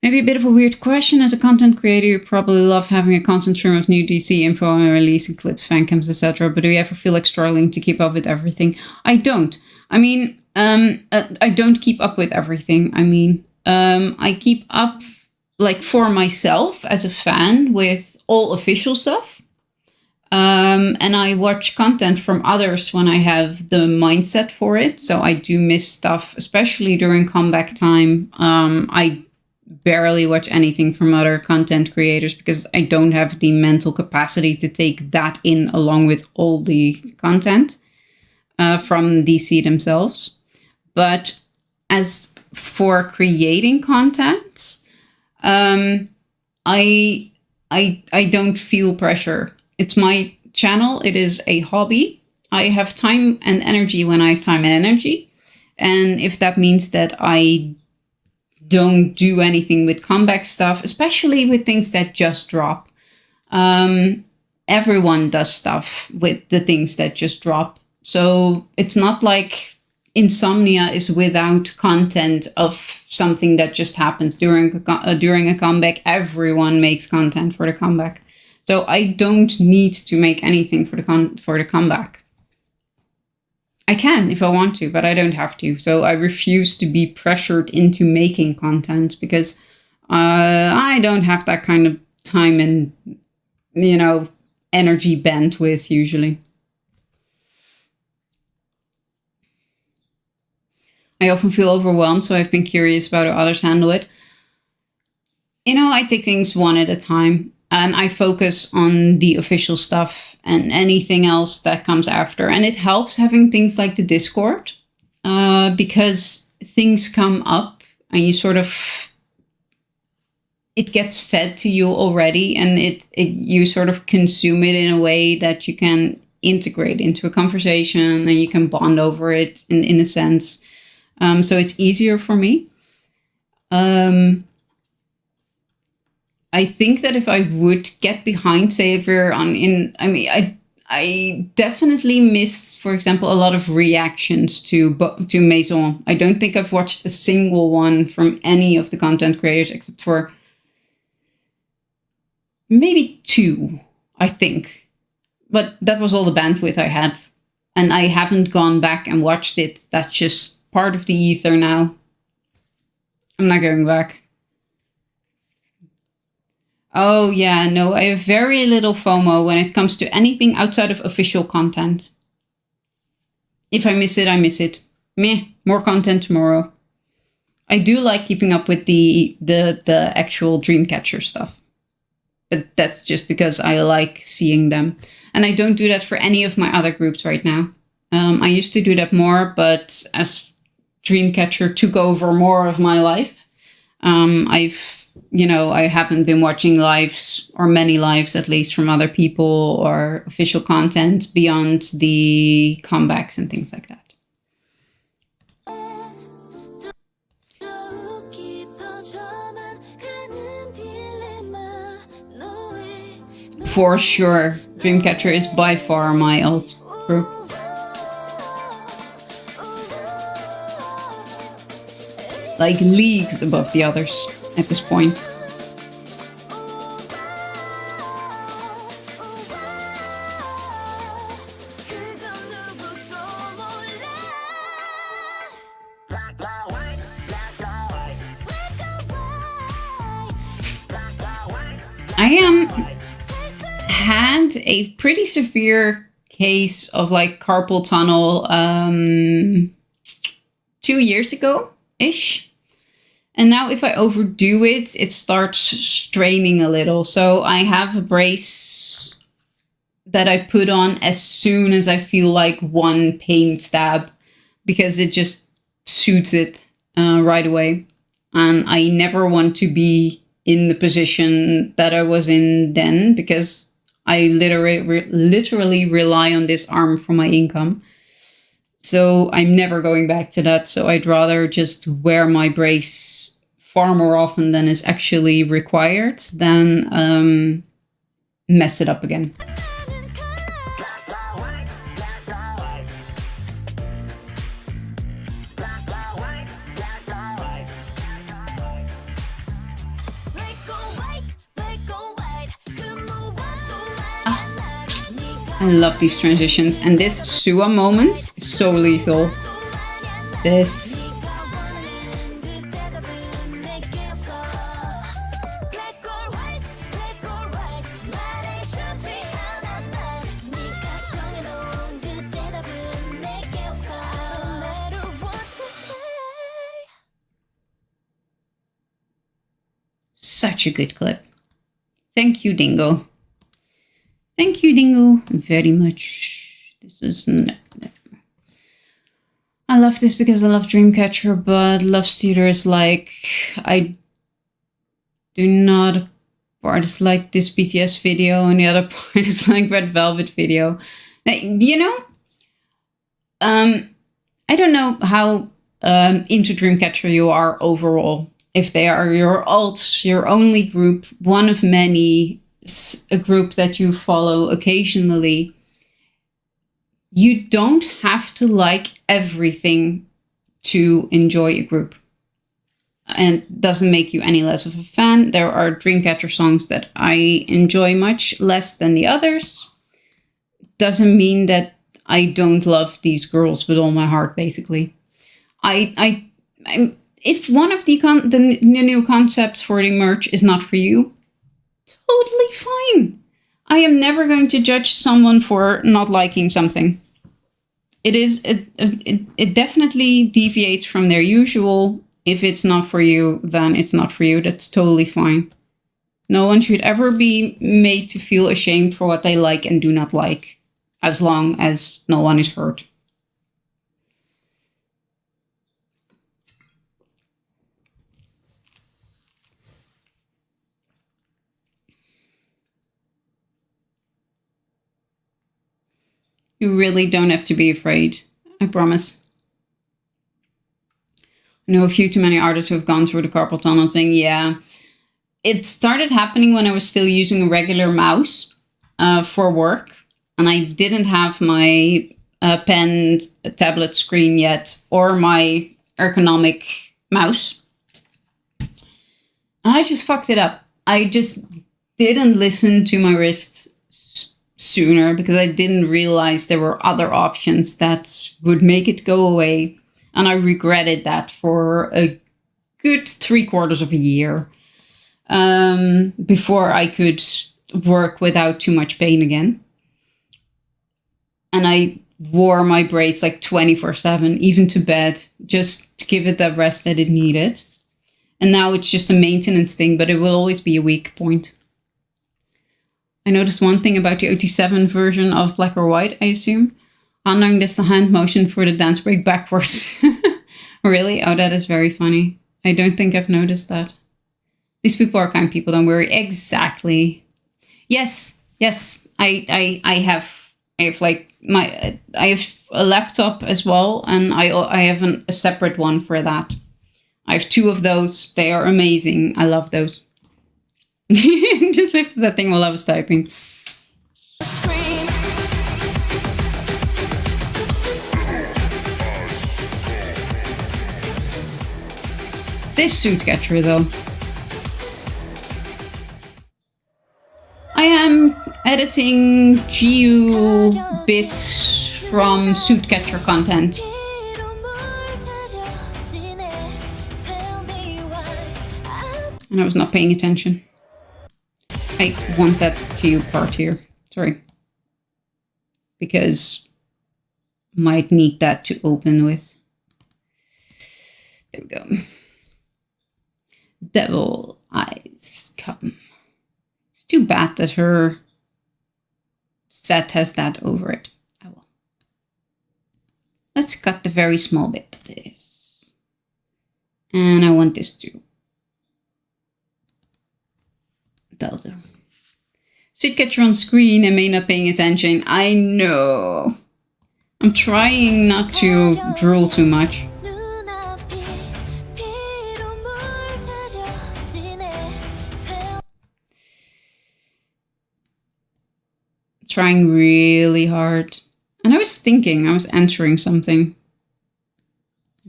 S1: Maybe a bit of a weird question. As a content creator, you probably love having a constant stream of new DC info and releasing clips, fancams, etc. But do you ever feel like struggling to keep up with everything? I don't. I mean, I don't keep up with everything. I mean, I keep up, like, for myself as a fan with all official stuff. And I watch content from others when I have the mindset for it. So I do miss stuff, especially during comeback time. I barely watch anything from other content creators because I don't have the mental capacity to take that in along with all the content from DC themselves. But as for creating content, I don't feel pressure. It's my channel. It is a hobby. I have time and energy when I have time and energy. And if that means that I don't do anything with comeback stuff, especially with things that just drop. Everyone does stuff with the things that just drop. So it's not like Insomnia is without content of something that just happens during a comeback. Everyone makes content for the comeback. So I don't need to make anything for the comeback. I can if I want to, but I don't have to. So I refuse to be pressured into making content because I don't have that kind of time and, you know, energy bandwidth usually. I often feel overwhelmed, so I've been curious about how others handle it. You know, I take things one at a time. And I focus on the official stuff and anything else that comes after. And it helps having things like the Discord because things come up and you sort of, it gets fed to you already and you sort of consume it in a way that you can integrate into a conversation and you can bond over it in a sense. So it's easier for me. I think that if I would get behind Xavier I definitely missed, for example, a lot of reactions to Maison. I don't think I've watched a single one from any of the content creators except for maybe 2, I think. But that was all the bandwidth I had. And I haven't gone back and watched it. That's just part of the ether now. I'm not going back. Oh yeah, no, I have very little FOMO when it comes to anything outside of official content. If I miss it, I miss it. Meh, more content tomorrow. I do like keeping up with the actual Dreamcatcher stuff. But that's just because I like seeing them. And I don't do that for any of my other groups right now. I used to do that more, but as Dreamcatcher took over more of my life, I haven't been watching lives, or many lives at least, from other people or official content beyond the comebacks and things like that. For sure. Dreamcatcher is by far my alt group. Like leagues above the others at this point. I had a pretty severe case of like carpal tunnel 2 years ago-ish. And now if I overdo it, it starts straining a little. So I have a brace that I put on as soon as I feel like one pain stab, because it just suits it right away. And I never want to be in the position that I was in then, because I literally rely on this arm for my income. So I'm never going back to that. So I'd rather just wear my brace far more often than is actually required than mess it up again. I love these transitions, and this Sua moment is so lethal. This. Such a good clip. Thank you, Dingo. Thank you, Dingo, very much. This is... I love this because I love Dreamcatcher, but Love Stealer is like... I do not... Part is like this BTS video, and the other part is like Red Velvet video. You know? I don't know how into Dreamcatcher you are overall. If they are your alts, your only group, one of many... a group that you follow occasionally, you don't have to like everything to enjoy a group. And it doesn't make you any less of a fan. There are Dreamcatcher songs that I enjoy much less than the others. Doesn't mean that I don't love these girls with all my heart, basically. If one of the new concepts for the merch is not for you, totally fine. I am never going to judge someone for not liking something. It definitely deviates from their usual. If it's not for you, then it's not for you. That's totally fine. No one should ever be made to feel ashamed for what they like and do not like, as long as no one is hurt. You really don't have to be afraid. I promise. I know a few too many artists who have gone through the carpal tunnel thing. Yeah. It started happening when I was still using a regular mouse for work. And I didn't have my pen tablet screen yet, or my ergonomic mouse. And I just fucked it up. I just didn't listen to my wrists sooner, because I didn't realize there were other options that would make it go away. And I regretted that for a good 3/4 of a year before I could work without too much pain again. And I wore my brace like 24/7, even to bed, just to give it the rest that it needed. And now it's just a maintenance thing, but it will always be a weak point. I noticed one thing about the OT7 version of Black or White, I assume. Undoing this the hand motion for the dance break backwards. Really? Oh, that is very funny. I don't think I've noticed that. These people are kind people, don't worry. Exactly. Yes. I have like I have a laptop as well, and I have a separate one for that. I have 2 of those. They are amazing. I love those. Just lifted that thing while I was typing. This Suitcatcher though. I am editing GU bits from Suitcatcher content. And I was not paying attention. I want that GU part here. Sorry. Because might need that to open with. There we go. Devil Eyes Come. It's too bad that her set has that over it. Oh well. Let's cut the very small bit of this. And I want this too. That'll do. Suitcatcher on screen and me not paying attention. I know. I'm trying not to drool too much. Trying really hard. And I was thinking, I was answering something.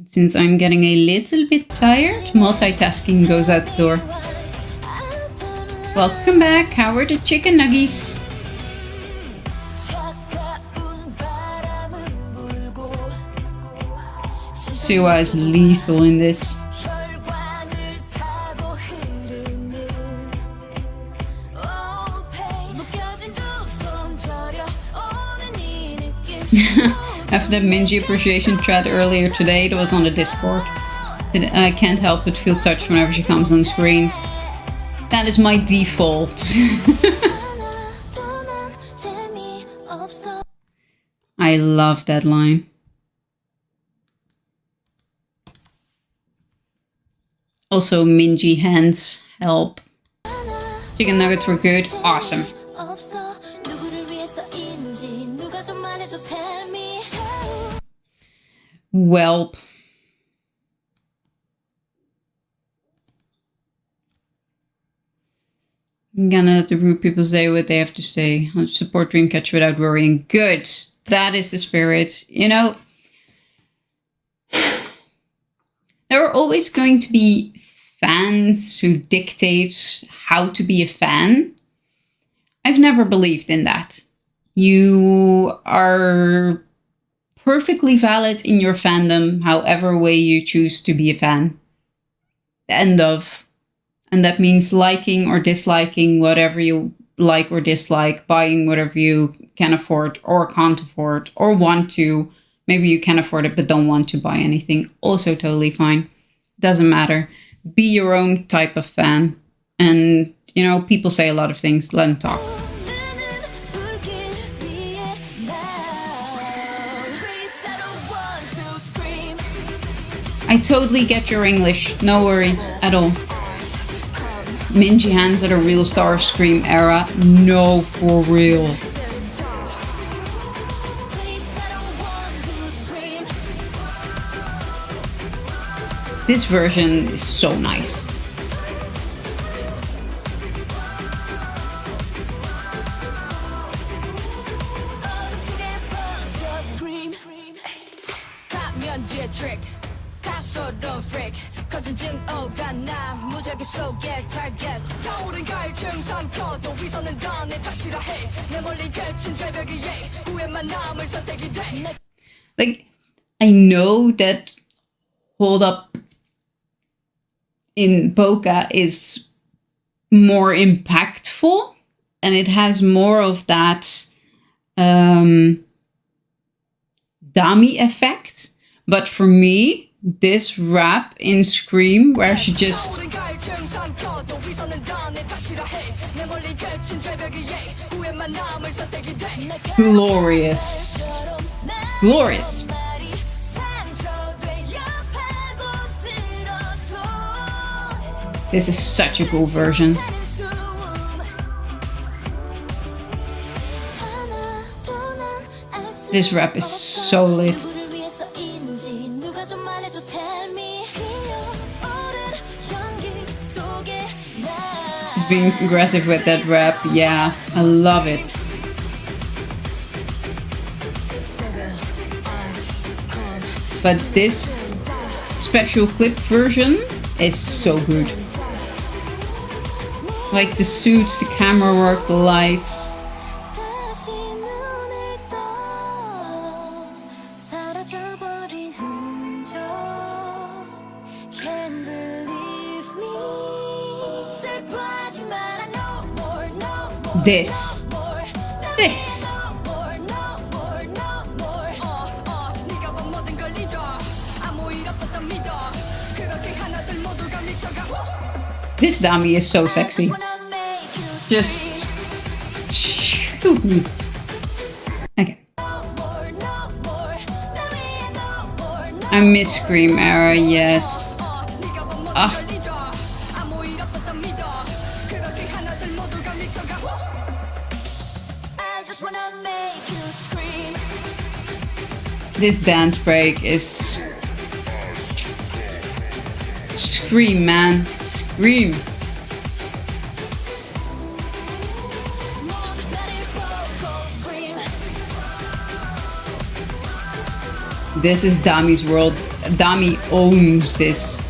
S1: Since I'm getting a little bit tired, multitasking goes out the door. Welcome back, how are the chicken nuggies? Suwa is lethal in this. After the Minji appreciation thread earlier today that was on the Discord. I can't help but feel touched whenever she comes on screen. That is my default. I love that line. Also, Minji hands help. Chicken nuggets were good. Awesome. Welp. I'm gonna let the rude people say what they have to say. I'll support Dreamcatcher without worrying. Good. That is the spirit. You know, there are always going to be fans who dictate how to be a fan. I've never believed in that. You are perfectly valid in your fandom, however way you choose to be a fan. End of. And that means liking or disliking whatever you like or dislike, buying whatever you can afford or can't afford or want to. Maybe you can afford it but don't want to buy anything. Also totally fine. Doesn't matter. Be your own type of fan. And, you know, people say a lot of things. Let them talk. I totally get your English. No worries at all. Minji hands at a real Star of Scream era. No, for real. This version is so nice. Like, I know that Hold Up in Boca is more impactful and it has more of that Dami effect. But for me, this rap in Scream, where she just glorious. Glorious. This is such a cool version. This rap is so lit. He's being aggressive with that rap. Yeah, I love it. But this special clip version is so good. Like the suits, the camera work, the lights. This. This dummy is so sexy. Just shoot me. Okay. I miss Scream era, yes. Ah. This dance break is... Scream, man. Scream. This is Dami's world. Dami owns this.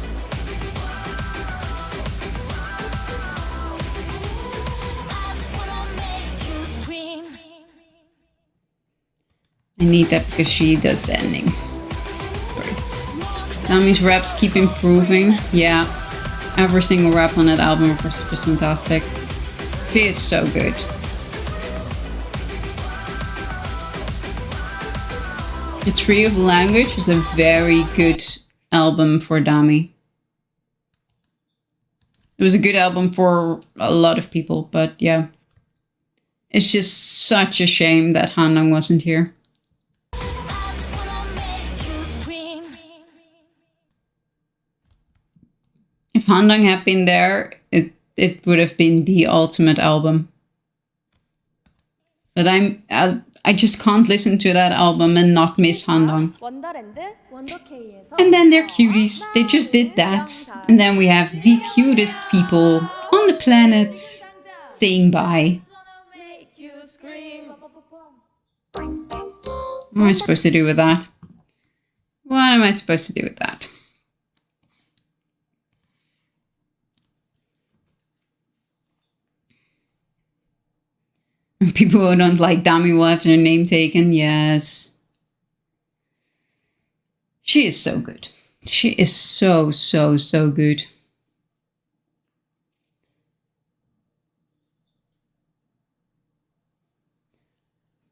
S1: I need that because she does the ending. Sorry. Dami's raps keep improving. Yeah. Every single rap on that album was just fantastic. She is so good. The Tree of Language is a very good album for Dami. It was a good album for a lot of people, but yeah. It's just such a shame that Handong wasn't here. If Handong had been there, it would have been the ultimate album. But I just can't listen to that album and not miss Handong. And then they're cuties. They just did that. And then we have the cutest people on the planet saying bye. What am I supposed to do with that? What am I supposed to do with that? People who don't like Dami will have their name taken. Yes. She is so good. She is so good.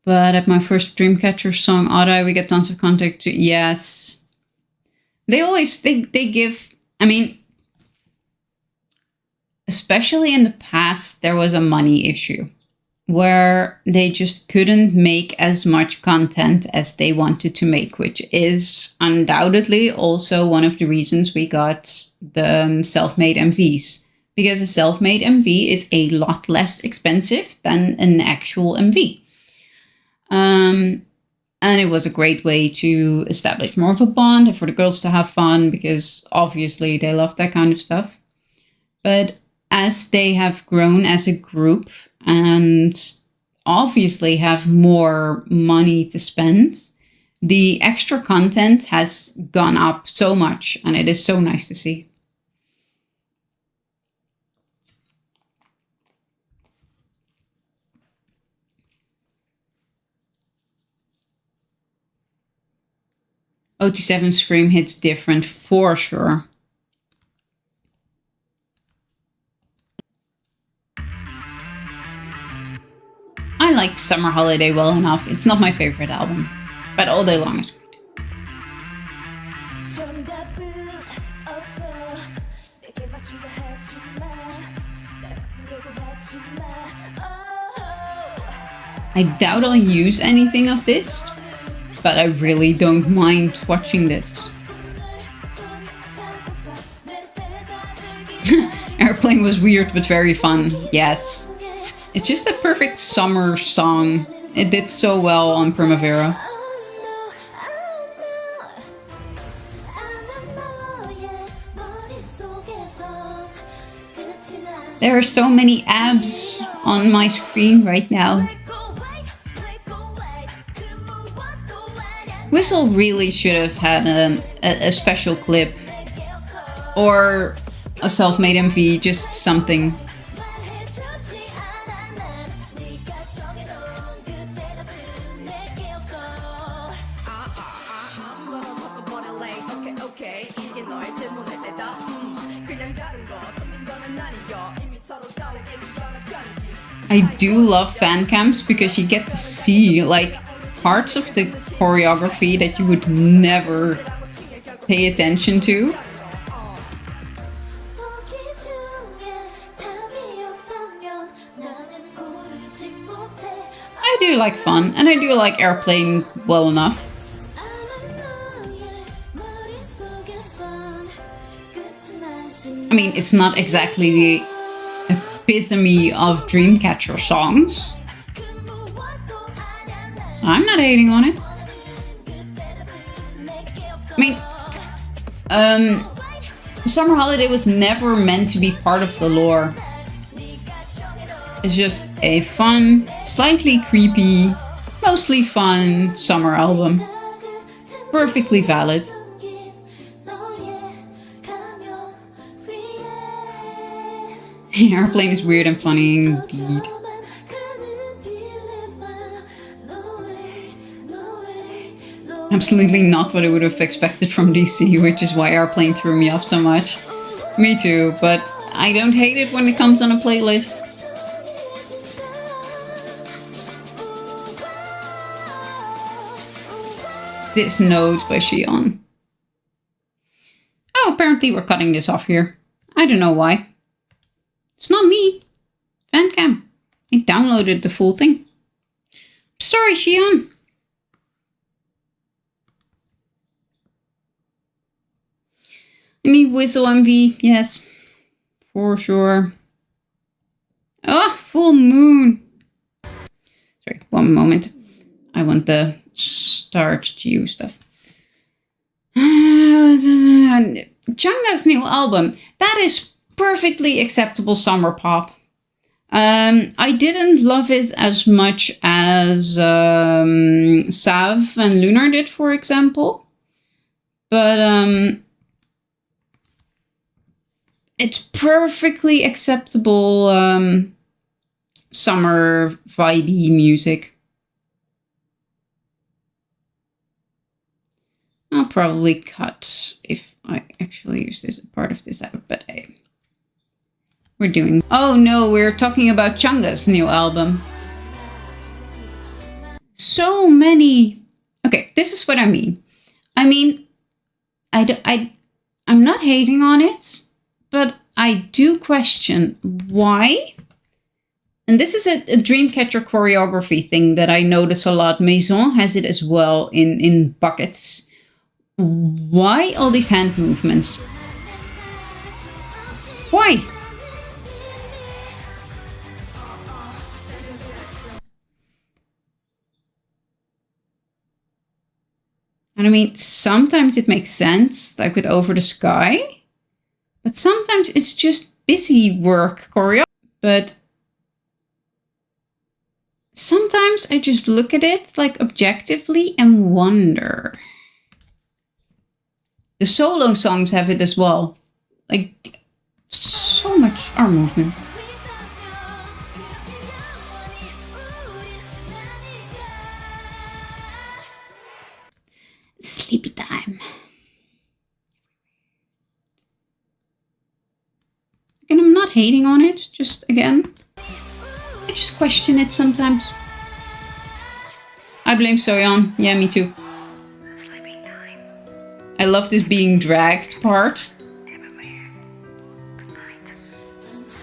S1: But at my first Dreamcatcher song, Oddeye, we get tons of contact to... Yes. They give... I mean... Especially in the past, there was a money issue. Where they just couldn't make as much content as they wanted to make, which is undoubtedly also one of the reasons we got the self-made MVs. Because a self-made MV is a lot less expensive than an actual MV. And it was a great way to establish more of a bond and for the girls to have fun, because obviously they love that kind of stuff. But as they have grown as a group and obviously have more money to spend, the extra content has gone up so much, and it is so nice to see. OT7 Scream hits different for sure. I like Summer Holiday well enough. It's not my favorite album, but All Day Long is great. I doubt I'll use anything of this, but I really don't mind watching this. Airplane was weird but very fun, yes. It's just a perfect summer song. It did so well on Primavera. There are so many abs on my screen right now. Whistle really should have had a special clip. Or a self-made MV, just something. I do love fan cams because you get to see like parts of the choreography that you would never pay attention to. I do like fun, and I do like Airplane well enough. I mean, it's not exactly the epitome of Dreamcatcher songs. I'm not hating on it. I mean, Summer Holiday was never meant to be part of the lore. It's just a fun, slightly creepy, mostly fun summer album. Perfectly valid. Airplane is weird and funny indeed. Absolutely not what I would have expected from DC, which is why Airplane threw me off so much. Me too, but I don't hate it when it comes on a playlist. This Note by Xion. Oh, apparently we're cutting this off here. I don't know why. It's not me. Fancam. I downloaded the full thing. Sorry, Xion. Me Whistle MV, yes. For sure. Oh, full moon. Sorry, one moment. I want the start Geo stuff. Changa's new album. That is perfectly acceptable summer pop. I didn't love it as much as Sav and Lunar did, for example. But it's perfectly acceptable summer vibey music. I'll probably cut if I actually use this part of this out, but hey. We're doing... Oh no, we're talking about Changa's new album. So many... Okay, this is what I mean. I mean, I'm not hating on it, but I do question why. And this is a Dreamcatcher choreography thing that I notice a lot. Maison has it as well in buckets. Why all these hand movements? Why? And I mean, sometimes it makes sense, like with Over the Sky. But sometimes it's just busy work choreo. But sometimes I just look at it like objectively and wonder. The solo songs have it as well. Like, so much arm movement. Sleepy time. And I'm not hating on it, just again. I just question it sometimes. I blame Soyeon. Yeah, me too. I love this being dragged part.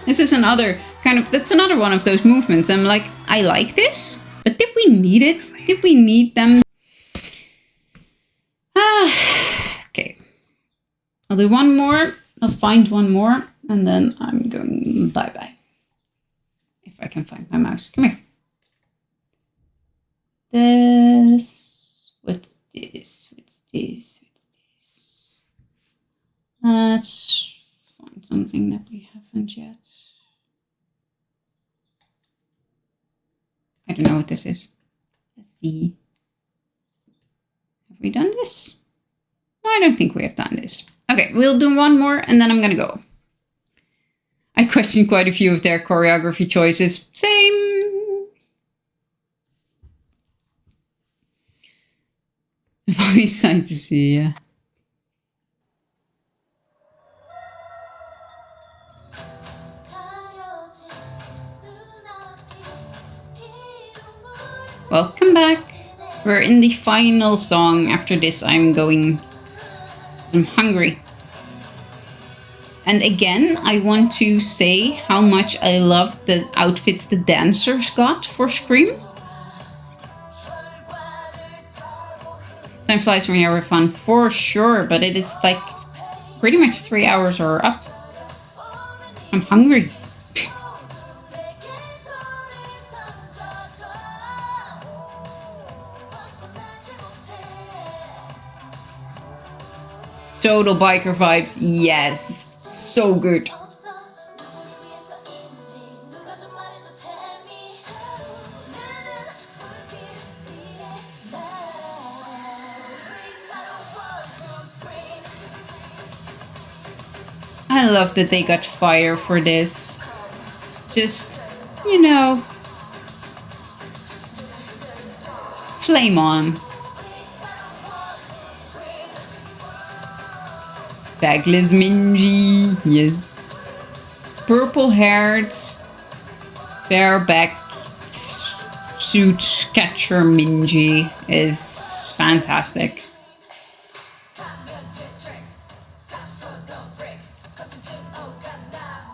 S1: This is another kind of, that's another one of those movements. I'm like, I like this, but did we need it? Did we need them? Okay. I'll do one more. I'll find one more and then I'm going bye-bye. If I can find my mouse. Come here. What's this? Let's find something that we haven't yet. I don't know what this is. Let's see. Have we done this? No, I don't think we have done this. Okay, we'll do one more and then I'm gonna go. I questioned quite a few of their choreography choices. Same. Always sad to see, yeah. Welcome back. We're in the final song. After this, I'm hungry. And again, I want to say how much I love the outfits the dancers got for Scream. Time flies when you're having fun, for sure, but it is like pretty much 3 hours are up. I'm hungry. Total biker vibes, yes, so good. I love that they got fire for this. Just, you know, flame on. Backless Minji, yes. Purple-haired, bareback suit catcher Minji is fantastic.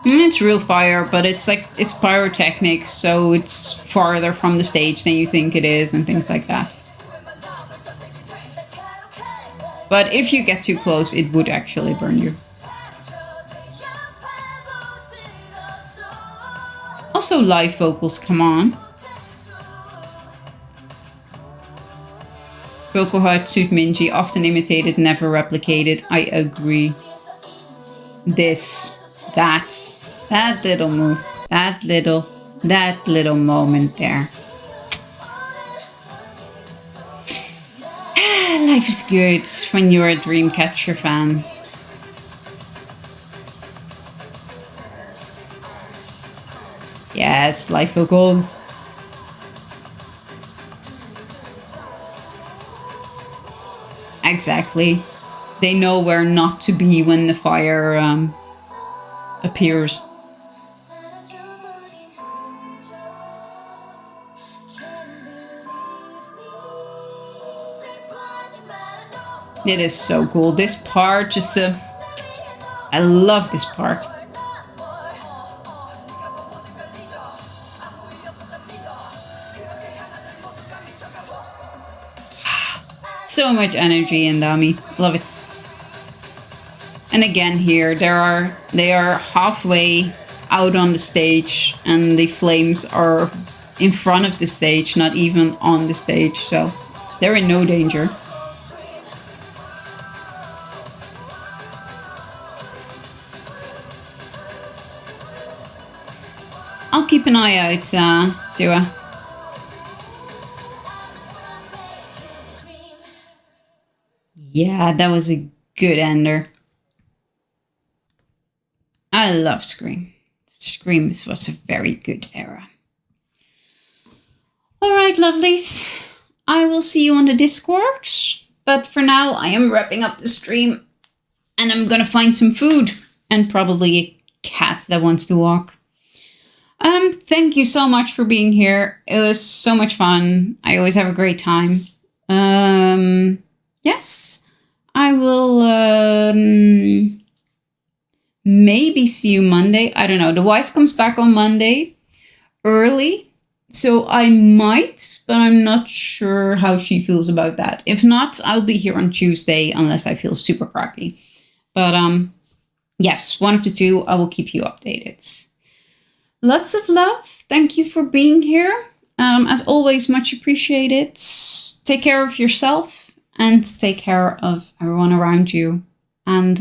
S1: It's real fire, but it's like, it's pyrotechnics, so it's farther from the stage than you think it is and things like that. But if you get too close, it would actually burn you. Also live vocals, come on. Vocal height suit Minji, often imitated, never replicated. I agree. That little move, that little moment there. Life is good when you're a Dreamcatcher fan. Yes, live vocals. Exactly. They know where not to be when the fire appears. It is so cool. This part, I love this part. So much energy in Dami. Love it. And again here, they are halfway out on the stage and the flames are in front of the stage, not even on the stage. So they're in no danger. I'll keep an eye out, Sua. Yeah, that was a good ender. I love Scream. Scream was a very good era. Alright, lovelies. I will see you on the Discord. But for now, I am wrapping up the stream. And I'm gonna find some food. And probably a cat that wants to walk. Thank you so much for being here. It was so much fun. I always have a great time. Yes, I will maybe see you Monday. I don't know. The wife comes back on Monday early, so I might, but I'm not sure how she feels about that. If not, I'll be here on Tuesday unless I feel super crappy. But yes, one of the two. I will keep you updated. Lots of love. Thank you for being here. As always, much appreciated. Take care of yourself and take care of everyone around you. And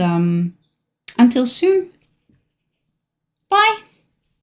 S1: until soon. Bye.